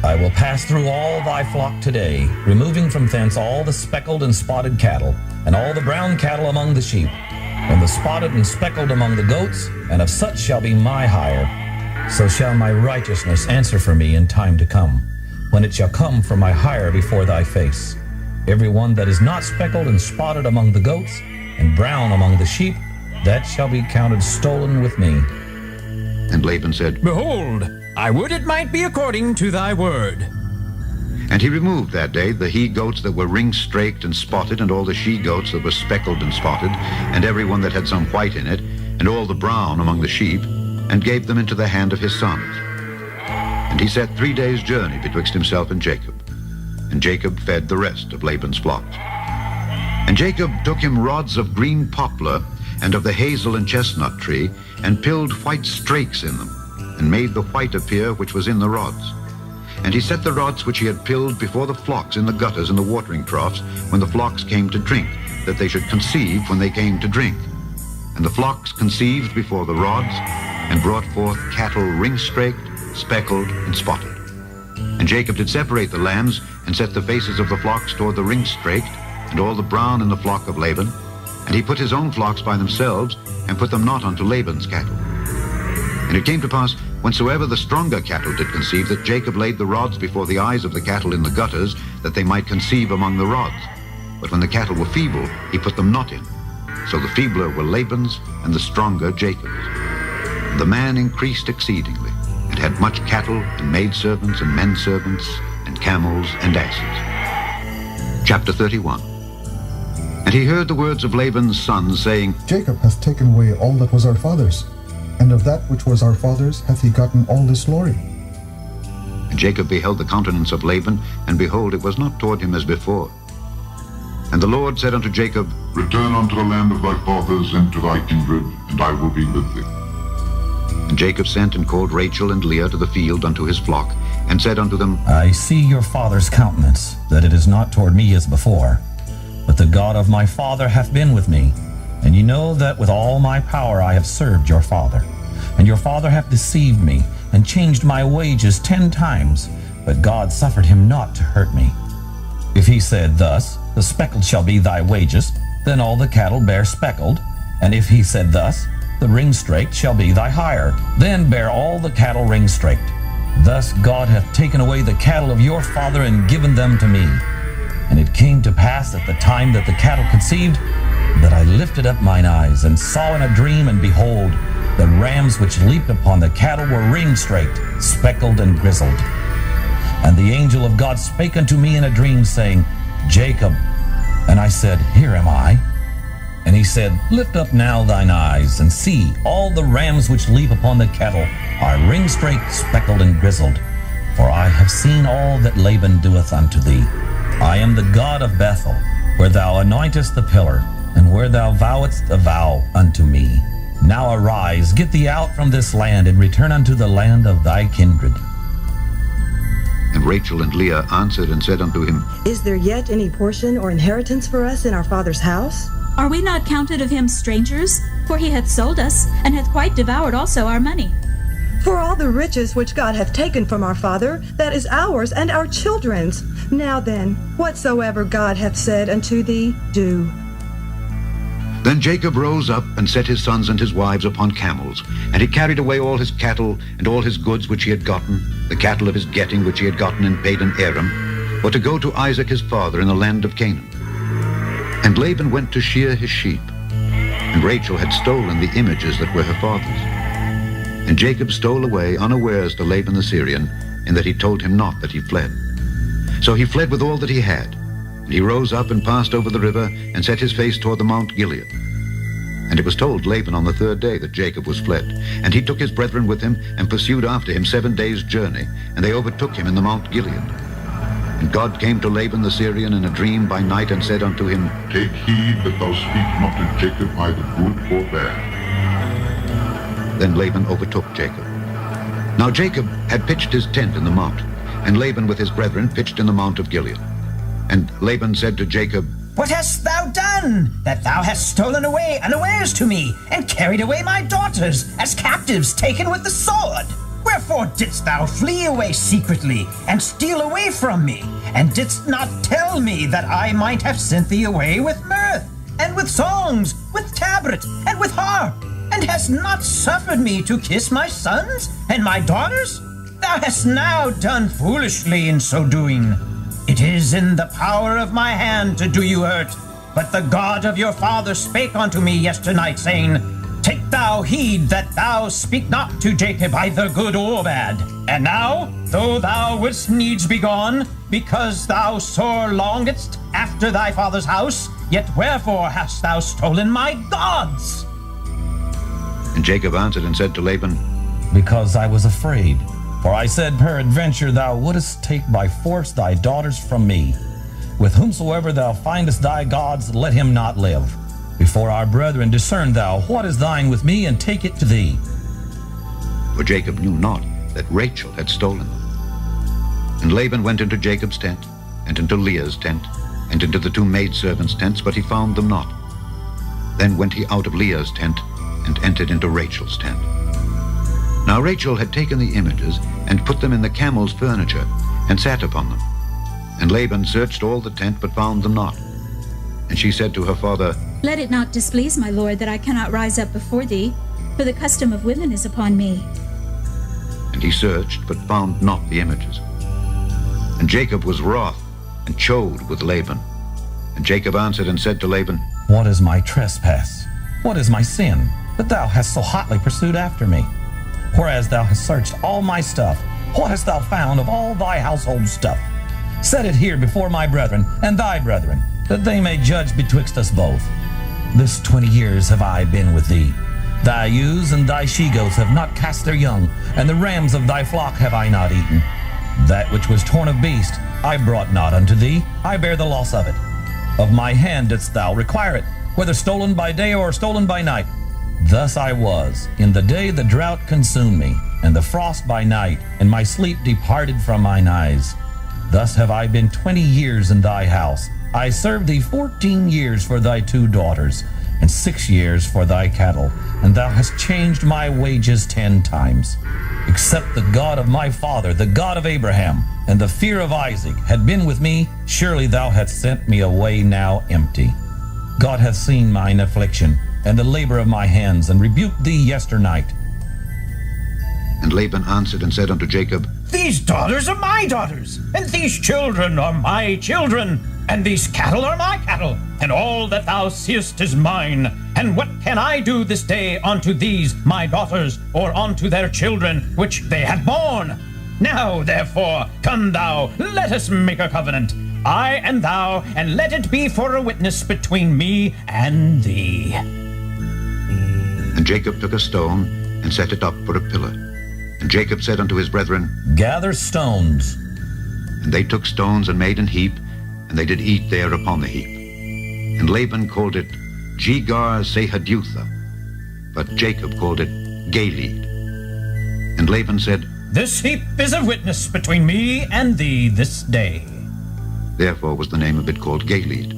I will pass through all thy flock today, removing from thence all the speckled and spotted cattle, and all the brown cattle among the sheep, and the spotted and speckled among the goats, and of such shall be my hire. So shall my righteousness answer for me in time to come, when it shall come for my hire before thy face. Every one that is not speckled and spotted among the goats, and brown among the sheep, that shall be counted stolen with me. And Laban said, Behold, I would it might be according to thy word. And he removed that day the he-goats that were ring-straked and spotted, and all the she-goats that were speckled and spotted, and every one that had some white in it, and all the brown among the sheep, and gave them into the hand of his sons. And he set 3 days' journey betwixt himself and Jacob. And Jacob fed the rest of Laban's flocks. And Jacob took him rods of green poplar, and of the hazel and chestnut tree, and pilled white strakes in them, and made the white appear which was in the rods. And he set the rods which he had pilled before the flocks in the gutters and the watering troughs, when the flocks came to drink, that they should conceive when they came to drink. And the flocks conceived before the rods, and brought forth cattle ring-straked, speckled, and spotted. And Jacob did separate the lambs, and set the faces of the flocks toward the ring-straked, and all the brown in the flock of Laban. And he put his own flocks by themselves, and put them not unto Laban's cattle. And it came to pass, whensoever the stronger cattle did conceive, that Jacob laid the rods before the eyes of the cattle in the gutters, that they might conceive among the rods. But when the cattle were feeble, he put them not in. So the feebler were Laban's, and the stronger Jacob's. And the man increased exceedingly, and had much cattle, and maidservants, and menservants, and camels, and asses. Chapter 31. And he heard the words of Laban's sons, saying, Jacob hath taken away all that was our father's, and of that which was our father's hath he gotten all this glory. And Jacob beheld the countenance of Laban, and behold, it was not toward him as before. And the Lord said unto Jacob, Return unto the land of thy fathers and to thy kindred, and I will be with thee. And Jacob sent and called Rachel and Leah to the field unto his flock, and said unto them, I see your father's countenance, that it is not toward me as before. But the God of my father hath been with me, and ye know that with all my power I have served your father. And your father hath deceived me, and changed my wages 10 times, but God suffered him not to hurt me. If he said thus, the speckled shall be thy wages, then all the cattle bear speckled. And if he said thus, the ring-straked shall be thy hire, then bear all the cattle ring-straked. Thus God hath taken away the cattle of your father, and given them to me. And it came to pass at the time that the cattle conceived, that I lifted up mine eyes, and saw in a dream, and behold, the rams which leaped upon the cattle were ring-straked, speckled, and grizzled. And the angel of God spake unto me in a dream, saying, Jacob. And I said, Here am I. And he said, Lift up now thine eyes, and see, all the rams which leap upon the cattle are ring-straked, speckled, and grizzled. For I have seen all that Laban doeth unto thee. I am the God of Bethel, where thou anointest the pillar, and where thou vowest a vow unto me. Now arise, get thee out from this land, and return unto the land of thy kindred. And Rachel and Leah answered and said unto him, Is there yet any portion or inheritance for us in our father's house? Are we not counted of him strangers? For he hath sold us, and hath quite devoured also our money. For all the riches which God hath taken from our father, that is ours and our children's. Now then, whatsoever God hath said unto thee, do. Then Jacob rose up, and set his sons and his wives upon camels. And he carried away all his cattle, and all his goods which he had gotten, the cattle of his getting which he had gotten in Padan Aram, for to go to Isaac his father in the land of Canaan. And Laban went to shear his sheep. And Rachel had stolen the images that were her father's. And Jacob stole away unawares to Laban the Syrian, in that he told him not that he fled. So he fled with all that he had. And he rose up and passed over the river, and set his face toward the Mount Gilead. And it was told Laban on the 3rd day that Jacob was fled. And he took his brethren with him, and pursued after him 7 days' journey, and they overtook him in the Mount Gilead. And God came to Laban the Syrian in a dream by night and said unto him, Take heed that thou speak not to Jacob either good or bad. Then Laban overtook Jacob. Now Jacob had pitched his tent in the mount, and Laban with his brethren pitched in the mount of Gilead. And Laban said to Jacob, What hast thou done, that thou hast stolen away unawares to me, and carried away my daughters, as captives taken with the sword? Wherefore didst thou flee away secretly, and steal away from me, and didst not tell me that I might have sent thee away with mirth, and with songs, with tabret, and with harp, and hast not suffered me to kiss my sons and my daughters? Thou hast now done foolishly in so doing. It is in the power of my hand to do you hurt, but the God of your father spake unto me yesternight, saying, Take thou heed that thou speak not to Jacob either good or bad. And now, though thou wouldst needs be gone, because thou sore longedst after thy father's house, yet wherefore hast thou stolen my gods? And Jacob answered and said to Laban, Because I was afraid. For I said, Peradventure thou wouldest take by force thy daughters from me. With whomsoever thou findest thy gods, let him not live. Before our brethren discern thou what is thine with me, and take it to thee. For Jacob knew not that Rachel had stolen them. And Laban went into Jacob's tent, and into Leah's tent, and into the two maidservants' tents, but he found them not. Then went he out of Leah's tent, and entered into Rachel's tent. Now Rachel had taken the images, and put them in the camel's furniture, and sat upon them. And Laban searched all the tent, but found them not. And she said to her father, Let it not displease my lord that I cannot rise up before thee, for the custom of women is upon me. And he searched, but found not the images. And Jacob was wroth, and chode with Laban. And Jacob answered and said to Laban, What is my trespass? What is my sin, that thou hast so hotly pursued after me? Whereas thou hast searched all my stuff, what hast thou found of all thy household stuff? Set it here before my brethren and thy brethren, that they may judge betwixt us both. This 20 years have I been with thee. Thy ewes and thy she-goats have not cast their young, and the rams of thy flock have I not eaten. That which was torn of beast I brought not unto thee, I bear the loss of it. Of my hand didst thou require it, whether stolen by day or stolen by night. Thus I was. In the day the drought consumed me, and the frost by night, and my sleep departed from mine eyes. Thus have I been 20 years in thy house. I served thee 14 years for thy 2 daughters, and 6 years for thy cattle, and thou hast changed my wages 10 times. Except the God of my father, the God of Abraham, and the fear of Isaac had been with me, surely thou hadst sent me away now empty. God hath seen mine affliction, and the labor of my hands, and rebuked thee yesternight. And Laban answered and said unto Jacob, These daughters are my daughters, and these children are my children, and these cattle are my cattle, and all that thou seest is mine. And what can I do this day unto these my daughters, or unto their children which they have borne? Now, therefore, come thou, let us make a covenant, I and thou, and let it be for a witness between me and thee. And Jacob took a stone, and set it up for a pillar. And Jacob said unto his brethren, Gather stones. And they took stones, and made an heap, and they did eat there upon the heap. And Laban called it Jegar-sahadutha, but Jacob called it Gilead. And Laban said, This heap is a witness between me and thee this day. Therefore was the name of it called Gilead.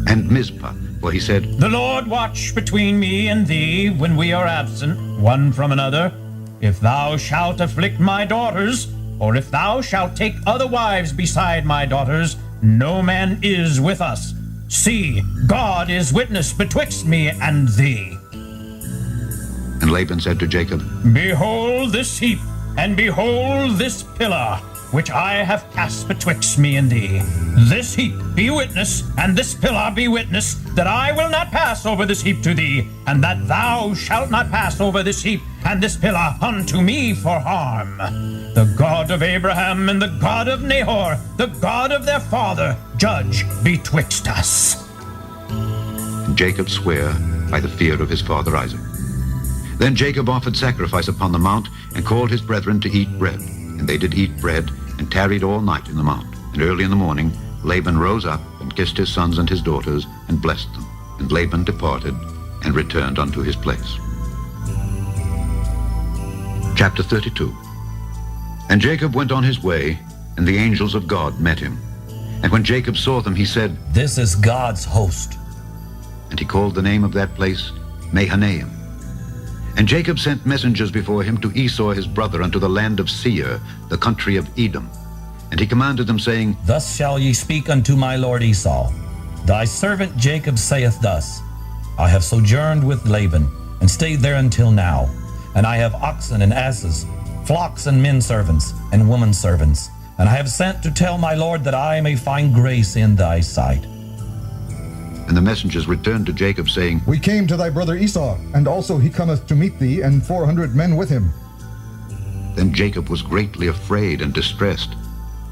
And Mizpah, for he said, The Lord watch between me and thee when we are absent, one from another. If thou shalt afflict my daughters, or if thou shalt take other wives beside my daughters, no man is with us. See, God is witness betwixt me and thee. And Laban said to Jacob, Behold this heap, and behold this pillar, which I have cast betwixt me and thee. This heap be witness, and this pillar be witness, that I will not pass over this heap to thee, and that thou shalt not pass over this heap and this pillar unto me for harm. The God of Abraham and the God of Nahor, the God of their father, judge betwixt us. And Jacob sware by the fear of his father Isaac. Then Jacob offered sacrifice upon the mount, and called his brethren to eat bread. And they did eat bread, and tarried all night in the mount. And early in the morning Laban rose up and kissed his sons and his daughters and blessed them. And Laban departed and returned unto his place. Chapter 32. And Jacob went on his way, and the angels of God met him. And when Jacob saw them, he said, This is God's host. And he called the name of that place Mahanaim. And Jacob sent messengers before him to Esau his brother unto the land of Seir, the country of Edom. And he commanded them, saying, Thus shall ye speak unto my lord Esau. Thy servant Jacob saith thus, I have sojourned with Laban, and stayed there until now. And I have oxen and asses, flocks and men servants, and women servants. And I have sent to tell my lord that I may find grace in thy sight. And the messengers returned to Jacob, saying, We came to thy brother Esau, and also he cometh to meet thee, and 400 men with him. Then Jacob was greatly afraid and distressed.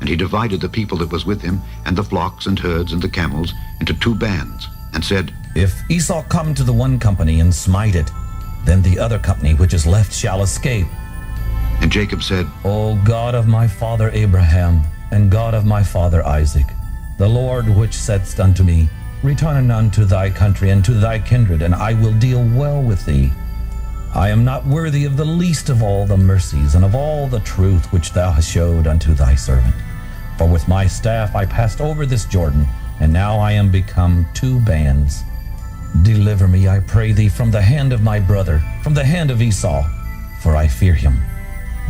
And he divided the people that was with him, and the flocks and herds and the camels, into 2 bands, and said, If Esau come to the one company and smite it, then the other company which is left shall escape. And Jacob said, O God of my father Abraham, and God of my father Isaac, the Lord which saidst unto me, Return unto thy country and to thy kindred, and I will deal well with thee. I am not worthy of the least of all the mercies and of all the truth which thou hast showed unto thy servant. For with my staff I passed over this Jordan, and now I am become 2 bands. Deliver me, I pray thee, from the hand of my brother, from the hand of Esau, for I fear him,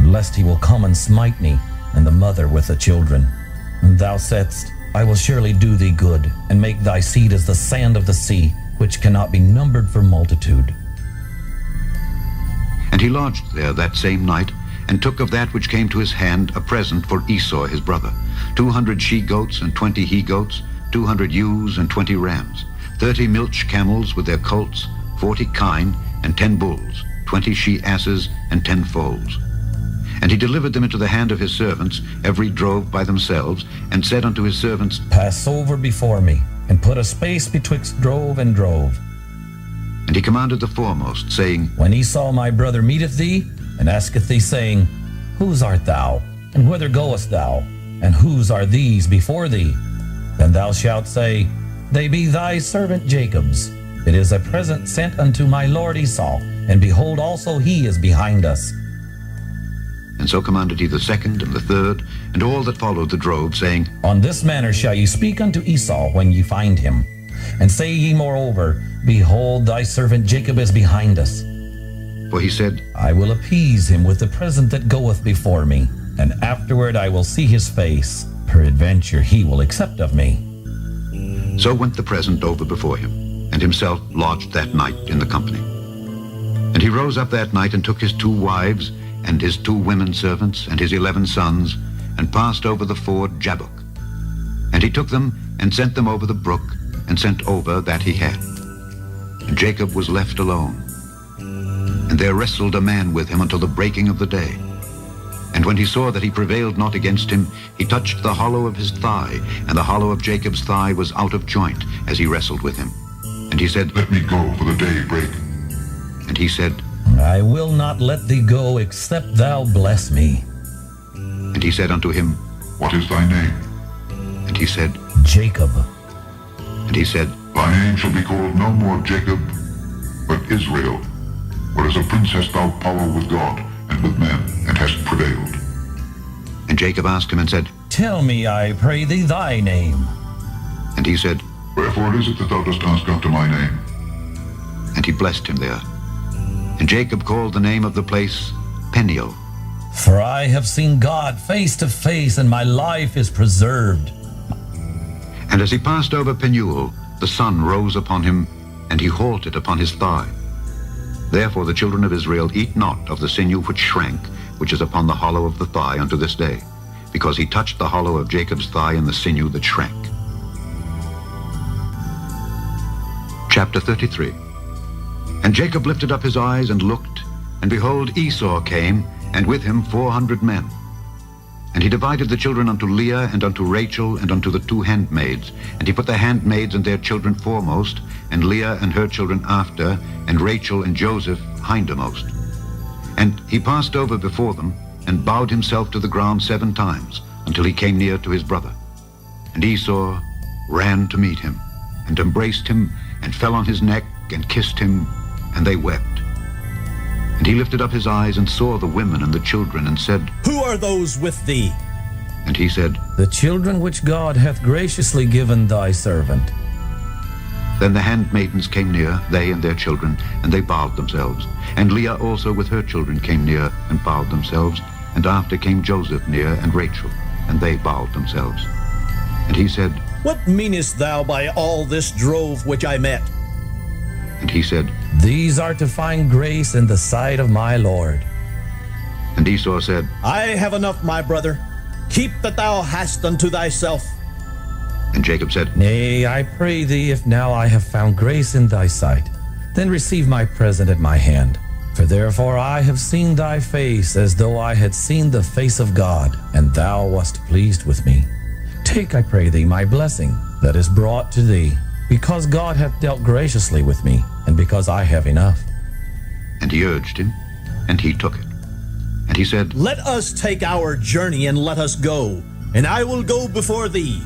lest he will come and smite me, and the mother with the children. And thou saidst, I will surely do thee good, and make thy seed as the sand of the sea, which cannot be numbered for multitude. And he lodged there that same night, and took of that which came to his hand a present for Esau his brother, 200 she-goats and 20 he-goats, 200 ewes and 20 rams, 30 milch camels with their colts, 40 kine, and 10 bulls, 20 she-asses, and 10 foals. And he delivered them into the hand of his servants, every drove by themselves, and said unto his servants, Pass over before me, and put a space betwixt drove and drove. And he commanded the foremost, saying, When Esau my brother meeteth thee, and asketh thee, saying, Whose art thou, and whither goest thou, and whose are these before thee? Then thou shalt say, They be thy servant Jacob's. It is a present sent unto my lord Esau, and behold, also he is behind us. And so commanded he the second and the third, and all that followed the drove, saying, On this manner shall ye speak unto Esau when ye find him. And say ye moreover, Behold, thy servant Jacob is behind us. For he said, I will appease him with the present that goeth before me, and afterward I will see his face. Peradventure he will accept of me. So went the present over before him, and himself lodged that night in the company. And he rose up that night, and took his 2 wives, and his 2 women servants, and his 11 sons, and passed over the ford Jabbok. And he took them, and sent them over the brook, and sent over that he had. And Jacob was left alone. And there wrestled a man with him until the breaking of the day. And when he saw that he prevailed not against him, he touched the hollow of his thigh, and the hollow of Jacob's thigh was out of joint, as he wrestled with him. And he said, Let me go, for the day break. And he said, I will not let thee go, except thou bless me. And he said unto him, What is thy name? And he said, Jacob. And he said, Thy name shall be called no more Jacob, but Israel. For as a prince hast thou power with God and with men, and hast prevailed. And Jacob asked him and said, Tell me, I pray thee, thy name. And he said, Wherefore is it that thou dost ask after my name? And he blessed him there. And Jacob called the name of the place Peniel. For I have seen God face to face, and my life is preserved. And as he passed over Peniel, the sun rose upon him, and he halted upon his thigh. Therefore the children of Israel eat not of the sinew which shrank, which is upon the hollow of the thigh unto this day, because he touched the hollow of Jacob's thigh and the sinew that shrank. Chapter 33. And Jacob lifted up his eyes and looked, and behold, Esau came, and with him 400 men. And he divided the children unto Leah, and unto Rachel, and unto the 2 handmaids. And he put the handmaids and their children foremost, and Leah and her children after, and Rachel and Joseph hindermost. And he passed over before them, and bowed himself to the ground 7 times, until he came near to his brother. And Esau ran to meet him, and embraced him, and fell on his neck, and kissed him, and they wept. And he lifted up his eyes, and saw the women and the children, and said, Who are those with thee? And he said, The children which God hath graciously given thy servant. Then the handmaidens came near, they and their children, and they bowed themselves. And Leah also with her children came near, and bowed themselves. And after came Joseph near, and Rachel, and they bowed themselves. And he said, What meanest thou by all this drove which I met? And he said, These are to find grace in the sight of my Lord. And Esau said, I have enough, my brother. Keep that thou hast unto thyself. And Jacob said, Nay, I pray thee, if now I have found grace in thy sight, then receive my present at my hand. For therefore I have seen thy face, as though I had seen the face of God, and thou wast pleased with me. Take, I pray thee, my blessing that is brought to thee, because God hath dealt graciously with me, and because I have enough. And he urged him, and he took it. And he said, Let us take our journey, and let us go, and I will go before thee.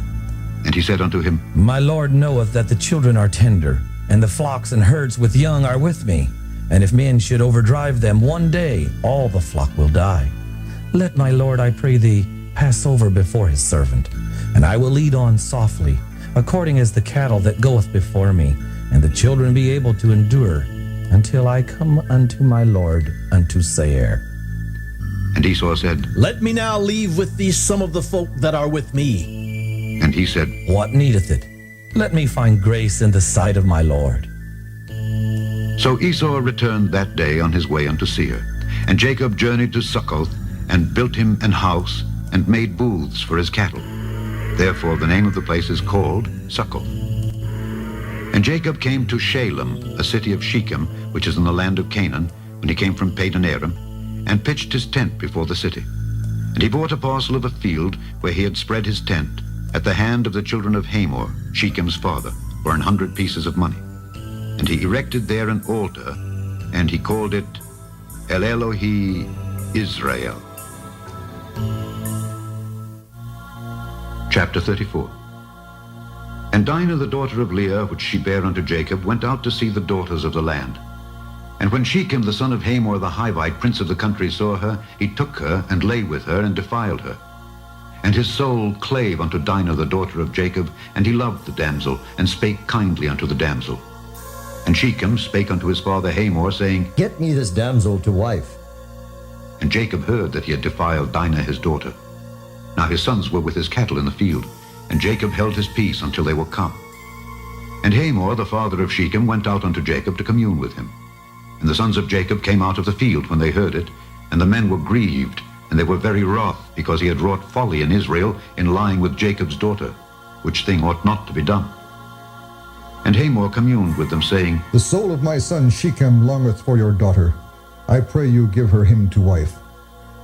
And he said unto him, My Lord knoweth that the children are tender, and the flocks and herds with young are with me. And if men should overdrive them one day, all the flock will die. Let my Lord, I pray thee, pass over before his servant, and I will lead on softly, according as the cattle that goeth before me, and the children be able to endure, until I come unto my Lord, unto Seir. And Esau said, Let me now leave with thee some of the folk that are with me. And he said, What needeth it? Let me find grace in the sight of my Lord. So Esau returned that day on his way unto Seir. And Jacob journeyed to Succoth, and built him an house, and made booths for his cattle. Therefore the name of the place is called Succoth. And Jacob came to Shalem, a city of Shechem, which is in the land of Canaan, when he came from Padan Aram, and pitched his tent before the city. And he bought a parcel of a field where he had spread his tent, at the hand of the children of Hamor, Shechem's father, for 100 pieces of money. And he erected there an altar, and he called it El Elohi Israel. Chapter 34. And Dinah the daughter of Leah, which she bare unto Jacob, went out to see the daughters of the land. And when Shechem the son of Hamor the Hivite, prince of the country, saw her, he took her, and lay with her, and defiled her. And his soul clave unto Dinah the daughter of Jacob, and he loved the damsel, and spake kindly unto the damsel. And Shechem spake unto his father Hamor, saying, Get me this damsel to wife. And Jacob heard that he had defiled Dinah his daughter. Now his sons were with his cattle in the field, and Jacob held his peace until they were come. And Hamor the father of Shechem went out unto Jacob to commune with him. And the sons of Jacob came out of the field when they heard it, and the men were grieved, and they were very wroth, because he had wrought folly in Israel in lying with Jacob's daughter, which thing ought not to be done. And Hamor communed with them, saying, The soul of my son Shechem longeth for your daughter. I pray you give her him to wife.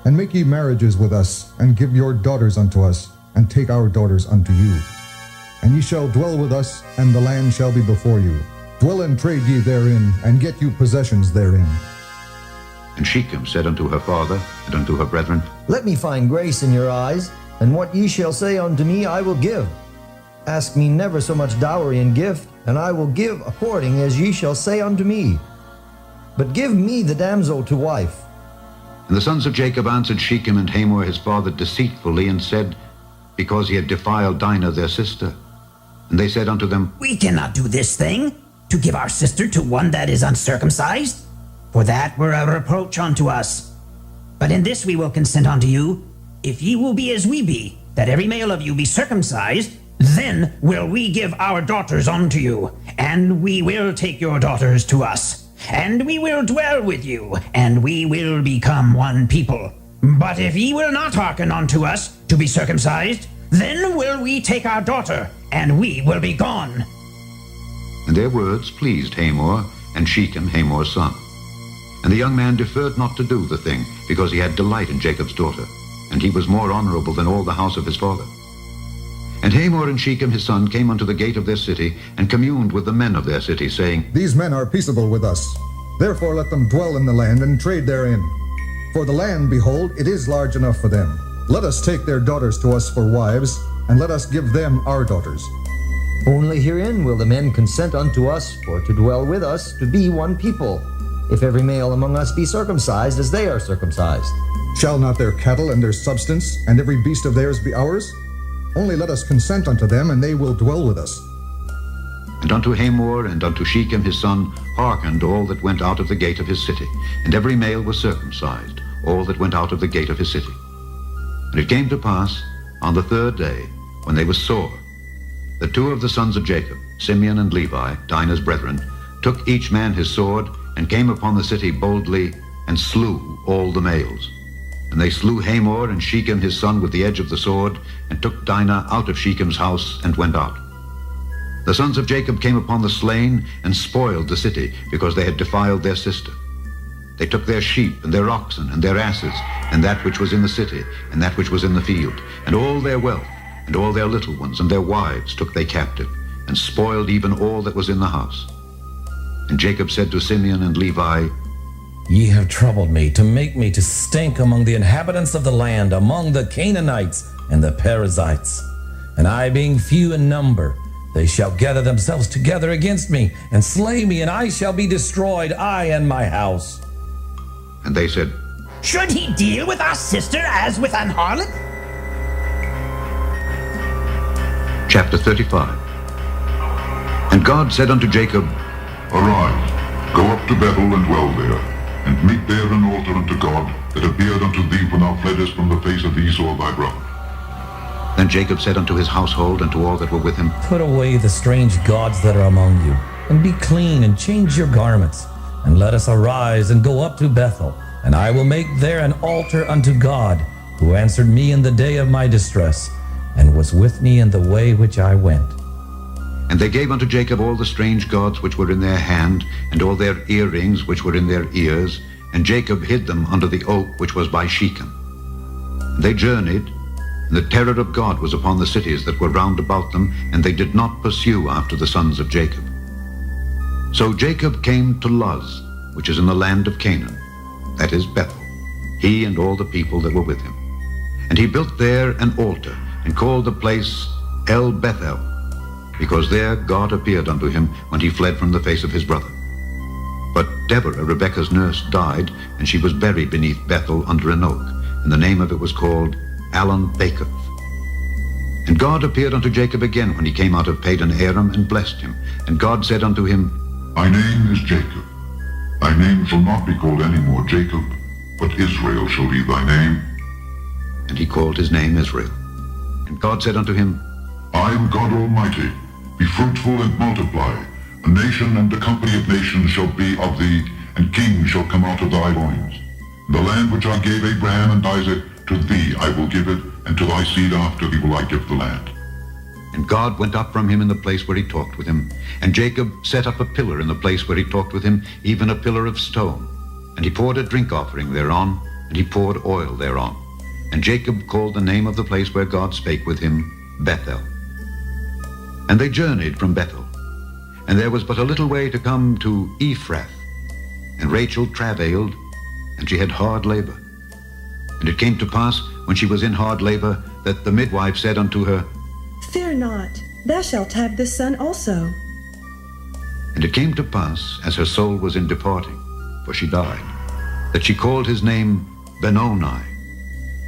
And make ye marriages with us, and give your daughters unto us, and take our daughters unto you. And ye shall dwell with us, and the land shall be before you. Dwell and trade ye therein, and get you possessions therein. And Shechem said unto her father and unto her brethren, Let me find grace in your eyes, and what ye shall say unto me I will give. Ask me never so much dowry and gift, and I will give according as ye shall say unto me. But give me the damsel to wife. And the sons of Jacob answered Shechem and Hamor his father deceitfully, and said, Because he had defiled Dinah their sister. And they said unto them, We cannot do this thing, to give our sister to one that is uncircumcised, for that were a reproach unto us. But in this we will consent unto you, if ye will be as we be, that every male of you be circumcised, then will we give our daughters unto you, and we will take your daughters to us, and we will dwell with you, and we will become one people. But if ye will not hearken unto us to be circumcised, then will we take our daughter, and we will be gone. And their words pleased Hamor and Shechem, Hamor's son. And the young man deferred not to do the thing, because he had delight in Jacob's daughter, and he was more honorable than all the house of his father. And Hamor and Shechem his son came unto the gate of their city, and communed with the men of their city, saying, These men are peaceable with us. Therefore let them dwell in the land, and trade therein. For the land, behold, it is large enough for them. Let us take their daughters to us for wives, and let us give them our daughters. Only herein will the men consent unto us for to dwell with us, to be one people, if every male among us be circumcised as they are circumcised. Shall not their cattle and their substance and every beast of theirs be ours? Only let us consent unto them, and they will dwell with us. And unto Hamor and unto Shechem his son hearkened all that went out of the gate of his city, and every male was circumcised, all that went out of the gate of his city. And it came to pass, on the third day, when they were sore, that two of the sons of Jacob, Simeon and Levi, Dinah's brethren, took each man his sword, and came upon the city boldly, and slew all the males. And they slew Hamor and Shechem his son with the edge of the sword, and took Dinah out of Shechem's house, and went out. The sons of Jacob came upon the slain, and spoiled the city, because they had defiled their sister. They took their sheep, and their oxen, and their asses, and that which was in the city, and that which was in the field, and all their wealth, and all their little ones, and their wives took they captive, and spoiled even all that was in the house. And Jacob said to Simeon and Levi, Ye have troubled me to make me to stink among the inhabitants of the land, among the Canaanites and the Perizzites. And I being few in number, they shall gather themselves together against me, and slay me, and I shall be destroyed, I and my house. And they said, Should he deal with our sister as with an harlot? Chapter 35. And God said unto Jacob, Arise, go up to Bethel and dwell there, and make there an altar unto God that appeared unto thee when thou fleddest from the face of Esau thy brother. Then Jacob said unto his household and to all that were with him, Put away the strange gods that are among you, and be clean, and change your garments, and let us arise and go up to Bethel, and I will make there an altar unto God, who answered me in the day of my distress, and was with me in the way which I went. And they gave unto Jacob all the strange gods which were in their hand, and all their earrings which were in their ears, and Jacob hid them under the oak which was by Shechem. And they journeyed, and the terror of God was upon the cities that were round about them, and they did not pursue after the sons of Jacob. So Jacob came to Luz, which is in the land of Canaan, that is Bethel, he and all the people that were with him. And he built there an altar, and called the place El Bethel, because there God appeared unto him when he fled from the face of his brother. But Deborah, Rebekah's nurse, died, and she was buried beneath Bethel under an oak, and the name of it was called Allon-Bacuth. And God appeared unto Jacob again when he came out of Padan Aram, and blessed him. And God said unto him, Thy name is Jacob. Thy name shall not be called any more Jacob, but Israel shall be thy name. And he called his name Israel. And God said unto him, I am God Almighty. Be fruitful and multiply. A nation and a company of nations shall be of thee, and kings shall come out of thy loins. The land which I gave Abraham and Isaac, to thee I will give it, and to thy seed after thee will I give the land. And God went up from him in the place where he talked with him. And Jacob set up a pillar in the place where he talked with him, even a pillar of stone. And he poured a drink offering thereon, and he poured oil thereon. And Jacob called the name of the place where God spake with him, Bethel. And they journeyed from Bethel. And there was but a little way to come to Ephrath. And Rachel travailed, and she had hard labor. And it came to pass, when she was in hard labor, that the midwife said unto her, Fear not, thou shalt have this son also. And it came to pass, as her soul was in departing, for she died, that she called his name Benoni,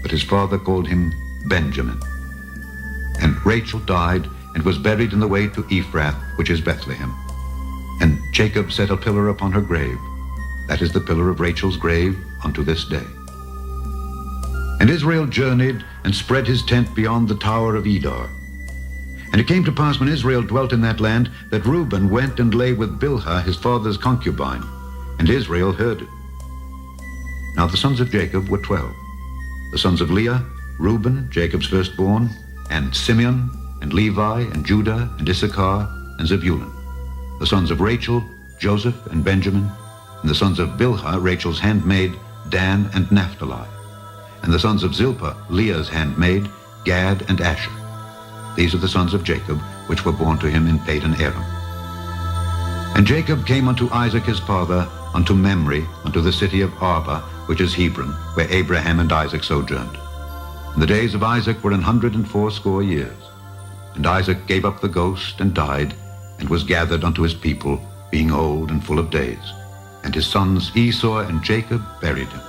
but his father called him Benjamin. And Rachel died, and was buried in the way to Ephrath, which is Bethlehem. And Jacob set a pillar upon her grave. That is the pillar of Rachel's grave unto this day. And Israel journeyed, and spread his tent beyond the tower of Edar. And it came to pass, when Israel dwelt in that land, that Reuben went and lay with Bilhah his father's concubine, and Israel heard it. Now the sons of Jacob were 12. The sons of Leah, Reuben, Jacob's firstborn, and Simeon, and Levi, and Judah, and Issachar, and Zebulun. The sons of Rachel, Joseph, and Benjamin. And the sons of Bilhah, Rachel's handmaid, Dan and Naphtali. And the sons of Zilpah, Leah's handmaid, Gad and Asher. These are the sons of Jacob, which were born to him in Padan Aram. And Jacob came unto Isaac his father, unto Mamre, unto the city of Arba, which is Hebron, where Abraham and Isaac sojourned. And the days of Isaac were 180 years. And Isaac gave up the ghost and died, and was gathered unto his people, being old and full of days. And his sons Esau and Jacob buried him.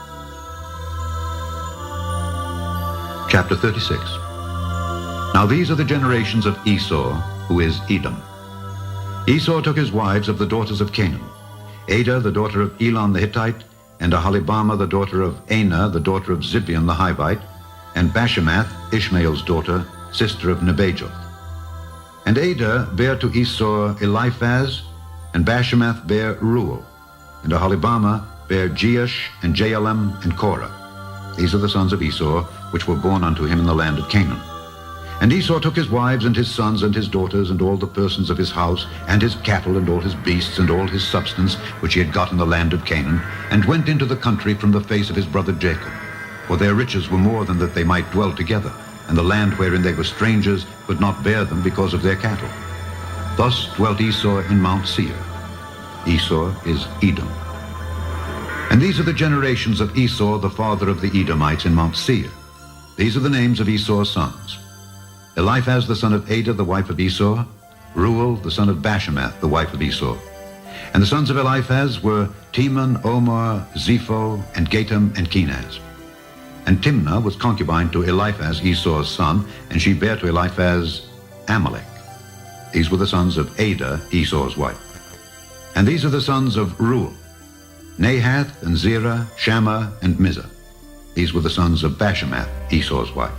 Chapter 36. Now these are the generations of Esau, who is Edom. Esau took his wives of the daughters of Canaan, Adah the daughter of Elon the Hittite, and Aholibamah the daughter of Anah the daughter of Zibeon the Hivite, and Bashemath, Ishmael's daughter, sister of Nebajoth. And Adah bare to Esau Eliphaz, and Bashemath bare Reuel, and Aholibamah bare Jeush, and Jaalam, and Korah. These are the sons of Esau, which were born unto him in the land of Canaan. And Esau took his wives and his sons and his daughters and all the persons of his house, and his cattle and all his beasts and all his substance, which he had got in the land of Canaan, and went into the country from the face of his brother Jacob. For their riches were more than that they might dwell together, and the land wherein they were strangers could not bear them because of their cattle. Thus dwelt Esau in Mount Seir. Esau is Edom. And these are the generations of Esau, the father of the Edomites, in Mount Seir. These are the names of Esau's sons: Eliphaz the son of Adah, the wife of Esau; Reuel the son of Bashemath, the wife of Esau. And the sons of Eliphaz were Teman, Omar, Zepho, and Gatam, and Kenaz. And Timnah was concubine to Eliphaz, Esau's son, and she bare to Eliphaz Amalek. These were the sons of Adah, Esau's wife. And these are the sons of Reuel: Nahath, and Zerah, Shammah, and Mizah. These were the sons of Bashemath, Esau's wife.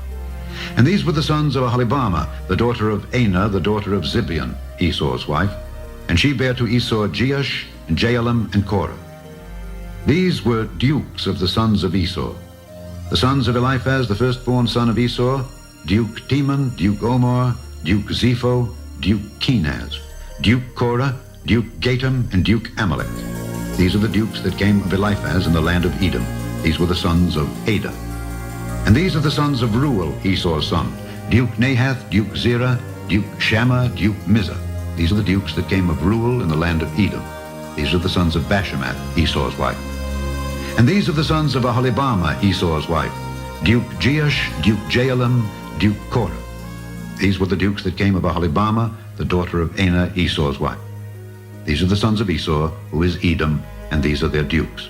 And these were the sons of Aholibamah, the daughter of Anah, the daughter of Zibeon, Esau's wife. And she bare to Esau Jeush, and Jaalam, and Korah. These were dukes of the sons of Esau. The sons of Eliphaz, the firstborn son of Esau: Duke Teman, Duke Omar, Duke Zepho, Duke Kenaz, Duke Korah, Duke Gatam, and Duke Amalek. These are the dukes that came of Eliphaz in the land of Edom. These were the sons of Adah. And these are the sons of Reuel, Esau's son: Duke Nahath, Duke Zerah, Duke Shammah, Duke Mizah. These are the dukes that came of Reuel in the land of Edom. These are the sons of Bashemath, Esau's wife. And these are the sons of Aholibamah, Esau's wife: Duke Jeush, Duke Jaalam, Duke Korah. These were the dukes that came of Aholibamah, the daughter of Anah, Esau's wife. These are the sons of Esau, who is Edom, and these are their dukes.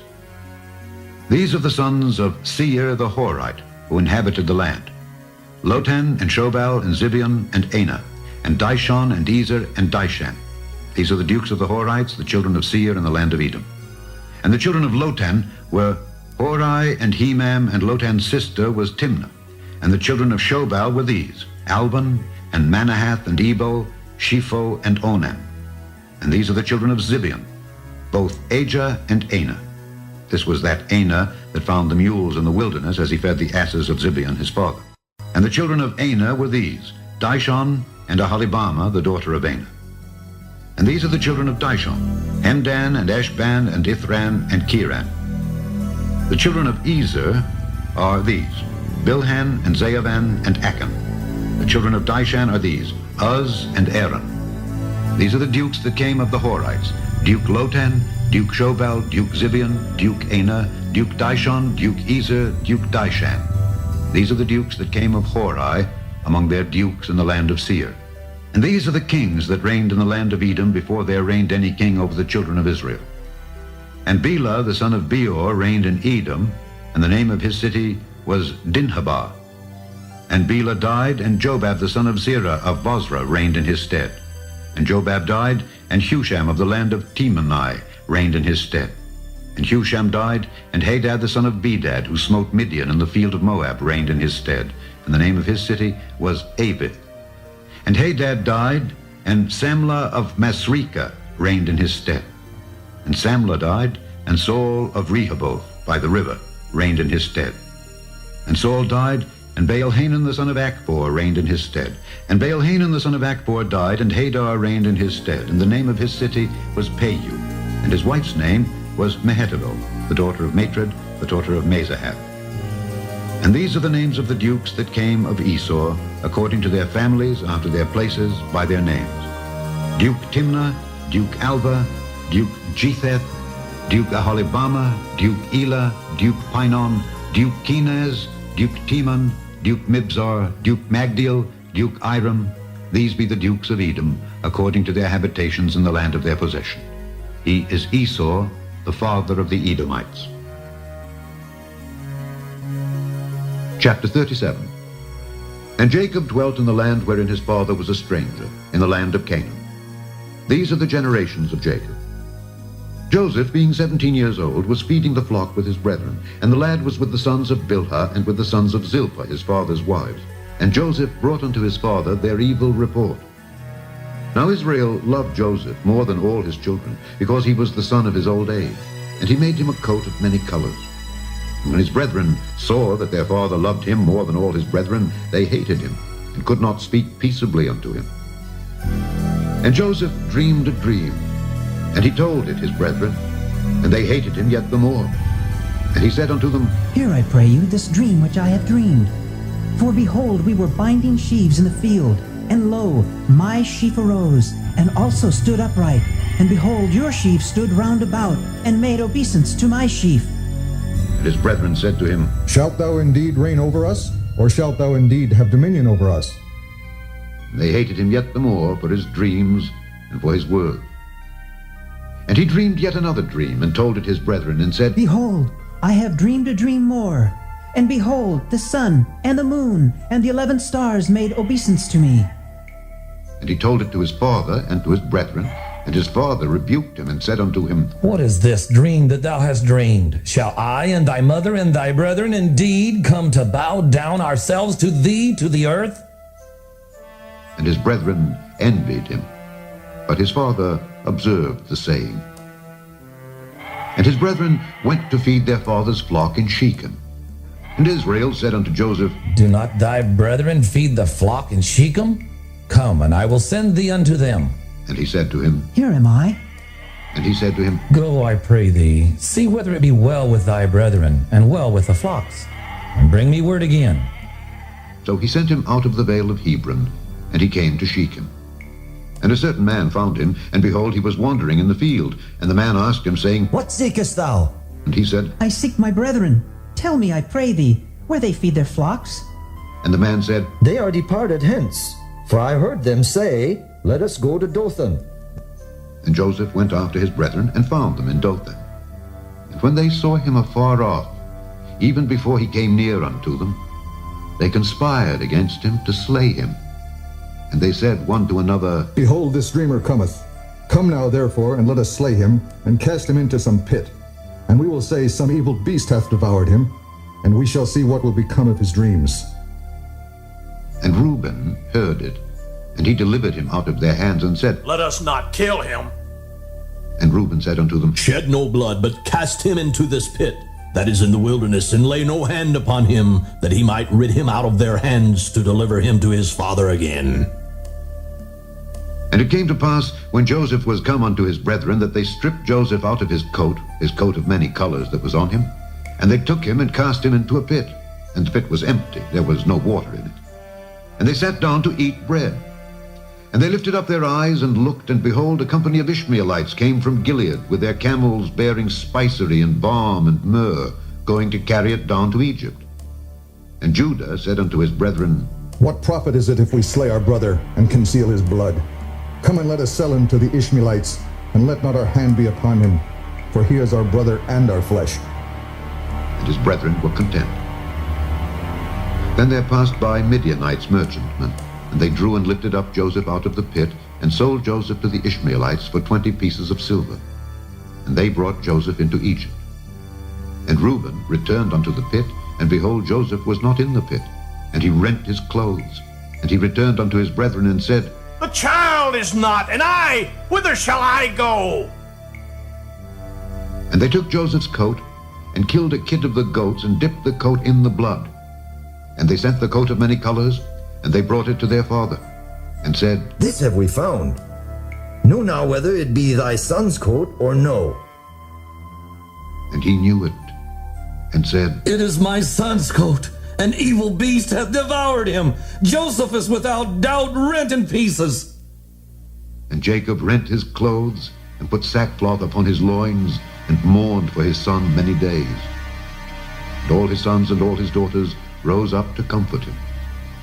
These are the sons of Seir the Horite, who inhabited the land: Lotan, and Shobal, and Zibeon, and Anah, and Dishon, and Ezer, and Dishan. These are the dukes of the Horites, the children of Seir in the land of Edom. And the children of Lotan were Hori, and Hemam, and Lotan's sister was Timnah. And the children of Shobal were these: Alban, and Manahath, and Ebal, Shepho, and Onam. And these are the children of Zibeon, both Ajah and Anah. This was that Anah that found the mules in the wilderness as he fed the asses of Zibeon his father. And the children of Anah were these: Dishon, and Aholibamah, the daughter of Anah. And these are the children of Dishon: Hemdan, and Eshban, and Ithran, and Kiran. The children of Ezer are these: Bilhan, and Zaavan, and Akan. The children of Dishan are these: Uz, and Aaron. These are the dukes that came of the Horites: Duke Lotan, Duke Shobal, Duke Zibeon, Duke Anah, Duke Dishon, Duke Ezer, Duke Dishan. These are the dukes that came of Hori among their dukes in the land of Seir. And these are the kings that reigned in the land of Edom before there reigned any king over the children of Israel. And Bela the son of Beor reigned in Edom, and the name of his city was Dinhabah. And Bela died, and Jobab the son of Zerah of Bozrah reigned in his stead. And Jobab died, and Husham of the land of Temanai reigned in his stead. And Husham died, and Hadad the son of Bedad, who smote Midian in the field of Moab, reigned in his stead. And the name of his city was Avith. And Hadad died, and Samlah of Masrekah reigned in his stead. And Samlah died, and Saul of Rehoboth by the river reigned in his stead. And Saul died, and Baal-Hanan the son of Akbor reigned in his stead. And Baal-Hanan the son of Akbor died, and Hadar reigned in his stead. And the name of his city was Payu, and his wife's name was Mehetabel, the daughter of Matred, the daughter of Mazahath. And these are the names of the dukes that came of Esau, according to their families, after their places, by their names: Duke Timnah, Duke Alva, Duke Jetheth, Duke Aholibamah, Duke Elah, Duke Pinon, Duke Kenaz, Duke Teman, Duke Mibzar, Duke Magdiel, Duke Iram, These be the dukes of Edom, according to their habitations in the land of their possession. He is Esau, the father of the Edomites. Chapter 37. And Jacob dwelt in the land wherein his father was a stranger, in the land of Canaan. These are the generations of Jacob. Joseph, being 17 years old, was feeding the flock with his brethren, and the lad was with the sons of Bilhah and with the sons of Zilpah, his father's wives. And Joseph brought unto his father their evil report. Now Israel loved Joseph more than all his children, because he was the son of his old age, and he made him a coat of many colors. And when his brethren saw that their father loved him more than all his brethren, they hated him, and could not speak peaceably unto him. And Joseph dreamed a dream, and he told it his brethren, and they hated him yet the more. And he said unto them, Hear, I pray you, this dream which I have dreamed. For behold, we were binding sheaves in the field, and lo, my sheaf arose, and also stood upright. And behold, your sheaf stood round about, and made obeisance to my sheaf. And his brethren said to him, Shalt thou indeed reign over us, or shalt thou indeed have dominion over us? And they hated him yet the more for his dreams and for his word. And he dreamed yet another dream, and told it his brethren, and said, Behold, I have dreamed a dream more. And behold, the sun, and the moon, and the 11 stars made obeisance to me. And he told it to his father and to his brethren, and his father rebuked him, and said unto him, What is this dream that thou hast dreamed? Shall I and thy mother and thy brethren indeed come to bow down ourselves to thee to the earth? And his brethren envied him. But his father observed the saying. And his brethren went to feed their father's flock in Shechem. And Israel said unto Joseph, Do not thy brethren feed the flock in Shechem? Come, and I will send thee unto them. And he said to him, Here am I. And he said to him, Go, I pray thee, see whether it be well with thy brethren, and well with the flocks, and bring me word again. So he sent him out of the vale of Hebron, and he came to Shechem. And a certain man found him, and behold, he was wandering in the field. And the man asked him, saying, What seekest thou? And he said, I seek my brethren. Tell me, I pray thee, where they feed their flocks. And the man said, They are departed hence, for I heard them say, Let us go to Dothan. And Joseph went after his brethren, and found them in Dothan. And when they saw him afar off, even before he came near unto them, they conspired against him to slay him. And they said one to another, Behold, this dreamer cometh. Come now, therefore, and let us slay him, and cast him into some pit. And we will say, Some evil beast hath devoured him, and we shall see what will become of his dreams. And Reuben heard it, and he delivered him out of their hands, and said, Let us not kill him. And Reuben said unto them, Shed no blood, but cast him into this pit that is in the wilderness, and lay no hand upon him, that he might rid him out of their hands to deliver him to his father again. And it came to pass, when Joseph was come unto his brethren, that they stripped Joseph out of his coat of many colors that was on him, and they took him and cast him into a pit. And the pit was empty, there was no water in it. And they sat down to eat bread. And they lifted up their eyes and looked, and behold, a company of Ishmaelites came from Gilead, with their camels bearing spicery and balm and myrrh, going to carry it down to Egypt. And Judah said unto his brethren, What profit is it if we slay our brother, and conceal his blood? Come and let us sell him to the Ishmaelites, and let not our hand be upon him, for he is our brother and our flesh. And his brethren were content. Then there passed by Midianites merchantmen, and they drew and lifted up Joseph out of the pit, and sold Joseph to the Ishmaelites for 20 pieces of silver. And they brought Joseph into Egypt. And Reuben returned unto the pit, and behold, Joseph was not in the pit. And he rent his clothes. And he returned unto his brethren, and said, The child is not, and I, whither shall I go? And they took Joseph's coat, and killed a kid of the goats, and dipped the coat in the blood. And they sent the coat of many colors, and they brought it to their father, and said, This have we found. Know now whether it be thy son's coat or no. And he knew it, and said, It is my son's coat. An evil beast hath devoured him. Joseph is without doubt rent in pieces. And Jacob rent his clothes, and put sackcloth upon his loins, and mourned for his son many days. And all his sons and all his daughters rose up to comfort him.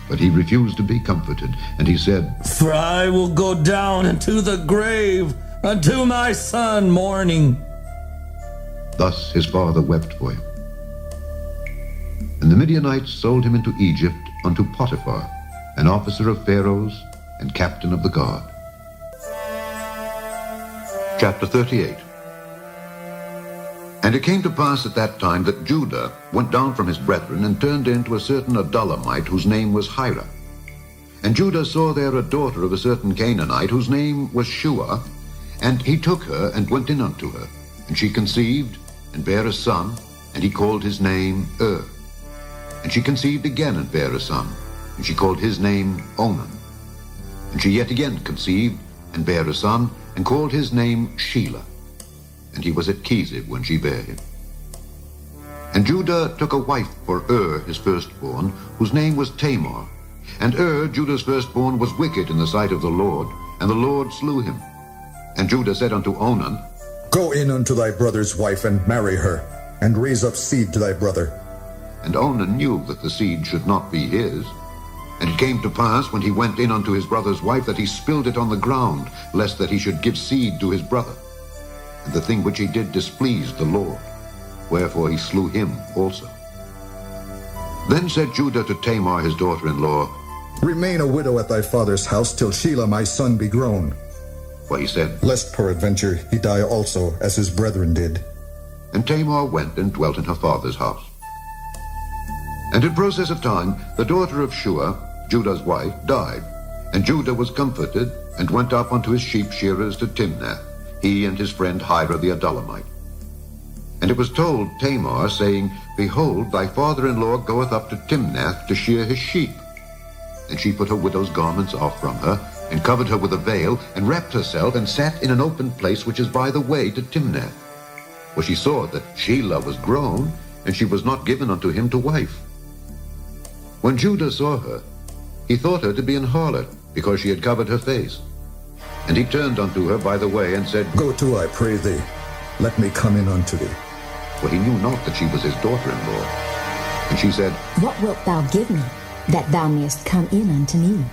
But he refused to be comforted, and he said, For I will go down into the grave unto my son mourning. Thus his father wept for him. And the Midianites sold him into Egypt unto Potiphar, an officer of Pharaoh's and captain of the guard. Chapter 38. And it came to pass at that time that Judah went down from his brethren and turned into a certain Adullamite whose name was Hira. And Judah saw there a daughter of a certain Canaanite whose name was Shua, and he took her and went in unto her. And she conceived and bare a son, and he called his name And she conceived again and bare a son, and she called his name Onan. And she yet again conceived and bare a son, and called his name Shelah. And he was at xxiv when she bare him. And Judah took a wife for his firstborn, whose name was Tamar. And Judah's firstborn, was wicked in the sight of the Lord, and the Lord slew him. And Judah said unto Onan, Go in unto thy brother's wife, and marry her, and raise up seed to thy brother. And Onan knew that the seed should not be his. And it came to pass, when he went in unto his brother's wife, that he spilled it on the ground, lest that he should give seed to his brother. And the thing which he did displeased the Lord, wherefore he slew him also. Then said Judah to Tamar his daughter-in-law, Remain a widow at thy father's house till Shelah my son be grown. For he said, Lest peradventure he die also, as his brethren did. And Tamar went and dwelt in her father's house. And in process of time, the daughter of Shua, Judah's wife, died. And Judah was comforted, and went up unto his sheep shearers to Timnath, he and his friend Hira the Adullamite. And it was told Tamar, saying, Behold, thy father-in-law goeth up to Timnath to shear his sheep. And she put her widow's garments off from her, and covered her with a veil, and wrapped herself, and sat in an open place which is by the way to Timnath. For she saw that Shelah was grown, and she was not given unto him to wife. When Judah saw her, he thought her to be an harlot, because she had covered her face. And he turned unto her by the way, and said, Go to, I pray thee, let me come in unto thee. For he knew not that she was his daughter-in-law. And she said, What wilt thou give me, that thou mayest come in unto me?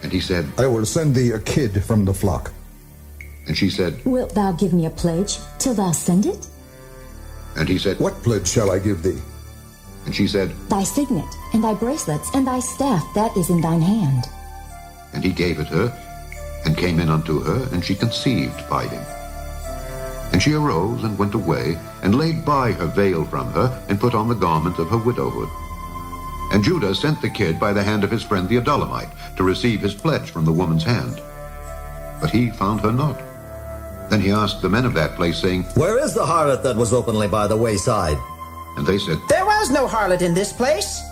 And he said, I will send thee a kid from the flock. And she said, Wilt thou give me a pledge till thou send it? And he said, What pledge shall I give thee? And she said, Thy signet, and thy bracelets, and thy staff that is in thine hand. And he gave it her, and came in unto her, and she conceived by him. And she arose and went away, and laid by her veil from her, and put on the garment of her widowhood. And Judah sent the kid by the hand of his friend the Adullamite, to receive his pledge from the woman's hand. But he found her not. Then he asked the men of that place, saying, Where is the harlot that was openly by the wayside? And they said, There was no harlot in this place.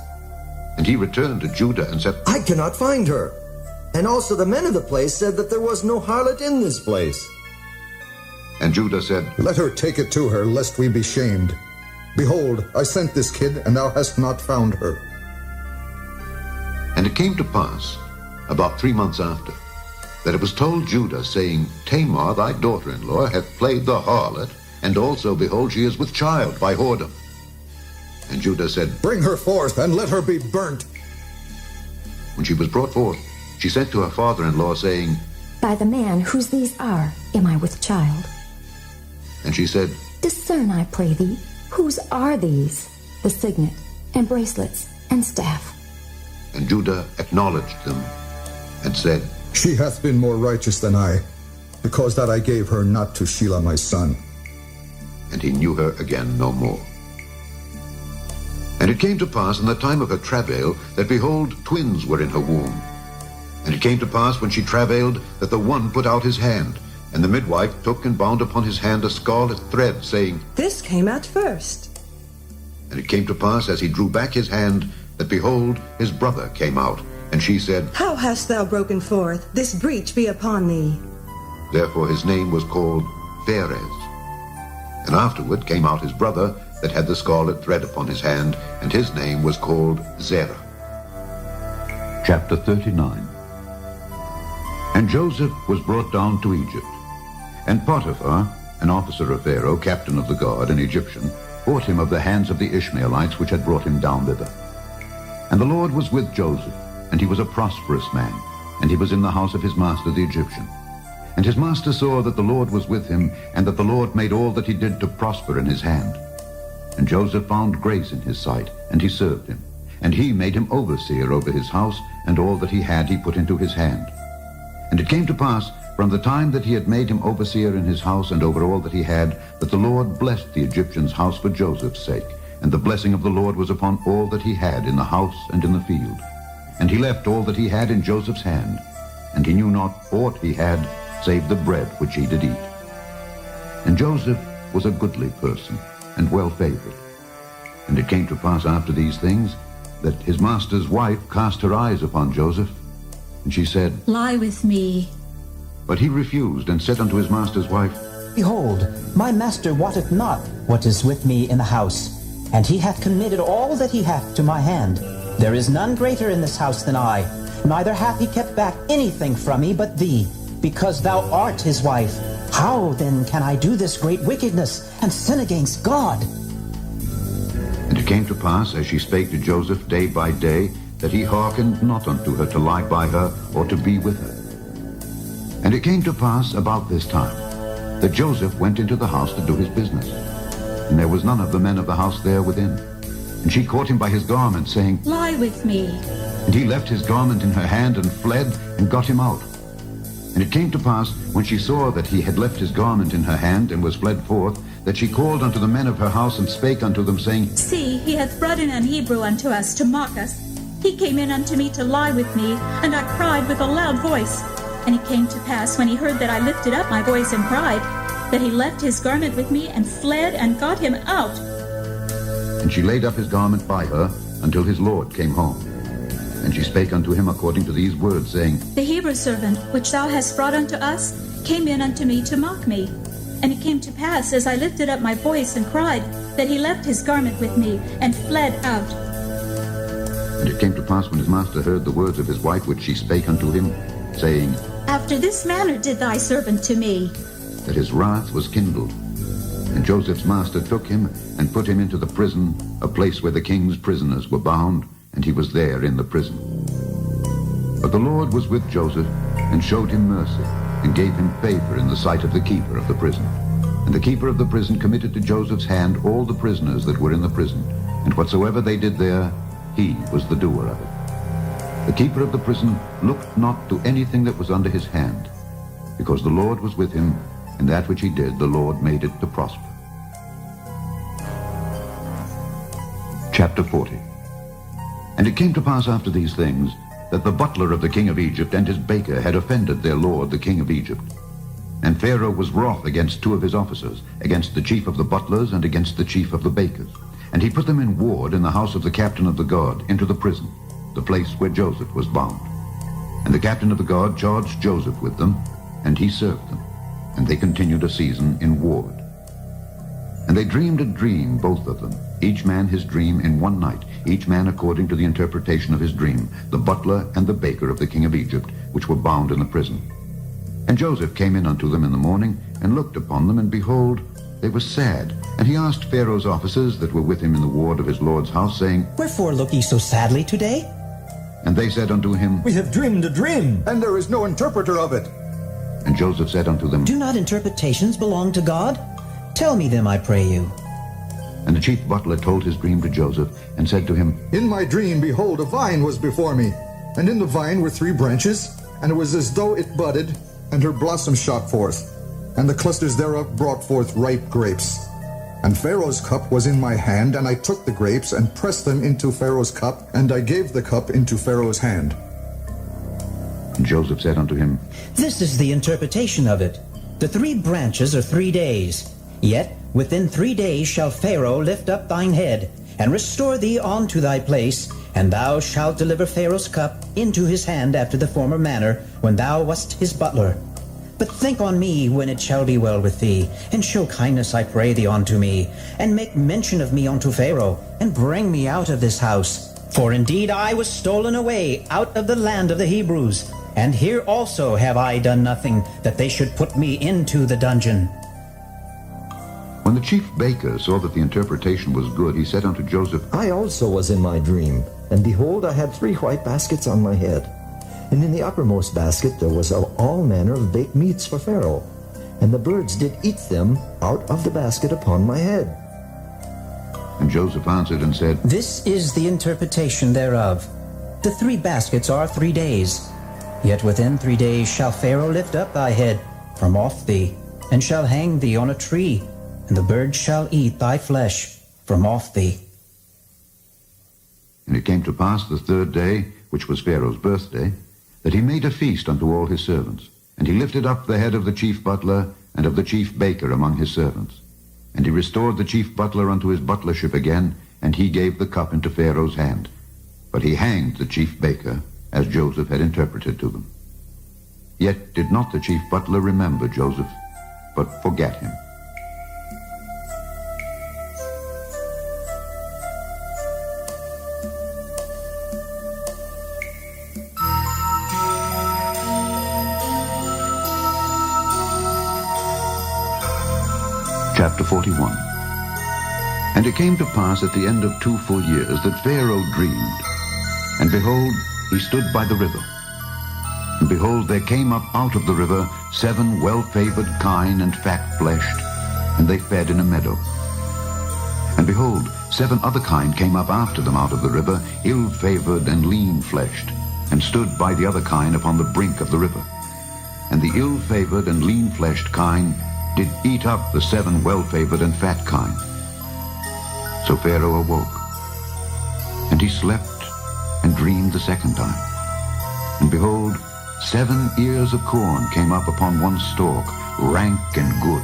And he returned to Judah and said, I cannot find her. And also the men of the place said that there was no harlot in this place. And Judah said, Let her take it to her, lest we be shamed. Behold, I sent this kid, and thou hast not found her. And it came to pass, about 3 months after, that it was told Judah, saying, Tamar thy daughter-in-law hath played the harlot, and also, behold, she is with child by whoredom. And Judah said, Bring her forth, and let her be burnt. When she was brought forth, she sent to her father-in-law, saying, By the man whose these are, am I with child? And she said, Discern, I pray thee, whose are these, the signet, and bracelets, and staff? And Judah acknowledged them, and said, She hath been more righteous than I, because that I gave her not to Shelah my son. And he knew her again no more. And it came to pass in the time of her travail, that behold, twins were in her womb. And it came to pass when she travailed, that the one put out his hand, and the midwife took and bound upon his hand a scarlet thread, saying, This came out first. And it came to pass, as he drew back his hand, that behold, his brother came out. And she said, How hast thou broken forth? This breach be upon thee. Therefore his name was called Pharez. And afterward came out his brother, that had the scarlet thread upon his hand, and his name was called Zerah. Chapter 39. And Joseph was brought down to Egypt. And Potiphar, an officer of Pharaoh, captain of the guard, an Egyptian, bought him of the hands of the Ishmaelites which had brought him down thither. And the Lord was with Joseph, and he was a prosperous man, and he was in the house of his master the Egyptian. And his master saw that the Lord was with him, and that the Lord made all that he did to prosper in his hand. And Joseph found grace in his sight, and he served him. And he made him overseer over his house, and all that he had he put into his hand. And it came to pass, from the time that he had made him overseer in his house and over all that he had, that the Lord blessed the Egyptian's house for Joseph's sake. And the blessing of the Lord was upon all that he had in the house and in the field. And he left all that he had in Joseph's hand, and he knew not aught he had, save the bread which he did eat. And Joseph was a goodly person, and well favored. And it came to pass after these things, that his master's wife cast her eyes upon Joseph, and she said, Lie with me. But he refused, and said unto his master's wife, Behold, my master wotteth not what is with me in the house, and he hath committed all that he hath to my hand. There is none greater in this house than I, neither hath he kept back anything from me but thee, because thou art his wife. How then can I do this great wickedness, and sin against God? And it came to pass, as she spake to Joseph day by day, that he hearkened not unto her to lie by her, or to be with her. And it came to pass about this time, that Joseph went into the house to do his business. And there was none of the men of the house there within. And she caught him by his garment, saying, Lie with me. And he left his garment in her hand, and fled, and got him out. And it came to pass, when she saw that he had left his garment in her hand, and was fled forth, that she called unto the men of her house, and spake unto them, saying, See, he hath brought in an Hebrew unto us to mock us. He came in unto me to lie with me, and I cried with a loud voice. And it came to pass, when he heard that I lifted up my voice and cried, that he left his garment with me, and fled, and got him out. And she laid up his garment by her, until his Lord came home. And she spake unto him according to these words, saying, The Hebrew servant, which thou hast brought unto us, came in unto me to mock me. And it came to pass, as I lifted up my voice and cried, that he left his garment with me, and fled out. And it came to pass, when his master heard the words of his wife, which she spake unto him, saying, After this manner did thy servant to me. that his wrath was kindled. And Joseph's master took him, and put him into the prison, a place where the king's prisoners were bound, and he was there in the prison. But the Lord was with Joseph, and showed him mercy, and gave him favor in the sight of the keeper of the prison. And the keeper of the prison committed to Joseph's hand all the prisoners that were in the prison, and whatsoever they did there, he was the doer of it. The keeper of the prison looked not to anything that was under his hand, because the Lord was with him, and that which he did, the Lord made it to prosper. Chapter 40. And it came to pass after these things, that the butler of the king of Egypt and his baker had offended their lord the king of Egypt. And Pharaoh was wroth against two of his officers, against the chief of the butlers and against the chief of the bakers. And he put them in ward in the house of the captain of the guard, into the prison, the place where Joseph was bound. And the captain of the guard charged Joseph with them, and he served them. And they continued a season in ward. And they dreamed a dream, both of them, each man his dream in one night, each man according to the interpretation of his dream, the butler and the baker of the king of Egypt, which were bound in the prison. And Joseph came in unto them in the morning, and looked upon them, and behold, they were sad. And he asked Pharaoh's officers that were with him in the ward of his lord's house, saying, Wherefore look ye so sadly today? And they said unto him, We have dreamed a dream, and there is no interpreter of it. And Joseph said unto them, Do not interpretations belong to God? Tell me them, I pray you. And the chief butler told his dream to Joseph, and said to him, In my dream, behold, a vine was before me, and in the vine were 3 branches, and it was as though it budded, and her blossoms shot forth, and the clusters thereof brought forth ripe grapes. And Pharaoh's cup was in my hand, and I took the grapes, and pressed them into Pharaoh's cup, and I gave the cup into Pharaoh's hand. And Joseph said unto him, This is the interpretation of it. The 3 branches are 3 days. Yet within 3 days shall Pharaoh lift up thine head, and restore thee unto thy place, and thou shalt deliver Pharaoh's cup into his hand after the former manner, when thou wast his butler. But think on me when it shall be well with thee, and show kindness, I pray thee, unto me, and make mention of me unto Pharaoh, and bring me out of this house. For indeed I was stolen away out of the land of the Hebrews, and here also have I done nothing, that they should put me into the dungeon. When the chief baker saw that the interpretation was good, he said unto Joseph, I also was in my dream, And behold, I had 3 white baskets on my head. And in the uppermost basket there was all manner of baked meats for Pharaoh. And the birds did eat them out of the basket upon my head. And Joseph answered and said, This is the interpretation thereof. The 3 baskets are 3 days. Yet within 3 days shall Pharaoh lift up thy head from off thee, and shall hang thee on a tree, and the birds shall eat thy flesh from off thee. And it came to pass the 3rd day, which was Pharaoh's birthday, that he made a feast unto all his servants. And he lifted up the head of the chief butler and of the chief baker among his servants. And he restored the chief butler unto his butlership again, and he gave the cup into Pharaoh's hand. But he hanged the chief baker, as Joseph had interpreted to them. Yet did not the chief butler remember Joseph, but forgat him. Chapter 41. And it came to pass at the end of 2 full years that Pharaoh dreamed. And behold, he stood by the river. And behold, there came up out of the river 7 well-favored kine and fat-fleshed, and they fed in a meadow. And behold, 7 other kine came up after them out of the river, ill-favored and lean-fleshed, and stood by the other kine upon the brink of the river. And the ill-favored and lean-fleshed kine did eat up the 7 well-favored and fat kine. So Pharaoh awoke, and he slept and dreamed the 2nd time. And behold, 7 ears of corn came up upon one stalk, rank and good.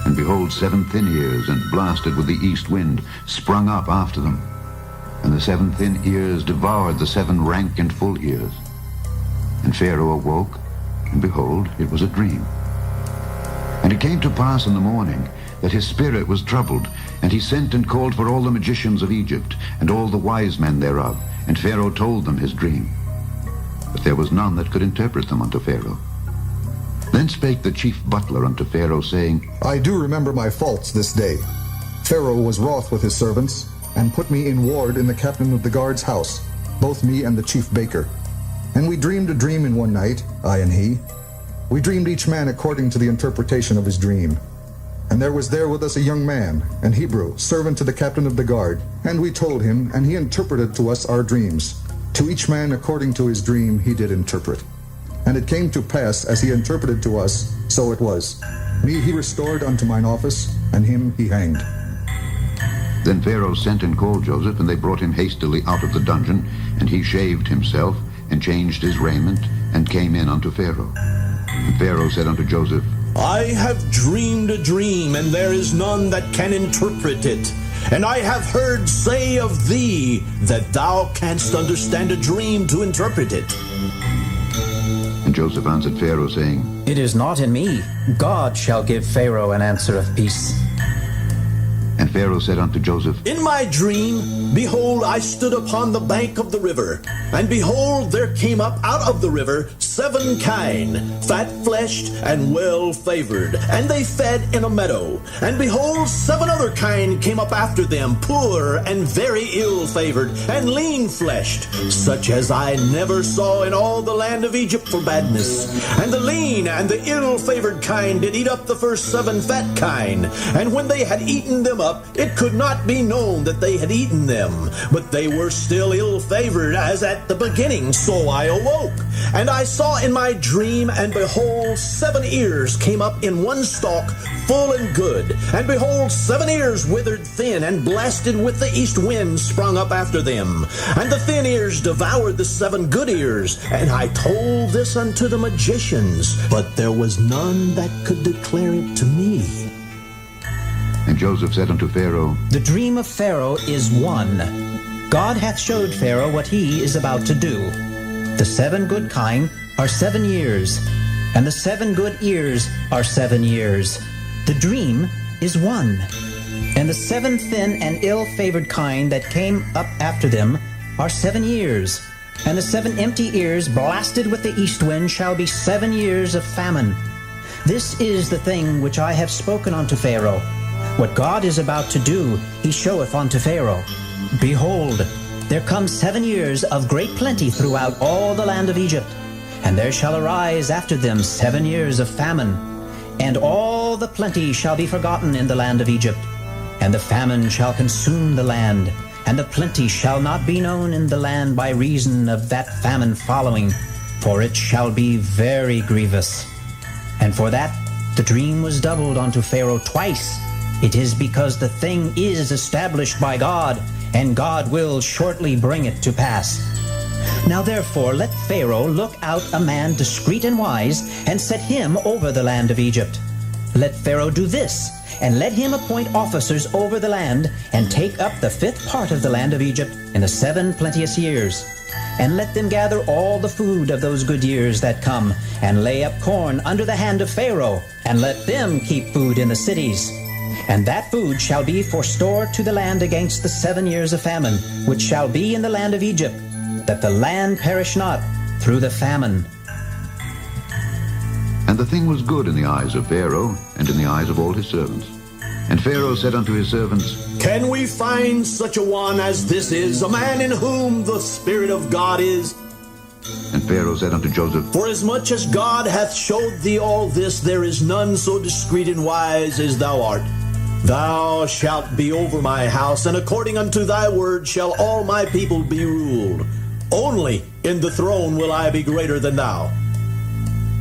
And behold, 7 thin ears, and blasted with the east wind, sprung up after them. And the 7 thin ears devoured the 7 rank and full ears. And Pharaoh awoke, and behold, it was a dream. And it came to pass in the morning that his spirit was troubled, and he sent and called for all the magicians of Egypt, and all the wise men thereof. And Pharaoh told them his dream. But there was none that could interpret them unto Pharaoh. Then spake the chief butler unto Pharaoh, saying, I do remember my faults this day. Pharaoh was wroth with his servants, and put me in ward in the captain of the guard's house, both me and the chief baker. And we dreamed a dream in one night, I and he. We dreamed each man according to the interpretation of his dream. And there was there with us a young man, an Hebrew, servant to the captain of the guard. And we told him, and he interpreted to us our dreams. To each man according to his dream he did interpret. And it came to pass, as he interpreted to us, so it was. Me he restored unto mine office, and him he hanged. Then Pharaoh sent and called Joseph, and they brought him hastily out of the dungeon, and he shaved himself, and changed his raiment, and came in unto Pharaoh. And Pharaoh said unto Joseph, I have dreamed a dream, and there is none that can interpret it. And I have heard say of thee that thou canst understand a dream to interpret it. And Joseph answered Pharaoh, saying, It is not in me. God shall give Pharaoh an answer of peace. And Pharaoh said unto Joseph, In my dream, behold, I stood upon the bank of the river, and behold, there came up out of the river 7 kine, fat-fleshed and well-favored, and they fed in a meadow. And behold, 7 other kine came up after them, poor and very ill-favored, and lean-fleshed, such as I never saw in all the land of Egypt for badness. And the lean and the ill-favored kine did eat up the first 7 fat kine, and when they had eaten them up, it could not be known that they had eaten them, but they were still ill-favored as at the beginning. So I awoke, and I saw in my dream, and behold, 7 ears came up in one stalk, full and good, and behold, 7 ears withered thin, and blasted with the east wind sprung up after them. And the thin ears devoured the 7 good ears, and I told this unto the magicians, but there was none that could declare it to me. And Joseph said unto Pharaoh, The dream of Pharaoh is one. God hath showed Pharaoh what he is about to do. The 7 good kine are 7 years, and the 7 good ears are 7 years. The dream is one. And the 7 thin and ill-favored kine that came up after them are 7 years. And the 7 empty ears blasted with the east wind shall be 7 years of famine. This is the thing which I have spoken unto Pharaoh. What God is about to do, he showeth unto Pharaoh. Behold, there come 7 years of great plenty throughout all the land of Egypt. And there shall arise after them 7 years of famine. And all the plenty shall be forgotten in the land of Egypt. And the famine shall consume the land. And the plenty shall not be known in the land by reason of that famine following. For it shall be very grievous. And for that the dream was doubled unto Pharaoh twice. It is because the thing is established by God, and God will shortly bring it to pass. Now therefore let Pharaoh look out a man discreet and wise, and set him over the land of Egypt. Let Pharaoh do this, and let him appoint officers over the land, and take up the 5th part of the land of Egypt in the 7 plenteous years. And let them gather all the food of those good years that come, and lay up corn under the hand of Pharaoh, and let them keep food in the cities. And that food shall be for store to the land against the 7 years of famine, which shall be in the land of Egypt, that the land perish not through the famine. And the thing was good in the eyes of Pharaoh, and in the eyes of all his servants. And Pharaoh said unto his servants, Can we find such a one as this is, a man in whom the Spirit of God is? And Pharaoh said unto Joseph, Forasmuch as God hath showed thee all this, there is none so discreet and wise as thou art. Thou shalt be over my house, and according unto thy word shall all my people be ruled. Only in the throne will I be greater than thou.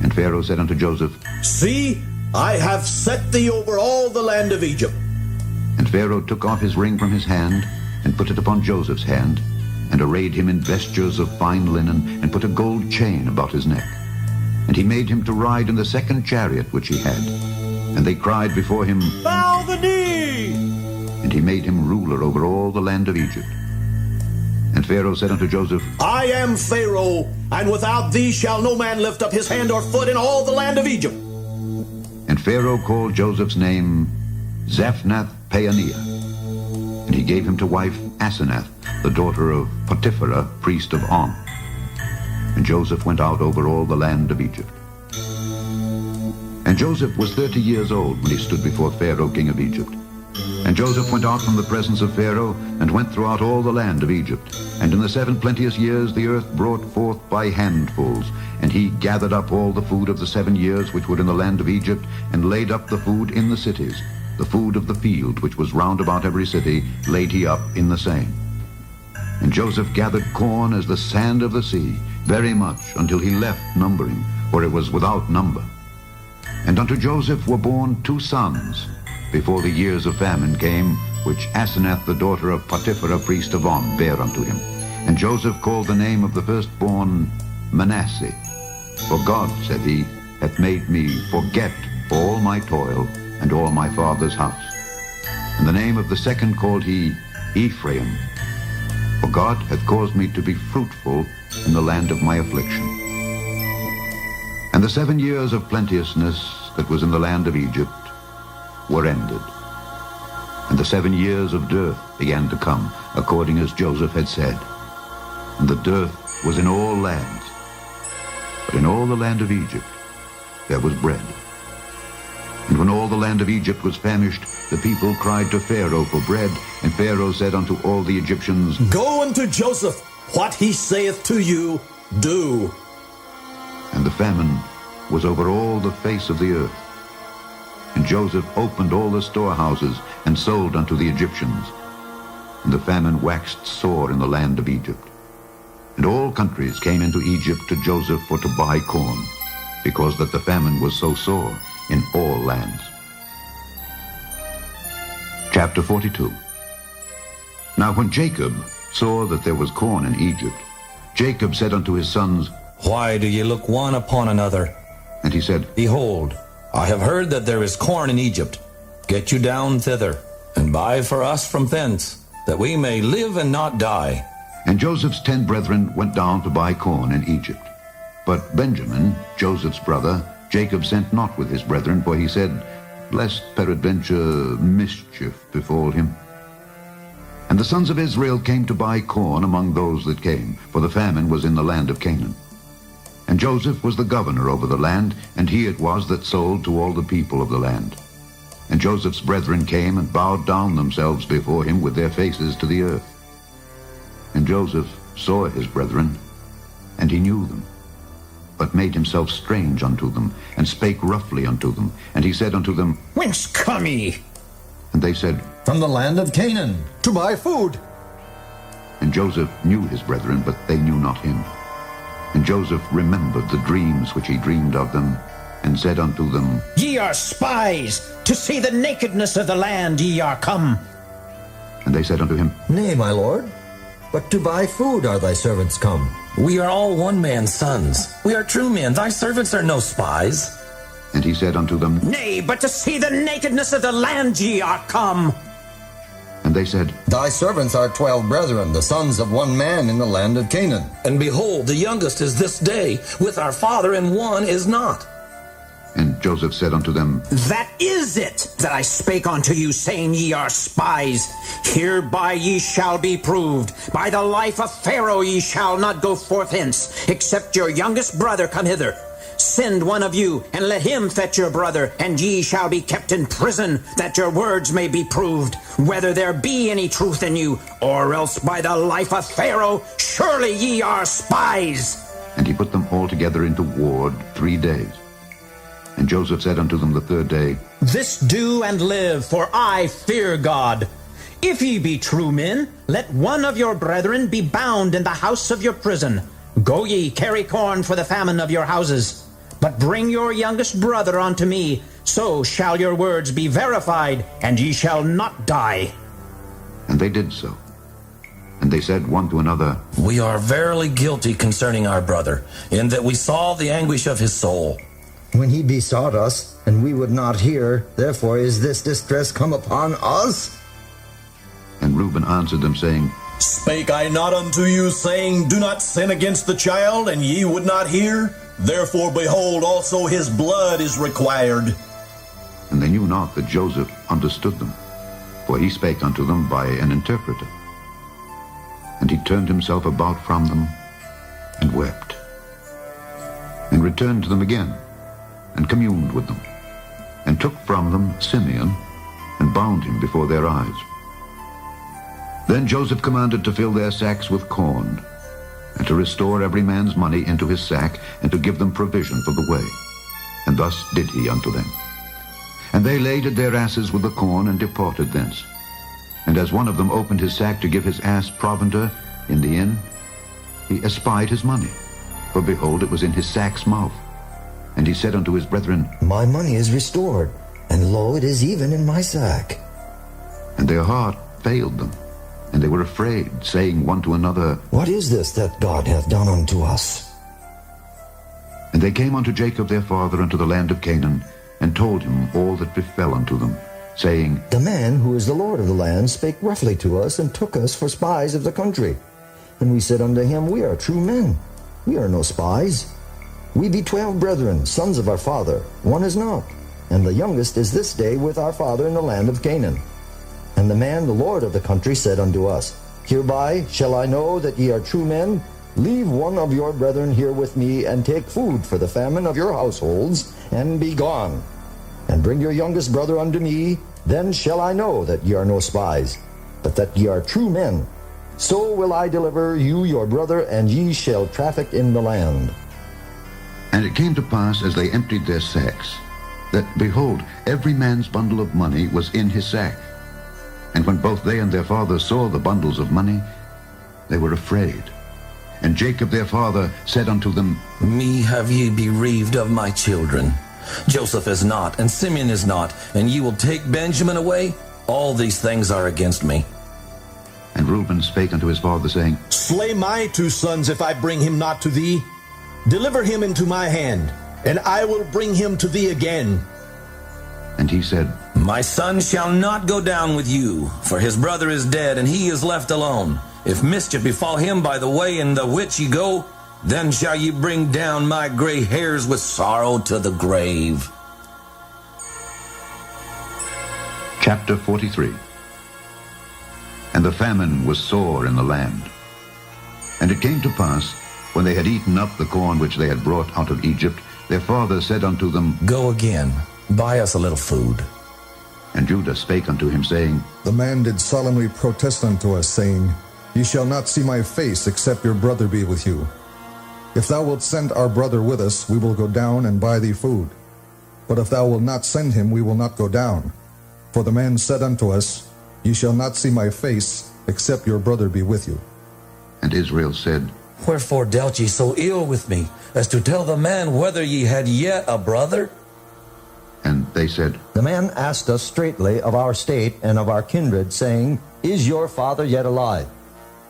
And Pharaoh said unto Joseph, See, I have set thee over all the land of Egypt. And Pharaoh took off his ring from his hand, and put it upon Joseph's hand, and arrayed him in vestures of fine linen, and put a gold chain about his neck. And he made him to ride in the 2nd chariot which he had. And they cried before him, Bow the knee! And he made him ruler over all the land of Egypt. And Pharaoh said unto Joseph, I am Pharaoh, and without thee shall no man lift up his hand or foot in all the land of Egypt. And Pharaoh called Joseph's name Zaphnath-Paaneah. And he gave him to wife Asenath, the daughter of Potiphera, priest of On. And Joseph went out over all the land of Egypt. And Joseph was 30 years old when he stood before Pharaoh, king of Egypt. And Joseph went out from the presence of Pharaoh, and went throughout all the land of Egypt. And in the 7 plenteous years the earth brought forth by handfuls. And he gathered up all the food of the 7 years which were in the land of Egypt, and laid up the food in the cities. The food of the field which was round about every city laid he up in the same. And Joseph gathered corn as the sand of the sea, very much, until he left numbering, for it was without number. And unto Joseph were born 2 sons, before the years of famine came, which Asenath the daughter of Potiphera priest of On bare unto him. And Joseph called the name of the firstborn Manasseh. For God, said he, hath made me forget all my toil and all my father's house. And the name of the second called he Ephraim. For God hath caused me to be fruitful in the land of my affliction. And the 7 years of plenteousness that was in the land of Egypt were ended. And the 7 years of dearth began to come, according as Joseph had said. And the dearth was in all lands. But in all the land of Egypt there was bread. And when all the land of Egypt was famished, the people cried to Pharaoh for bread. And Pharaoh said unto all the Egyptians, Go unto Joseph, what he saith to you, do. And the famine was over all the face of the earth. And Joseph opened all the storehouses, and sold unto the Egyptians. And the famine waxed sore in the land of Egypt. And all countries came into Egypt to Joseph for to buy corn, because that the famine was so sore in all lands. Chapter 42. Now when Jacob saw that there was corn in Egypt, Jacob said unto his sons, Why do ye look one upon another? And he said, Behold, I have heard that there is corn in Egypt. Get you down thither, and buy for us from thence, that we may live and not die. And Joseph's 10 brethren went down to buy corn in Egypt. But Benjamin, Joseph's brother, Jacob sent not with his brethren, for he said, Lest peradventure mischief befall him. And the sons of Israel came to buy corn among those that came, for the famine was in the land of Canaan. And Joseph was the governor over the land, and he it was that sold to all the people of the land. And Joseph's brethren came and bowed down themselves before him with their faces to the earth. And Joseph saw his brethren, and he knew them, but made himself strange unto them, and spake roughly unto them. And he said unto them, Whence come ye? And they said, From the land of Canaan, to buy food. And Joseph knew his brethren, but they knew not him. And Joseph remembered the dreams which he dreamed of them, and said unto them, Ye are spies, to see the nakedness of the land ye are come. And they said unto him, Nay, my lord, but to buy food are thy servants come. We are all one man's sons. We are true men. Thy servants are no spies. And he said unto them, Nay, but to see the nakedness of the land ye are come. And they said, Thy servants are 12 brethren, the sons of one man in the land of Canaan. And behold, the youngest is this day with our father, and one is not. And Joseph said unto them, That is it that I spake unto you, saying, Ye are spies. Hereby ye shall be proved. By the life of Pharaoh ye shall not go forth hence, except your youngest brother come hither. Send one of you, and let him fetch your brother, and ye shall be kept in prison, that your words may be proved, whether there be any truth in you, or else by the life of Pharaoh, surely ye are spies. And he put them all together into ward 3 days. And Joseph said unto them the third day, This do and live, for I fear God. If ye be true men, let one of your brethren be bound in the house of your prison. Go ye, carry corn for the famine of your houses. But bring your youngest brother unto me, so shall your words be verified, and ye shall not die. And they did so. And they said one to another, We are verily guilty concerning our brother, in that we saw the anguish of his soul. When he besought us, and we would not hear, therefore is this distress come upon us? And Reuben answered them, saying, Spake I not unto you, saying, Do not sin against the child, and ye would not hear? Therefore, behold, also his blood is required. And they knew not that Joseph understood them, for he spake unto them by an interpreter. And he turned himself about from them, and wept, and returned to them again, and communed with them, and took from them Simeon, and bound him before their eyes. Then Joseph commanded to fill their sacks with corn, and to restore every man's money into his sack, and to give them provision for the way. And thus did he unto them. And they laded their asses with the corn, and departed thence. And as one of them opened his sack to give his ass provender in the inn, he espied his money, for behold, it was in his sack's mouth. And he said unto his brethren, My money is restored, and lo, it is even in my sack. And their heart failed them, and they were afraid, saying one to another, What is this that God hath done unto us? And they came unto Jacob their father unto the land of Canaan, and told him all that befell unto them, saying, The man who is the Lord of the land spake roughly to us, and took us for spies of the country. And we said unto him, We are true men, we are no spies. We be 12 brethren, sons of our father, one is not, and the youngest is this day with our father in the land of Canaan. And the man, the Lord of the country, said unto us, Hereby shall I know that ye are true men? Leave one of your brethren here with me, and take food for the famine of your households, and be gone. And bring your youngest brother unto me, then shall I know that ye are no spies, but that ye are true men. So will I deliver you your brother, and ye shall traffic in the land. And it came to pass, as they emptied their sacks, that, behold, every man's bundle of money was in his sack. And when both they and their father saw the bundles of money, they were afraid. And Jacob their father said unto them, Me have ye bereaved of my children. Joseph is not, and Simeon is not, and ye will take Benjamin away? All these things are against me. And Reuben spake unto his father, saying, Slay my 2 sons if I bring him not to thee. Deliver him into my hand, and I will bring him to thee again. And he said, My son shall not go down with you, for his brother is dead, and he is left alone. If mischief befall him by the way in the which ye go, then shall ye bring down my gray hairs with sorrow to the grave. Chapter 43. And the famine was sore in the land. And it came to pass, when they had eaten up the corn which they had brought out of Egypt, their father said unto them, Go again, buy us a little food. And Judah spake unto him, saying, The man did solemnly protest unto us, saying, Ye shall not see my face, except your brother be with you. If thou wilt send our brother with us, we will go down and buy thee food. But if thou wilt not send him, we will not go down. For the man said unto us, Ye shall not see my face, except your brother be with you. And Israel said, Wherefore dealt ye so ill with me, as to tell the man whether ye had yet a brother? And they said, The man asked us straightly of our state and of our kindred, saying, Is your father yet alive?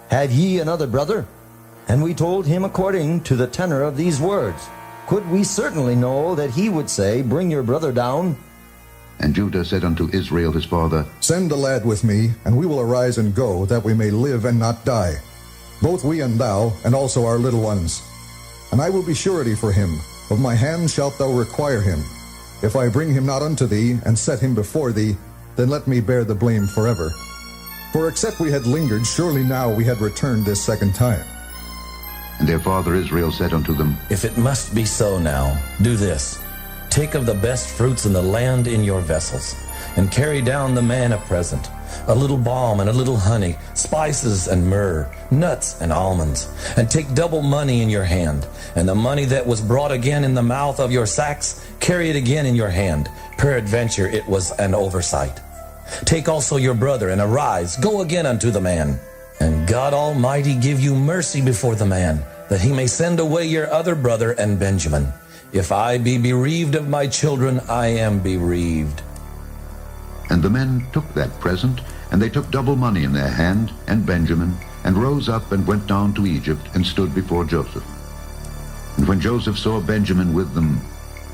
Have ye another brother? And we told him according to the tenor of these words. Could we certainly know that he would say, Bring your brother down? And Judah said unto Israel his father, Send a lad with me, and we will arise and go, that we may live and not die, both we and thou, and also our little ones. And I will be surety for him. Of my hand shalt thou require him. If I bring him not unto thee, and set him before thee, then let me bear the blame forever. For except we had lingered, surely now we had returned this second time. And their father Israel said unto them, If it must be so now, do this. Take of the best fruits in the land in your vessels, and carry down the man a present, a little balm and a little honey, spices and myrrh, nuts and almonds. And take double money in your hand, and the money that was brought again in the mouth of your sacks, carry it again in your hand. Peradventure it was an oversight. Take also your brother, and arise, go again unto the man. And God Almighty give you mercy before the man, that he may send away your other brother and Benjamin. If I be bereaved of my children, I am bereaved. And the men took that present, and they took double money in their hand, and Benjamin, and rose up and went down to Egypt, and stood before Joseph. And when Joseph saw Benjamin with them,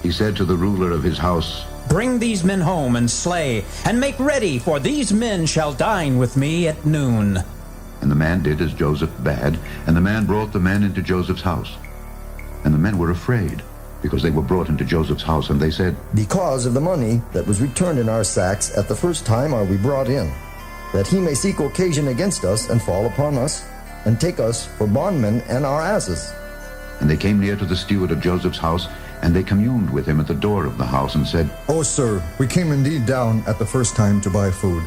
he said to the ruler of his house, Bring these men home and slay, and make ready, for these men shall dine with me at noon. And the man did as Joseph bade, and the man brought the men into Joseph's house. And the men were afraid, because they were brought into Joseph's house, and they said, Because of the money that was returned in our sacks at the first time are we brought in, that he may seek occasion against us and fall upon us, and take us for bondmen and our asses. And they came near to the steward of Joseph's house, and they communed with him at the door of the house, and said, O sir, we came indeed down at the first time to buy food.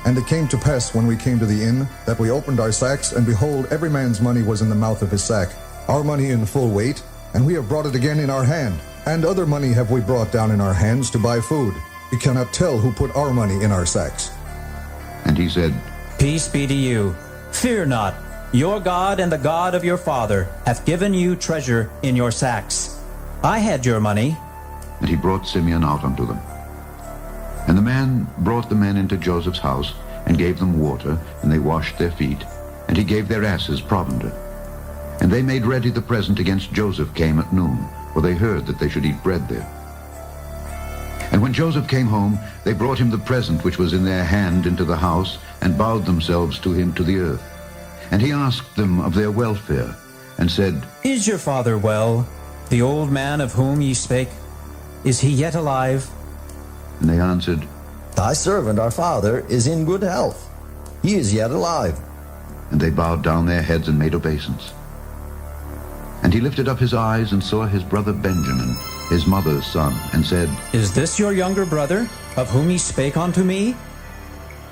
And it came to pass when we came to the inn, that we opened our sacks, and behold, every man's money was in the mouth of his sack, our money in full weight, and we have brought it again in our hand. And other money have we brought down in our hands to buy food. We cannot tell who put our money in our sacks. And he said, Peace be to you. Fear not. Your God and the God of your father hath given you treasure in your sacks. I had your money. And he brought Simeon out unto them. And the man brought the men into Joseph's house, and gave them water, and they washed their feet, and he gave their asses provender. And they made ready the present against Joseph came at noon, for they heard that they should eat bread there. And when Joseph came home, they brought him the present which was in their hand into the house, and bowed themselves to him to the earth. And he asked them of their welfare, and said, Is your father well, the old man of whom ye spake? Is he yet alive? And they answered, Thy servant our father is in good health. He is yet alive. And they bowed down their heads and made obeisance. And he lifted up his eyes and saw his brother Benjamin, his mother's son, and said, Is this your younger brother, of whom ye spake unto me?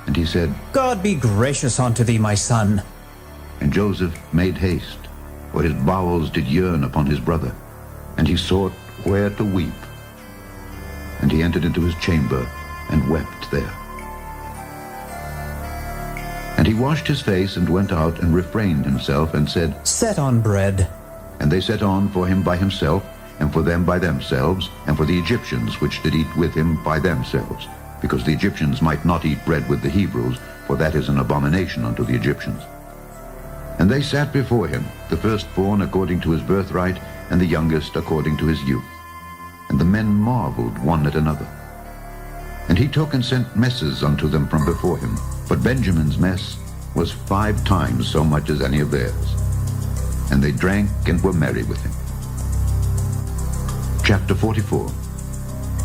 And he said, God be gracious unto thee, my son. And Joseph made haste, for his bowels did yearn upon his brother, and he sought where to weep. And he entered into his chamber, and wept there. And he washed his face, and went out, and refrained himself, and said, Set on bread. And they set on for him by himself, and for them by themselves, and for the Egyptians which did eat with him by themselves, because the Egyptians might not eat bread with the Hebrews, for that is an abomination unto the Egyptians. And they sat before him, the firstborn according to his birthright, and the youngest according to his youth. And the men marveled one at another. And he took and sent messes unto them from before him. But Benjamin's mess was 5 times so much as any of theirs. And they drank and were merry with him. Chapter 44.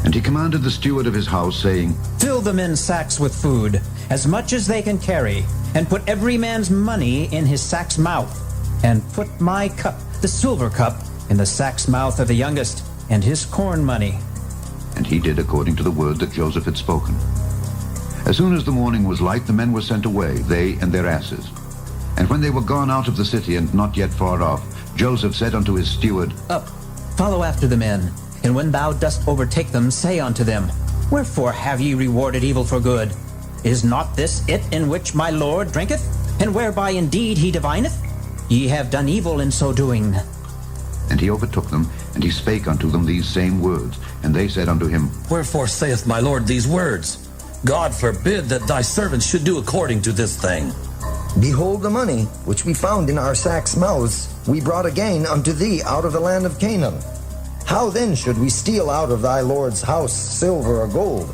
And he commanded the steward of his house, saying, Fill the men's sacks with food, as much as they can carry, and put every man's money in his sack's mouth, and put my cup, the silver cup, in the sack's mouth of the youngest, and his corn money. And he did according to the word that Joseph had spoken. As soon as the morning was light, the men were sent away, they and their asses. And when they were gone out of the city and not yet far off, Joseph said unto his steward, Up, follow after the men, and when thou dost overtake them, say unto them, Wherefore have ye rewarded evil for good? Is not this it in which my Lord drinketh, and whereby indeed he divineth? Ye have done evil in so doing. And he overtook them, and he spake unto them these same words. And they said unto him, Wherefore saith my Lord these words? God forbid that thy servants should do according to this thing. Behold, the money which we found in our sacks' mouths we brought again unto thee out of the land of Canaan. How then should we steal out of thy Lord's house silver or gold?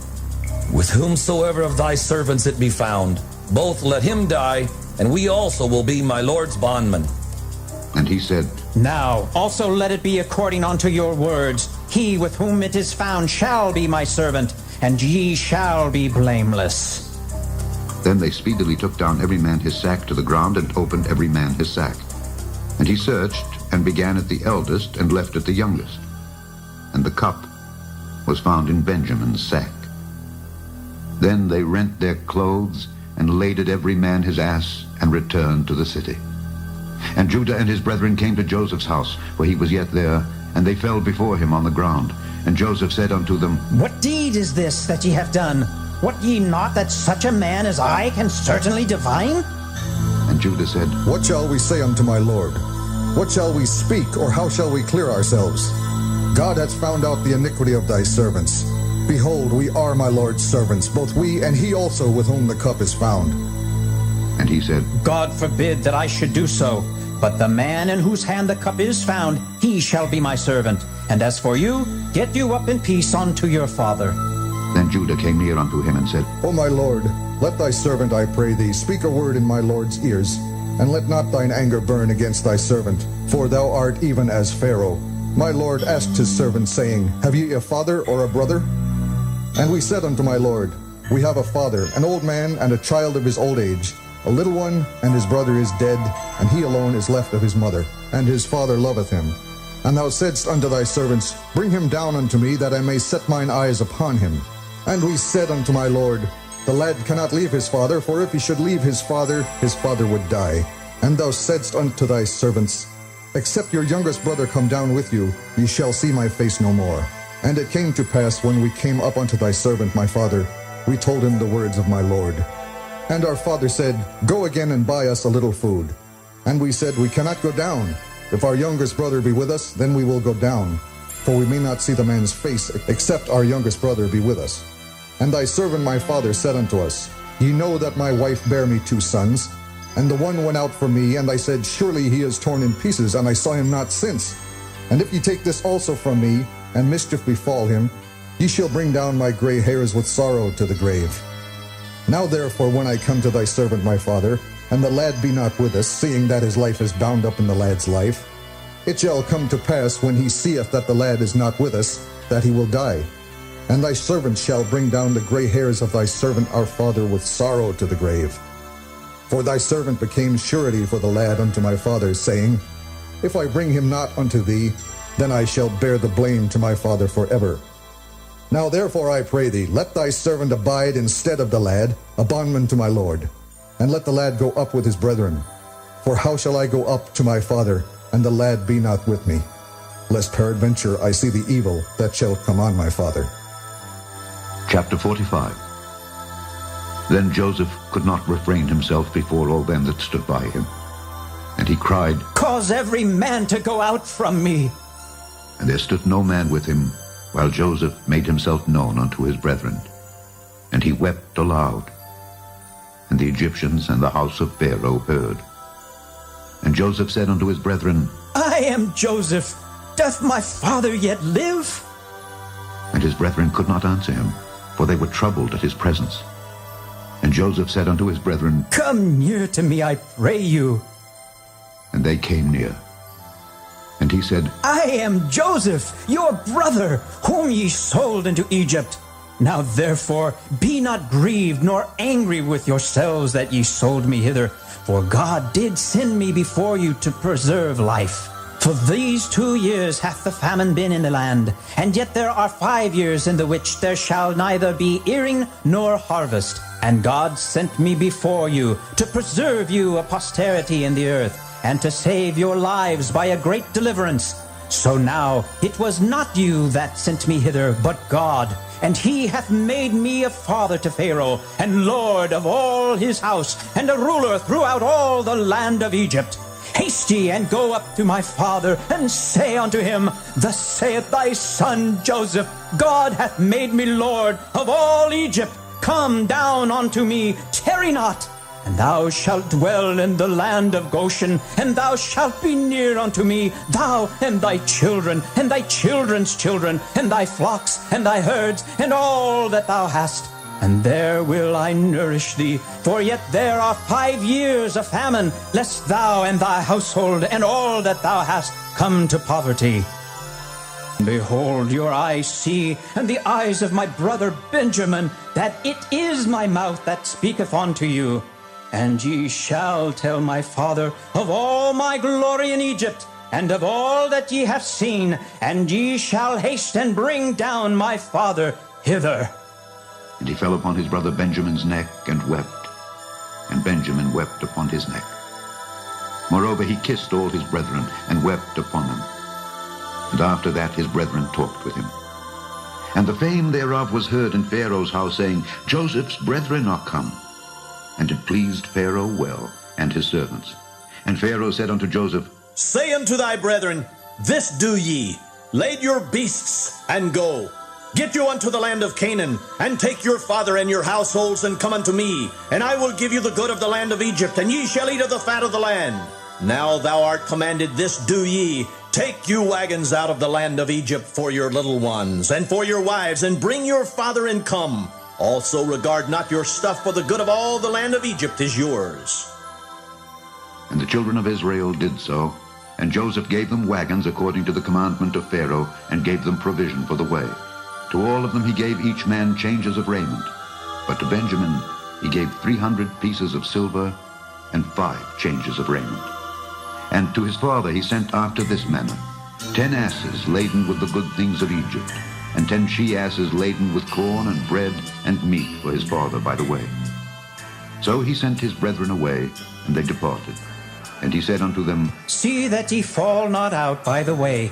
With whomsoever of thy servants it be found, both let him die, and we also will be my Lord's bondmen. And he said, Now also let it be according unto your words. He with whom it is found shall be my servant, and ye shall be blameless. Then they speedily took down every man his sack to the ground, and opened every man his sack. And he searched, and began at the eldest, and left at the youngest. And the cup was found in Benjamin's sack. Then they rent their clothes, and laded every man his ass, and returned to the city. And Judah and his brethren came to Joseph's house, for he was yet there, and they fell before him on the ground. And Joseph said unto them, What deed is this that ye have done? Wot ye not that such a man as I can certainly divine? And Judah said, What shall we say unto my Lord? What shall we speak, or how shall we clear ourselves? God hath found out the iniquity of thy servants. Behold, we are my Lord's servants, both we and he also with whom the cup is found. And he said, God forbid that I should do so. But the man in whose hand the cup is found, he shall be my servant. And as for you, get you up in peace unto your father. Then Judah came near unto him and said, O my Lord, let thy servant, I pray thee, speak a word in my Lord's ears, and let not thine anger burn against thy servant, for thou art even as Pharaoh. My Lord asked his servant, saying, Have ye a father or a brother? And we said unto my Lord, We have a father, an old man, and a child of his old age, a little one, and his brother is dead, and he alone is left of his mother, and his father loveth him. And thou saidst unto thy servants, Bring him down unto me, that I may set mine eyes upon him. And we said unto my Lord, The lad cannot leave his father, for if he should leave his father would die. And thou saidst unto thy servants, Except your youngest brother come down with you, ye shall see my face no more. And it came to pass, when we came up unto thy servant my father, we told him the words of my Lord. And our father said, Go again and buy us a little food. And we said, We cannot go down. If our youngest brother be with us, then we will go down. For we may not see the man's face, except our youngest brother be with us. And thy servant my father said unto us, Ye know that my wife bare me 2 sons, and the one went out from me, and I said, Surely he is torn in pieces, and I saw him not since. And if ye take this also from me, and mischief befall him, ye shall bring down my gray hairs with sorrow to the grave. Now therefore, when I come to thy servant my father, and the lad be not with us, seeing that his life is bound up in the lad's life, it shall come to pass, when he seeth that the lad is not with us, that he will die. And thy servant shall bring down the gray hairs of thy servant our father with sorrow to the grave. For thy servant became surety for the lad unto my father, saying, If I bring him not unto thee, then I shall bear the blame to my father forever. Now therefore I pray thee, let thy servant abide instead of the lad, a bondman to my Lord. And let the lad go up with his brethren. For how shall I go up to my father, and the lad be not with me? Lest peradventure I see the evil that shall come on my father. Chapter 45. Then Joseph could not refrain himself before all them that stood by him. And he cried, Cause every man to go out from me. And there stood no man with him, while Joseph made himself known unto his brethren. And he wept aloud. And the Egyptians and the house of Pharaoh heard. And Joseph said unto his brethren, I am Joseph. Doth my father yet live? And his brethren could not answer him, for they were troubled at his presence. And Joseph said unto his brethren, Come near to me, I pray you. And they came near. And he said, I am Joseph, your brother, whom ye sold into Egypt. Now therefore be not grieved nor angry with yourselves that ye sold me hither, for God did send me before you to preserve life. For these 2 years hath the famine been in the land, and yet there are 5 years in the which there shall neither be earing nor harvest. And God sent me before you to preserve you a posterity in the earth, and to save your lives by a great deliverance. So now it was not you that sent me hither, but God. And he hath made me a father to Pharaoh, and lord of all his house, and a ruler throughout all the land of Egypt. Haste ye, and go up to my father, and say unto him, Thus saith thy son Joseph, God hath made me lord of all Egypt. Come down unto me, tarry not. And thou shalt dwell in the land of Goshen, and thou shalt be near unto me, thou and thy children, and thy children's children, and thy flocks, and thy herds, and all that thou hast. And there will I nourish thee, for yet there are 5 years of famine, lest thou and thy household, and all that thou hast, come to poverty. Behold, your eyes see, and the eyes of my brother Benjamin, that it is my mouth that speaketh unto you. And ye shall tell my father of all my glory in Egypt, and of all that ye have seen, and ye shall haste and bring down my father hither. And he fell upon his brother Benjamin's neck and wept, and Benjamin wept upon his neck. Moreover, he kissed all his brethren, and wept upon them. And after that his brethren talked with him. And the fame thereof was heard in Pharaoh's house, saying, Joseph's brethren are come. And it pleased Pharaoh well, and his servants. And Pharaoh said unto Joseph, Say unto thy brethren, This do ye, lade your beasts, and go. Get you unto the land of Canaan, and take your father and your households, and come unto me, and I will give you the good of the land of Egypt, and ye shall eat of the fat of the land. Now thou art commanded, This do ye, take you wagons out of the land of Egypt for your little ones, and for your wives, and bring your father and come. Also regard not your stuff, for the good of all the land of Egypt is yours. And the children of Israel did so, and Joseph gave them wagons according to the commandment of Pharaoh, and gave them provision for the way. To all of them he gave each man changes of raiment, but to Benjamin he gave 300 pieces of silver, and 5 changes of raiment. And to his father he sent after this manner, 10 asses laden with the good things of Egypt, and 10 she-asses laden with corn and bread and meat for his father by the way. So he sent his brethren away, and they departed. And he said unto them, See that ye fall not out by the way.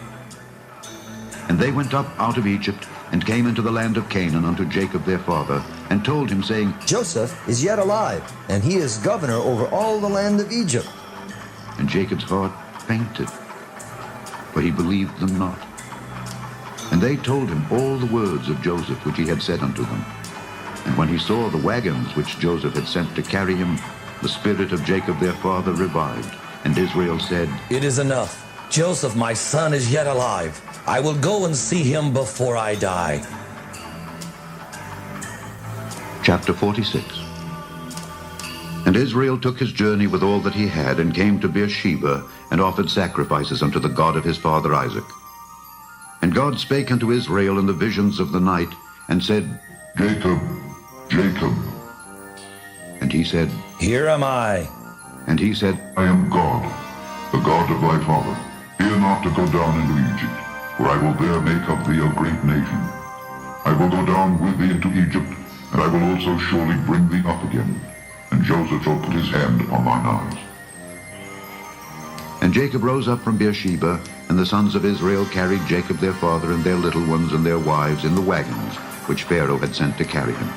And they went up out of Egypt, and came into the land of Canaan unto Jacob their father, and told him, saying, Joseph is yet alive, and he is governor over all the land of Egypt. And Jacob's heart fainted, for he believed them not. And they told him all the words of Joseph which he had said unto them. And when he saw the wagons which Joseph had sent to carry him, the spirit of Jacob their father revived. And Israel said, It is enough. Joseph my son is yet alive. I will go and see him before I die. Chapter 46. And Israel took his journey with all that he had, and came to Beersheba, and offered sacrifices unto the God of his father Isaac. And God spake unto Israel in the visions of the night, and said, Jacob, Jacob. And he said, Here am I. And he said, I am God, the God of thy father. Fear not to go down into Egypt, for I will there make of thee a great nation. I will go down with thee into Egypt, and I will also surely bring thee up again. And Joseph shall put his hand upon thine eyes. And Jacob rose up from Beersheba, and the sons of Israel carried Jacob their father and their little ones and their wives in the wagons which Pharaoh had sent to carry him.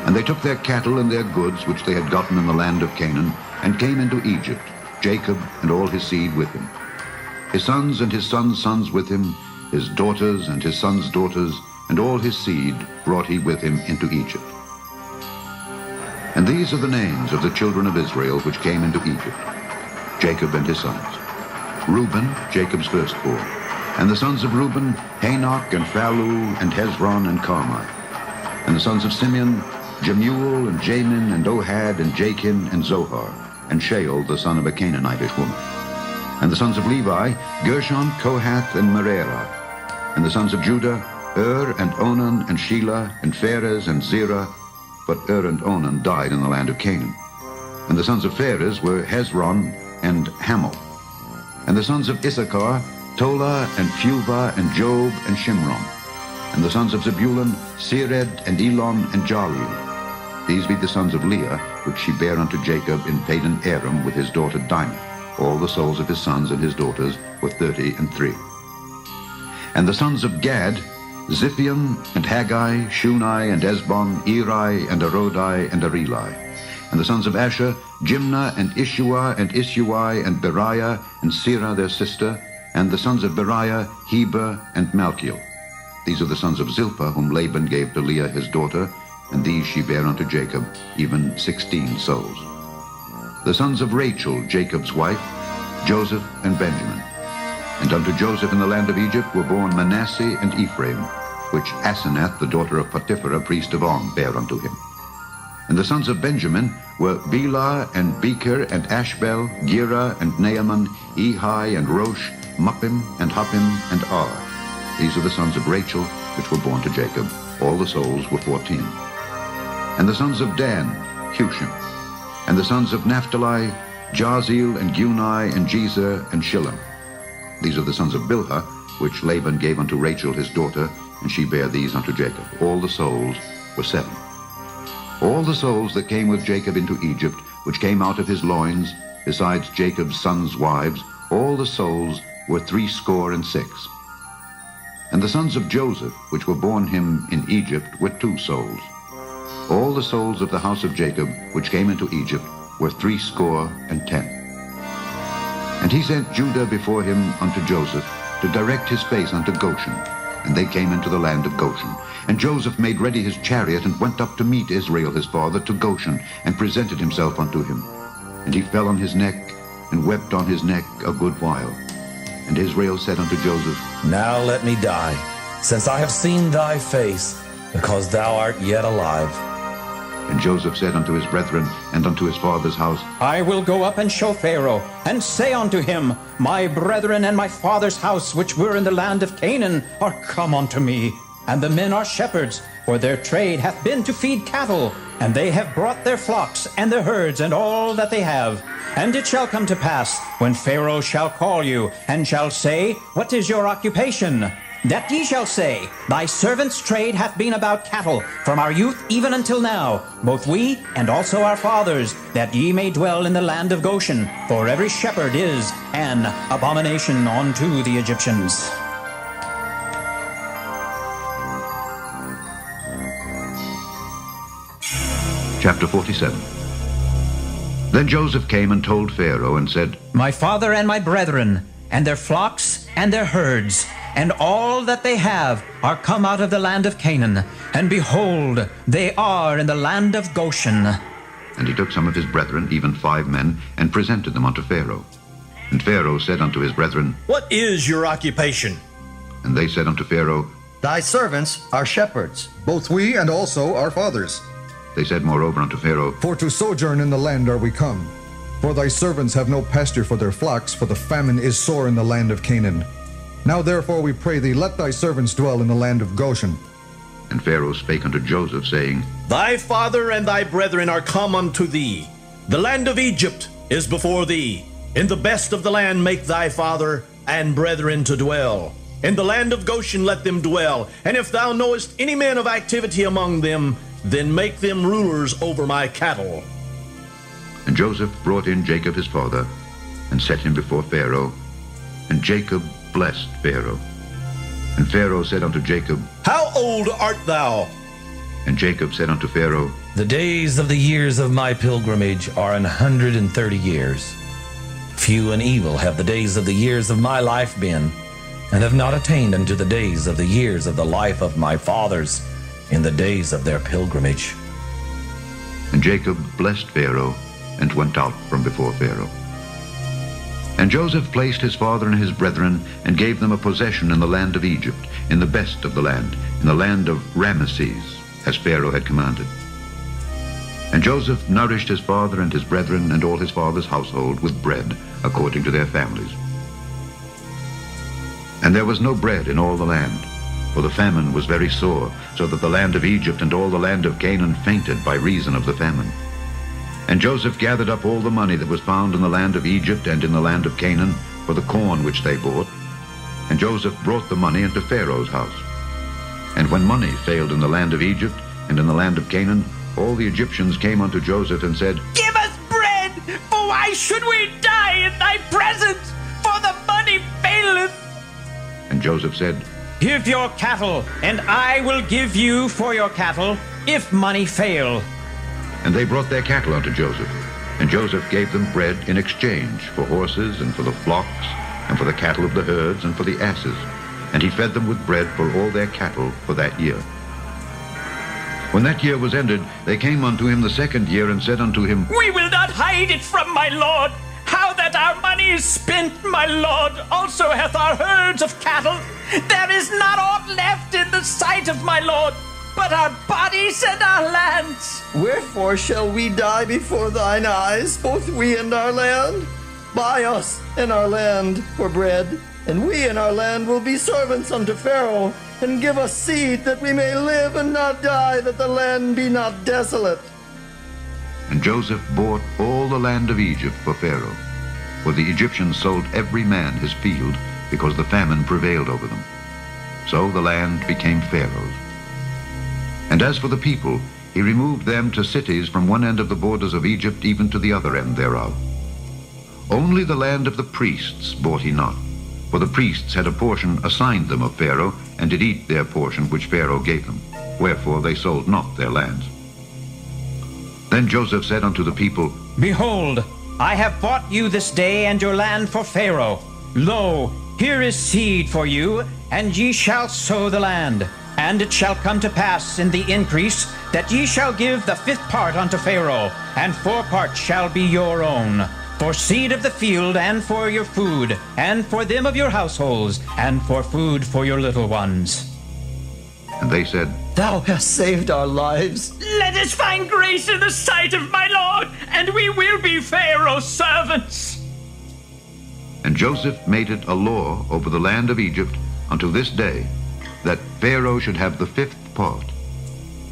And they took their cattle and their goods which they had gotten in the land of Canaan, and came into Egypt, Jacob and all his seed with him. His sons and his sons' sons with him, his daughters and his sons' daughters, and all his seed brought he with him into Egypt. And these are the names of the children of Israel which came into Egypt, Jacob and his sons. Reuben, Jacob's firstborn. And the sons of Reuben, Hanok and Phalu and Hezron and Carmi. And the sons of Simeon, Jemuel and Jamin and Ohad and Jachin and Zohar, and Sheol the son of a Canaanitish woman. And the sons of Levi, Gershon, Kohath, and Merari. And the sons of Judah, and Onan and Shelah and Pharez and Zerah, but and Onan died in the land of Canaan. And the sons of Pharez were Hezron and Hamel. And the sons of Issachar, Tola, and Phuvah, and Job, and Shimron. And the sons of Zebulun, Sered, and Elon, and Jaleel. These be the sons of Leah, which she bare unto Jacob in Padan Aram with his daughter Dinah. All the souls of his sons and his daughters were 33. And the sons of Gad, Ziphion, and Haggai, Shuni, and Esbon, Eri, and Arodi, and Areli. And the sons of Asher, Jimnah, and Ishua, and Isui, and Beriah, and Serah their sister. And the sons of Beriah, Heber, and Malchiel. These are the sons of Zilpah, whom Laban gave to Leah his daughter, and these she bare unto Jacob, even 16 souls. The sons of Rachel, Jacob's wife, Joseph and Benjamin. And unto Joseph in the land of Egypt were born Manasseh and Ephraim, which Asenath, the daughter of Potipherah, priest of On, bare unto him. And the sons of Benjamin were Bela, and Becher, and Ashbel, Gera, and Naaman, Ehi, and Rosh, Muppim, and Huppim, and Ar. These are the sons of Rachel, which were born to Jacob. All the souls were 14. And the sons of Dan, Hushim. And the sons of Naphtali, Jaziel, and Guni, and Jezer, and Shillem. These are the sons of Bilhah, which Laban gave unto Rachel his daughter, and she bare these unto Jacob. All the souls were 7. All the souls that came with Jacob into Egypt, which came out of his loins, besides Jacob's sons' wives, all the souls were 66. And the sons of Joseph, which were born him in Egypt, were 2 souls. All the souls of the house of Jacob, which came into Egypt, were 70. And he sent Judah before him unto Joseph, to direct his face unto Goshen. And they came into the land of Goshen. And Joseph made ready his chariot, and went up to meet Israel his father to Goshen, and presented himself unto him. And he fell on his neck, and wept on his neck a good while. And Israel said unto Joseph, Now let me die, since I have seen thy face, because thou art yet alive. And Joseph said unto his brethren, and unto his father's house, I will go up and show Pharaoh, and say unto him, My brethren and my father's house, which were in the land of Canaan, are come unto me. And the men are shepherds, for their trade hath been to feed cattle, and they have brought their flocks and their herds and all that they have. And it shall come to pass, when Pharaoh shall call you, and shall say, What is your occupation? That ye shall say, Thy servant's trade hath been about cattle, from our youth even until now, both we and also our fathers, that ye may dwell in the land of Goshen, for every shepherd is an abomination unto the Egyptians. Chapter 47. Then Joseph came and told Pharaoh, and said, My father and my brethren, and their flocks and their herds, and all that they have, are come out of the land of Canaan, and behold, they are in the land of Goshen. And he took some of his brethren, even 5 men, and presented them unto Pharaoh. And Pharaoh said unto his brethren, What is your occupation? And they said unto Pharaoh, Thy servants are shepherds. Both we and also our fathers. They said moreover unto Pharaoh, For to sojourn in the land are we come. For thy servants have no pasture for their flocks, for the famine is sore in the land of Canaan. Now therefore we pray thee, let thy servants dwell in the land of Goshen. And Pharaoh spake unto Joseph, saying, Thy father and thy brethren are come unto thee. The land of Egypt is before thee. In the best of the land make thy father and brethren to dwell. In the land of Goshen let them dwell. And if thou knowest any men of activity among them, then make them rulers over my cattle. And Joseph brought in Jacob his father, and set him before Pharaoh. And Jacob blessed Pharaoh. And Pharaoh said unto Jacob, How old art thou? And Jacob said unto Pharaoh, The days of the years of my pilgrimage are 130 years. Few and evil have the days of the years of my life been, and have not attained unto the days of the years of the life of my fathers in the days of their pilgrimage. And Jacob blessed Pharaoh, and went out from before Pharaoh. And Joseph placed his father and his brethren, and gave them a possession in the land of Egypt, in the best of the land, in the land of Ramesses, as Pharaoh had commanded. And Joseph nourished his father and his brethren and all his father's household with bread, according to their families. And there was no bread in all the land, for the famine was very sore, so that the land of Egypt and all the land of Canaan fainted by reason of the famine. And Joseph gathered up all the money that was found in the land of Egypt and in the land of Canaan, for the corn which they bought. And Joseph brought the money into Pharaoh's house. And when money failed in the land of Egypt and in the land of Canaan, all the Egyptians came unto Joseph and said, Give us bread, for why should we die in thy presence? For the money faileth. And Joseph said, Give your cattle, and I will give you for your cattle, if money fail. And they brought their cattle unto Joseph. And Joseph gave them bread in exchange for horses and for the flocks and for the cattle of the herds and for the asses. And he fed them with bread for all their cattle for that year. When that year was ended, they came unto him the second year and said unto him, We will not hide it from my lord. How that our money is spent, my lord, also hath our herds of cattle. There is not aught left in the sight of my lord, but our bodies and our lands. Wherefore shall we die before thine eyes, both we and our land? Buy us and our land for bread, and we and our land will be servants unto Pharaoh, and give us seed that we may live and not die, that the land be not desolate. And Joseph bought all the land of Egypt for Pharaoh, for the Egyptians sold every man his field, because the famine prevailed over them. So the land became Pharaoh's. And as for the people, he removed them to cities from one end of the borders of Egypt even to the other end thereof. Only the land of the priests bought he not, for the priests had a portion assigned them of Pharaoh, and did eat their portion which Pharaoh gave them. Wherefore they sold not their lands. Then Joseph said unto the people, Behold, I have bought you this day and your land for Pharaoh. Lo, here is seed for you, and ye shall sow the land. And it shall come to pass in the increase that ye shall give the 5th part unto Pharaoh, and 4 parts shall be your own, for seed of the field, and for your food, and for them of your households, and for food for your little ones. And they said, Thou hast saved our lives. Let us find grace in the sight of my lord, and we will be Pharaoh's servants. And Joseph made it a law over the land of Egypt unto this day, that Pharaoh should have the 5th part,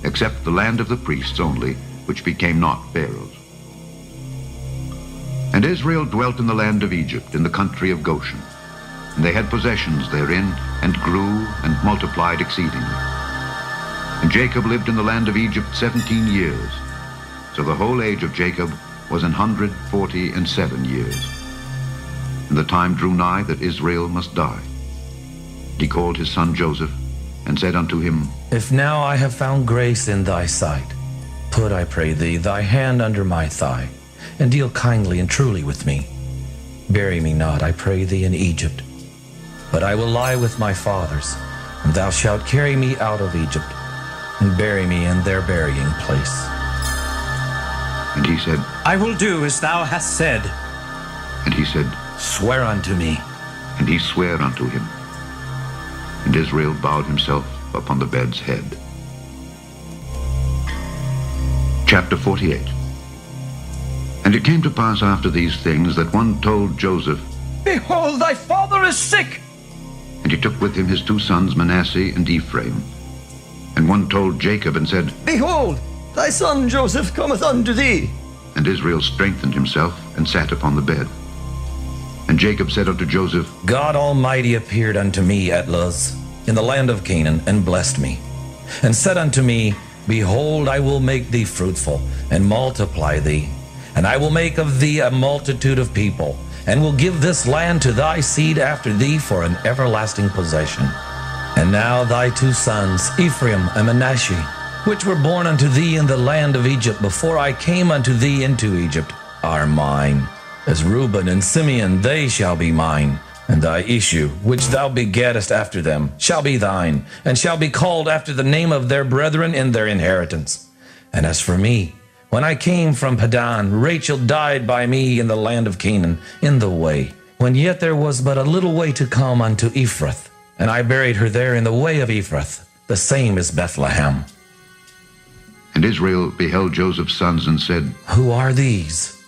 except the land of the priests only, which became not Pharaoh's. And Israel dwelt in the land of Egypt, in the country of Goshen. And they had possessions therein, and grew and multiplied exceedingly. And Jacob lived in the land of Egypt 17 years. So the whole age of Jacob was 147 years. And the time drew nigh that Israel must die. He called his son Joseph, and said unto him, If now I have found grace in thy sight, put, I pray thee, thy hand under my thigh, and deal kindly and truly with me. Bury me not, I pray thee, in Egypt, but I will lie with my fathers, and thou shalt carry me out of Egypt, and bury me in their burying place. And he said, I will do as thou hast said. And he said, Swear unto me. And he sware unto him. And Israel bowed himself upon the bed's head. Chapter 48. And it came to pass after these things that one told Joseph, Behold, thy father is sick. And he took with him his 2 sons, Manasseh and Ephraim. And one told Jacob and said, Behold, thy son Joseph cometh unto thee. And Israel strengthened himself and sat upon the bed. And Jacob said unto Joseph, God Almighty appeared unto me at Luz, in the land of Canaan, and blessed me, and said unto me, Behold, I will make thee fruitful, and multiply thee, and I will make of thee a multitude of people, and will give this land to thy seed after thee for an everlasting possession. And now thy 2 sons, Ephraim and Manasseh, which were born unto thee in the land of Egypt before I came unto thee into Egypt, are mine. As Reuben and Simeon, they shall be mine. And thy issue, which thou begettest after them, shall be thine, and shall be called after the name of their brethren in their inheritance. And as for me, when I came from Padan, Rachel died by me in the land of Canaan, in the way, when yet there was but a little way to come unto Ephrath. And I buried her there in the way of Ephrath, the same is Bethlehem. And Israel beheld Joseph's sons, and said, Who are these?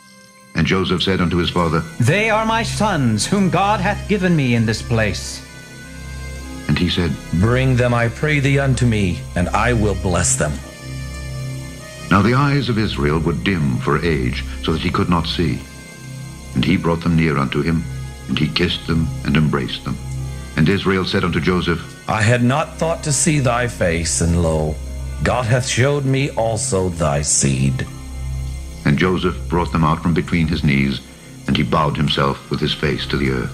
And Joseph said unto his father, They are my sons, whom God hath given me in this place. And he said, Bring them, I pray thee, unto me, and I will bless them. Now the eyes of Israel were dim for age, so that he could not see. And he brought them near unto him, And he kissed them and embraced them. And Israel said unto Joseph, I had not thought to see thy face, and lo, God hath showed me also thy seed. And Joseph brought them out from between his knees, and he bowed himself with his face to the earth.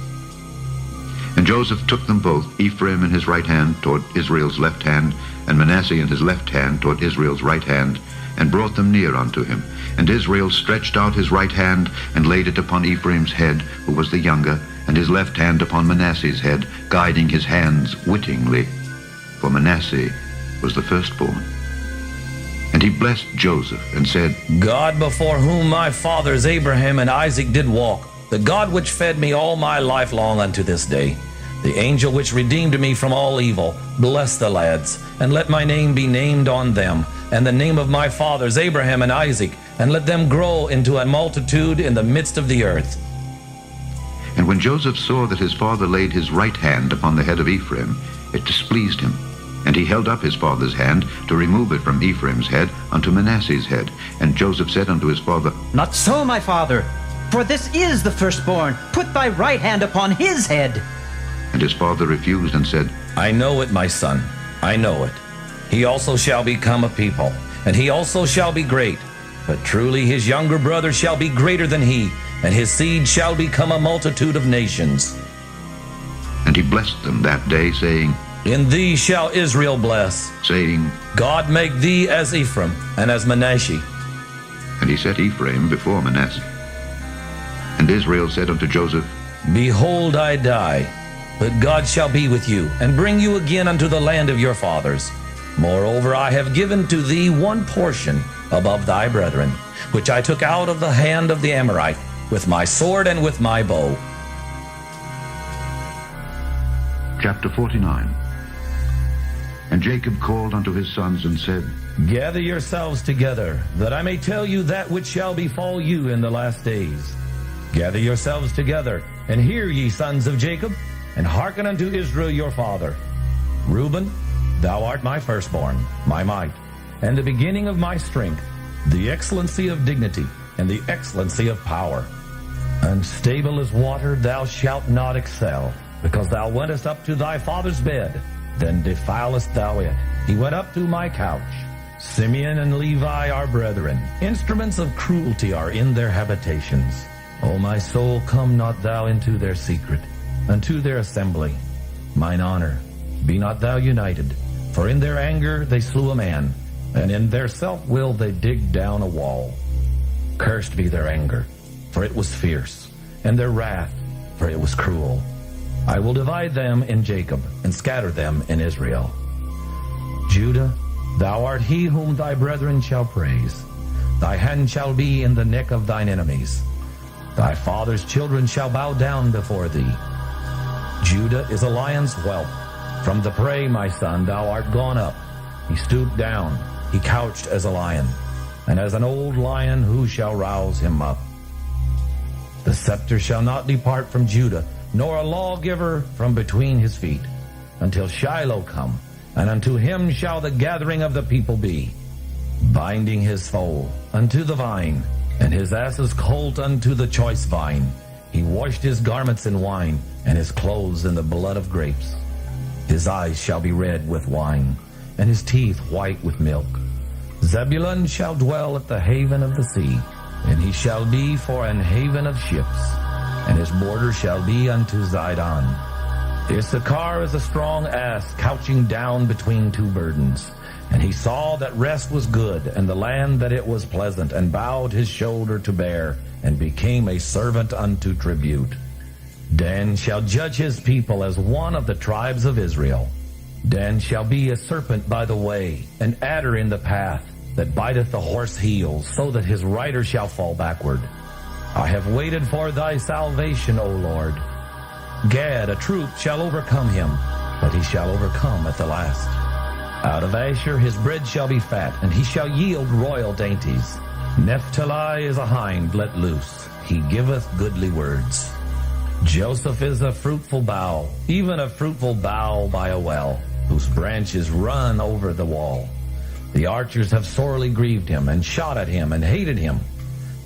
And Joseph took them both, Ephraim in his right hand toward Israel's left hand, and Manasseh in his left hand toward Israel's right hand, and brought them near unto him. And Israel stretched out his right hand, and laid it upon Ephraim's head, who was the younger, and his left hand upon Manasseh's head, guiding his hands wittingly, for Manasseh was the firstborn. And he blessed Joseph, and said, God before whom my fathers Abraham and Isaac did walk, the God which fed me all my life long unto this day, the angel which redeemed me from all evil, bless the lads, and let my name be named on them, and the name of my fathers Abraham and Isaac, and let them grow into a multitude in the midst of the earth. And when Joseph saw that his father laid his right hand upon the head of Ephraim, it displeased him. And he held up his father's hand to remove it from Ephraim's head unto Manasseh's head. And Joseph said unto his father, Not so, my father, for this is the firstborn. Put thy right hand upon his head. And his father refused and said, I know it, my son, I know it. He also shall become a people, and he also shall be great. But truly his younger brother shall be greater than he, and his seed shall become a multitude of nations. And he blessed them that day, saying, In thee shall Israel bless, saying, God make thee as Ephraim and as Manasseh. And he set Ephraim before Manasseh. And Israel said unto Joseph, Behold, I die, but God shall be with you, and bring you again unto the land of your fathers. Moreover, I have given to thee one portion above thy brethren, which I took out of the hand of the Amorite, with my sword and with my bow. Chapter 49. And Jacob called unto his sons and said, Gather yourselves together, that I may tell you that which shall befall you in the last days. Gather yourselves together, and hear, ye sons of Jacob, and hearken unto Israel your father. Reuben, thou art my firstborn, my might, and the beginning of my strength, the excellency of dignity, and the excellency of power. Unstable as water thou shalt not excel, because thou wentest up to thy father's bed, then defilest thou it. He went up to my couch. Simeon and Levi are brethren. Instruments of cruelty are in their habitations. O my soul, come not thou into their secret, unto their assembly. Mine honor, be not thou united, for in their anger they slew a man, and in their self-will they dig down a wall. Cursed be their anger, for it was fierce, and their wrath, for it was cruel. I will divide them in Jacob, and scatter them in Israel. Judah, thou art he whom thy brethren shall praise. Thy hand shall be in the neck of thine enemies. Thy father's children shall bow down before thee. Judah is a lion's whelp. From the prey, my son, thou art gone up. He stooped down, he couched as a lion, and as an old lion who shall rouse him up? The scepter shall not depart from Judah, nor a lawgiver from between his feet, until Shiloh come, and unto him shall the gathering of the people be, binding his foal unto the vine, and his ass's colt unto the choice vine. He washed his garments in wine, and his clothes in the blood of grapes. His eyes shall be red with wine, and his teeth white with milk. Zebulun shall dwell at the haven of the sea, and he shall be for an haven of ships, and his border shall be unto Zidon. Issachar is a strong ass, couching down between two burdens. And he saw that rest was good, and the land that it was pleasant, and bowed his shoulder to bear, and became a servant unto tribute. Dan shall judge his people as one of the tribes of Israel. Dan shall be a serpent by the way, an adder in the path, that biteth the horse heels, so that his rider shall fall backward. I have waited for thy salvation, O Lord. Gad, a troop, shall overcome him, but he shall overcome at the last. Out of Asher his bread shall be fat, and he shall yield royal dainties. Naphtali is a hind let loose, he giveth goodly words. Joseph is a fruitful bough, even a fruitful bough by a well, whose branches run over the wall. The archers have sorely grieved him, and shot at him, and hated him.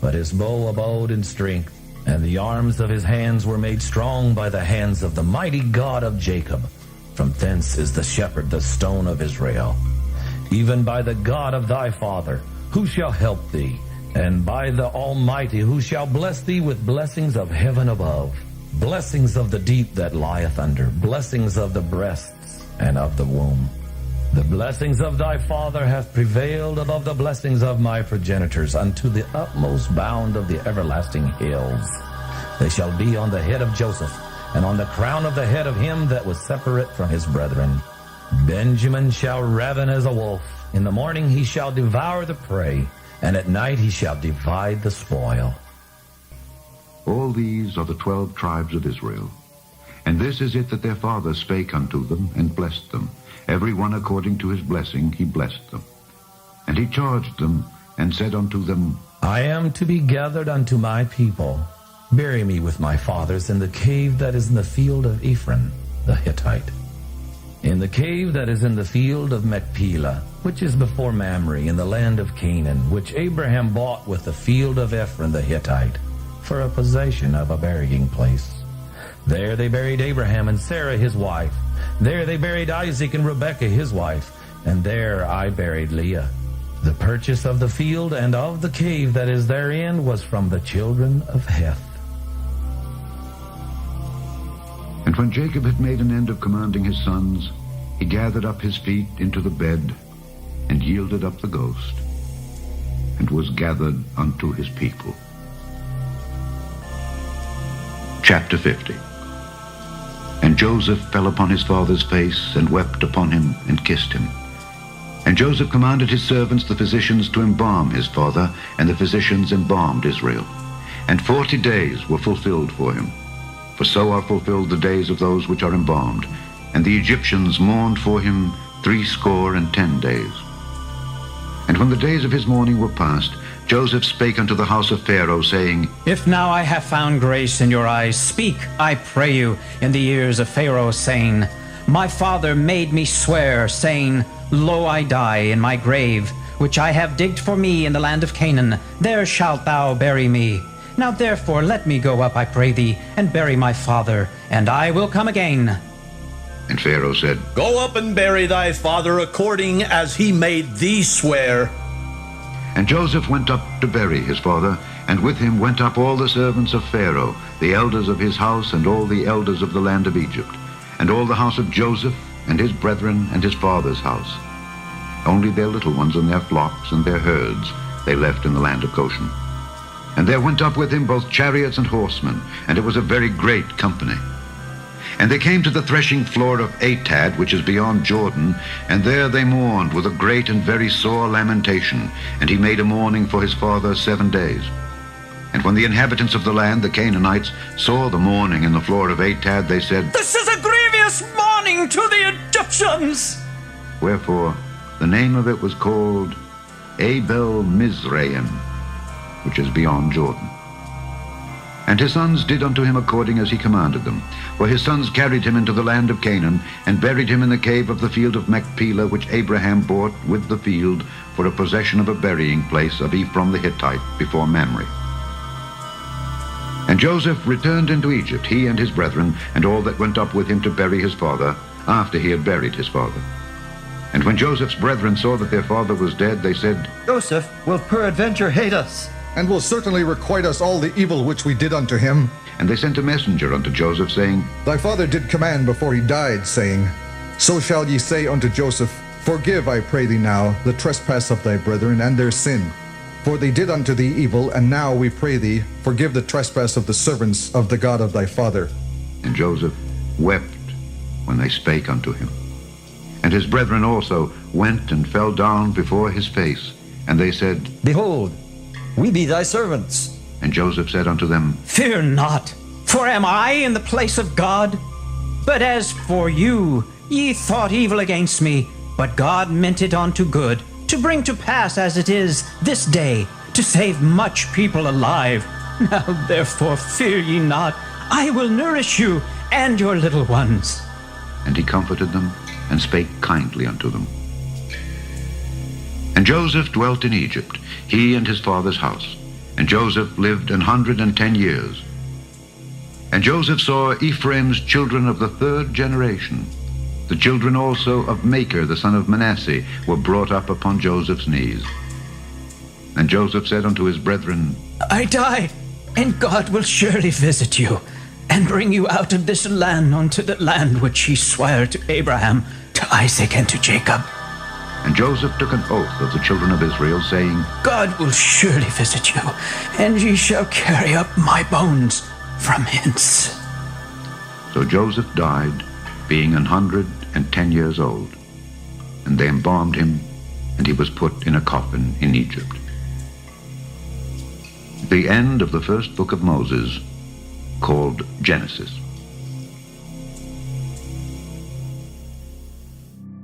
But his bow abode in strength, And the arms of his hands were made strong by the hands of the mighty God of Jacob. From thence is the shepherd, the stone of Israel. Even by the God of thy father, who shall help thee? And by the Almighty, who shall bless thee with blessings of heaven above, blessings of the deep that lieth under, blessings of the breasts and of the womb. The blessings of thy father hath prevailed above the blessings of my progenitors unto the utmost bound of the everlasting hills. They shall be on the head of Joseph, and on the crown of the head of him that was separate from his brethren. Benjamin shall raven as a wolf. In the morning he shall devour the prey, and at night he shall divide the spoil. All these are the 12 tribes of Israel. And this is it that their father spake unto them, and blessed them. Every one according to his blessing he blessed them. And he charged them, and said unto them, I am to be gathered unto my people. Bury me with my fathers in the cave that is in the field of Ephron the Hittite, in the cave that is in the field of Machpelah, which is before Mamre, in the land of Canaan, which Abraham bought with the field of Ephron the Hittite, for a possession of a burying place. There they buried Abraham and Sarah his wife. There they buried Isaac and Rebekah his wife. And there I buried Leah. The purchase of the field and of the cave that is therein was from the children of Heth. And when Jacob had made an end of commanding his sons, he gathered up his feet into the bed, and yielded up the ghost, and was gathered unto his people. Chapter 50. And Joseph fell upon his father's face, and wept upon him, and kissed him. And Joseph commanded his servants the physicians to embalm his father, and the physicians embalmed Israel. And 40 days were fulfilled for him. For so are fulfilled the days of those which are embalmed. And the Egyptians mourned for him 60 days. And when the days of his mourning were past, Joseph spake unto the house of Pharaoh, saying, If now I have found grace in your eyes, speak, I pray you, in the ears of Pharaoh, saying, My father made me swear, saying, Lo, I die in my grave, which I have digged for me in the land of Canaan. There shalt thou bury me. Now therefore let me go up, I pray thee, and bury my father, and I will come again. And Pharaoh said, Go up and bury thy father according as he made thee swear. And Joseph went up to bury his father, and with him went up all the servants of Pharaoh, the elders of his house, and all the elders of the land of Egypt, and all the house of Joseph, and his brethren, and his father's house. Only their little ones and their flocks and their herds they left in the land of Goshen. And there went up with him both chariots and horsemen, and it was a very great company. And they came to the threshing floor of Atad, which is beyond Jordan, and there they mourned with a great and very sore lamentation. And he made a mourning for his father 7 days. And when the inhabitants of the land, the Canaanites, saw the mourning in the floor of Atad, they said, This is a grievous mourning to the Egyptians. Wherefore the name of it was called Abel Mizraim, which is beyond Jordan. And his sons did unto him according as he commanded them. For his sons carried him into the land of Canaan, and buried him in the cave of the field of Machpelah, which Abraham bought with the field for a possession of a burying place of Ephron the Hittite before Mamre. And Joseph returned into Egypt, he and his brethren, and all that went up with him to bury his father, after he had buried his father. And when Joseph's brethren saw that their father was dead, they said, Joseph will peradventure hate us, and will certainly requite us all the evil which we did unto him. And they sent a messenger unto Joseph, saying, Thy father did command before he died, saying, So shall ye say unto Joseph, Forgive, I pray thee now, the trespass of thy brethren and their sin. For they did unto thee evil, and now we pray thee, forgive the trespass of the servants of the God of thy father. And Joseph wept when they spake unto him. And his brethren also went and fell down before his face. And they said, Behold, we be thy servants. And Joseph said unto them, Fear not, for am I in the place of God? But as for you, ye thought evil against me, but God meant it unto good, to bring to pass as it is this day, to save much people alive. Now therefore fear ye not, I will nourish you and your little ones. And he comforted them, and spake kindly unto them. And Joseph dwelt in Egypt, he and his father's house. And Joseph lived 110 years, And Joseph saw Ephraim's children of the third generation. The children also of Machir, the son of Manasseh, were brought up upon Joseph's knees. And Joseph said unto his brethren, I die, and God will surely visit you, and bring you out of this land unto the land which he sware to Abraham, to Isaac, and to Jacob. And Joseph took an oath of the children of Israel, saying, God will surely visit you, and ye shall carry up my bones from hence. So Joseph died, being 110 years old. And they embalmed him, and he was put in a coffin in Egypt. The end of the first book of Moses, called Genesis.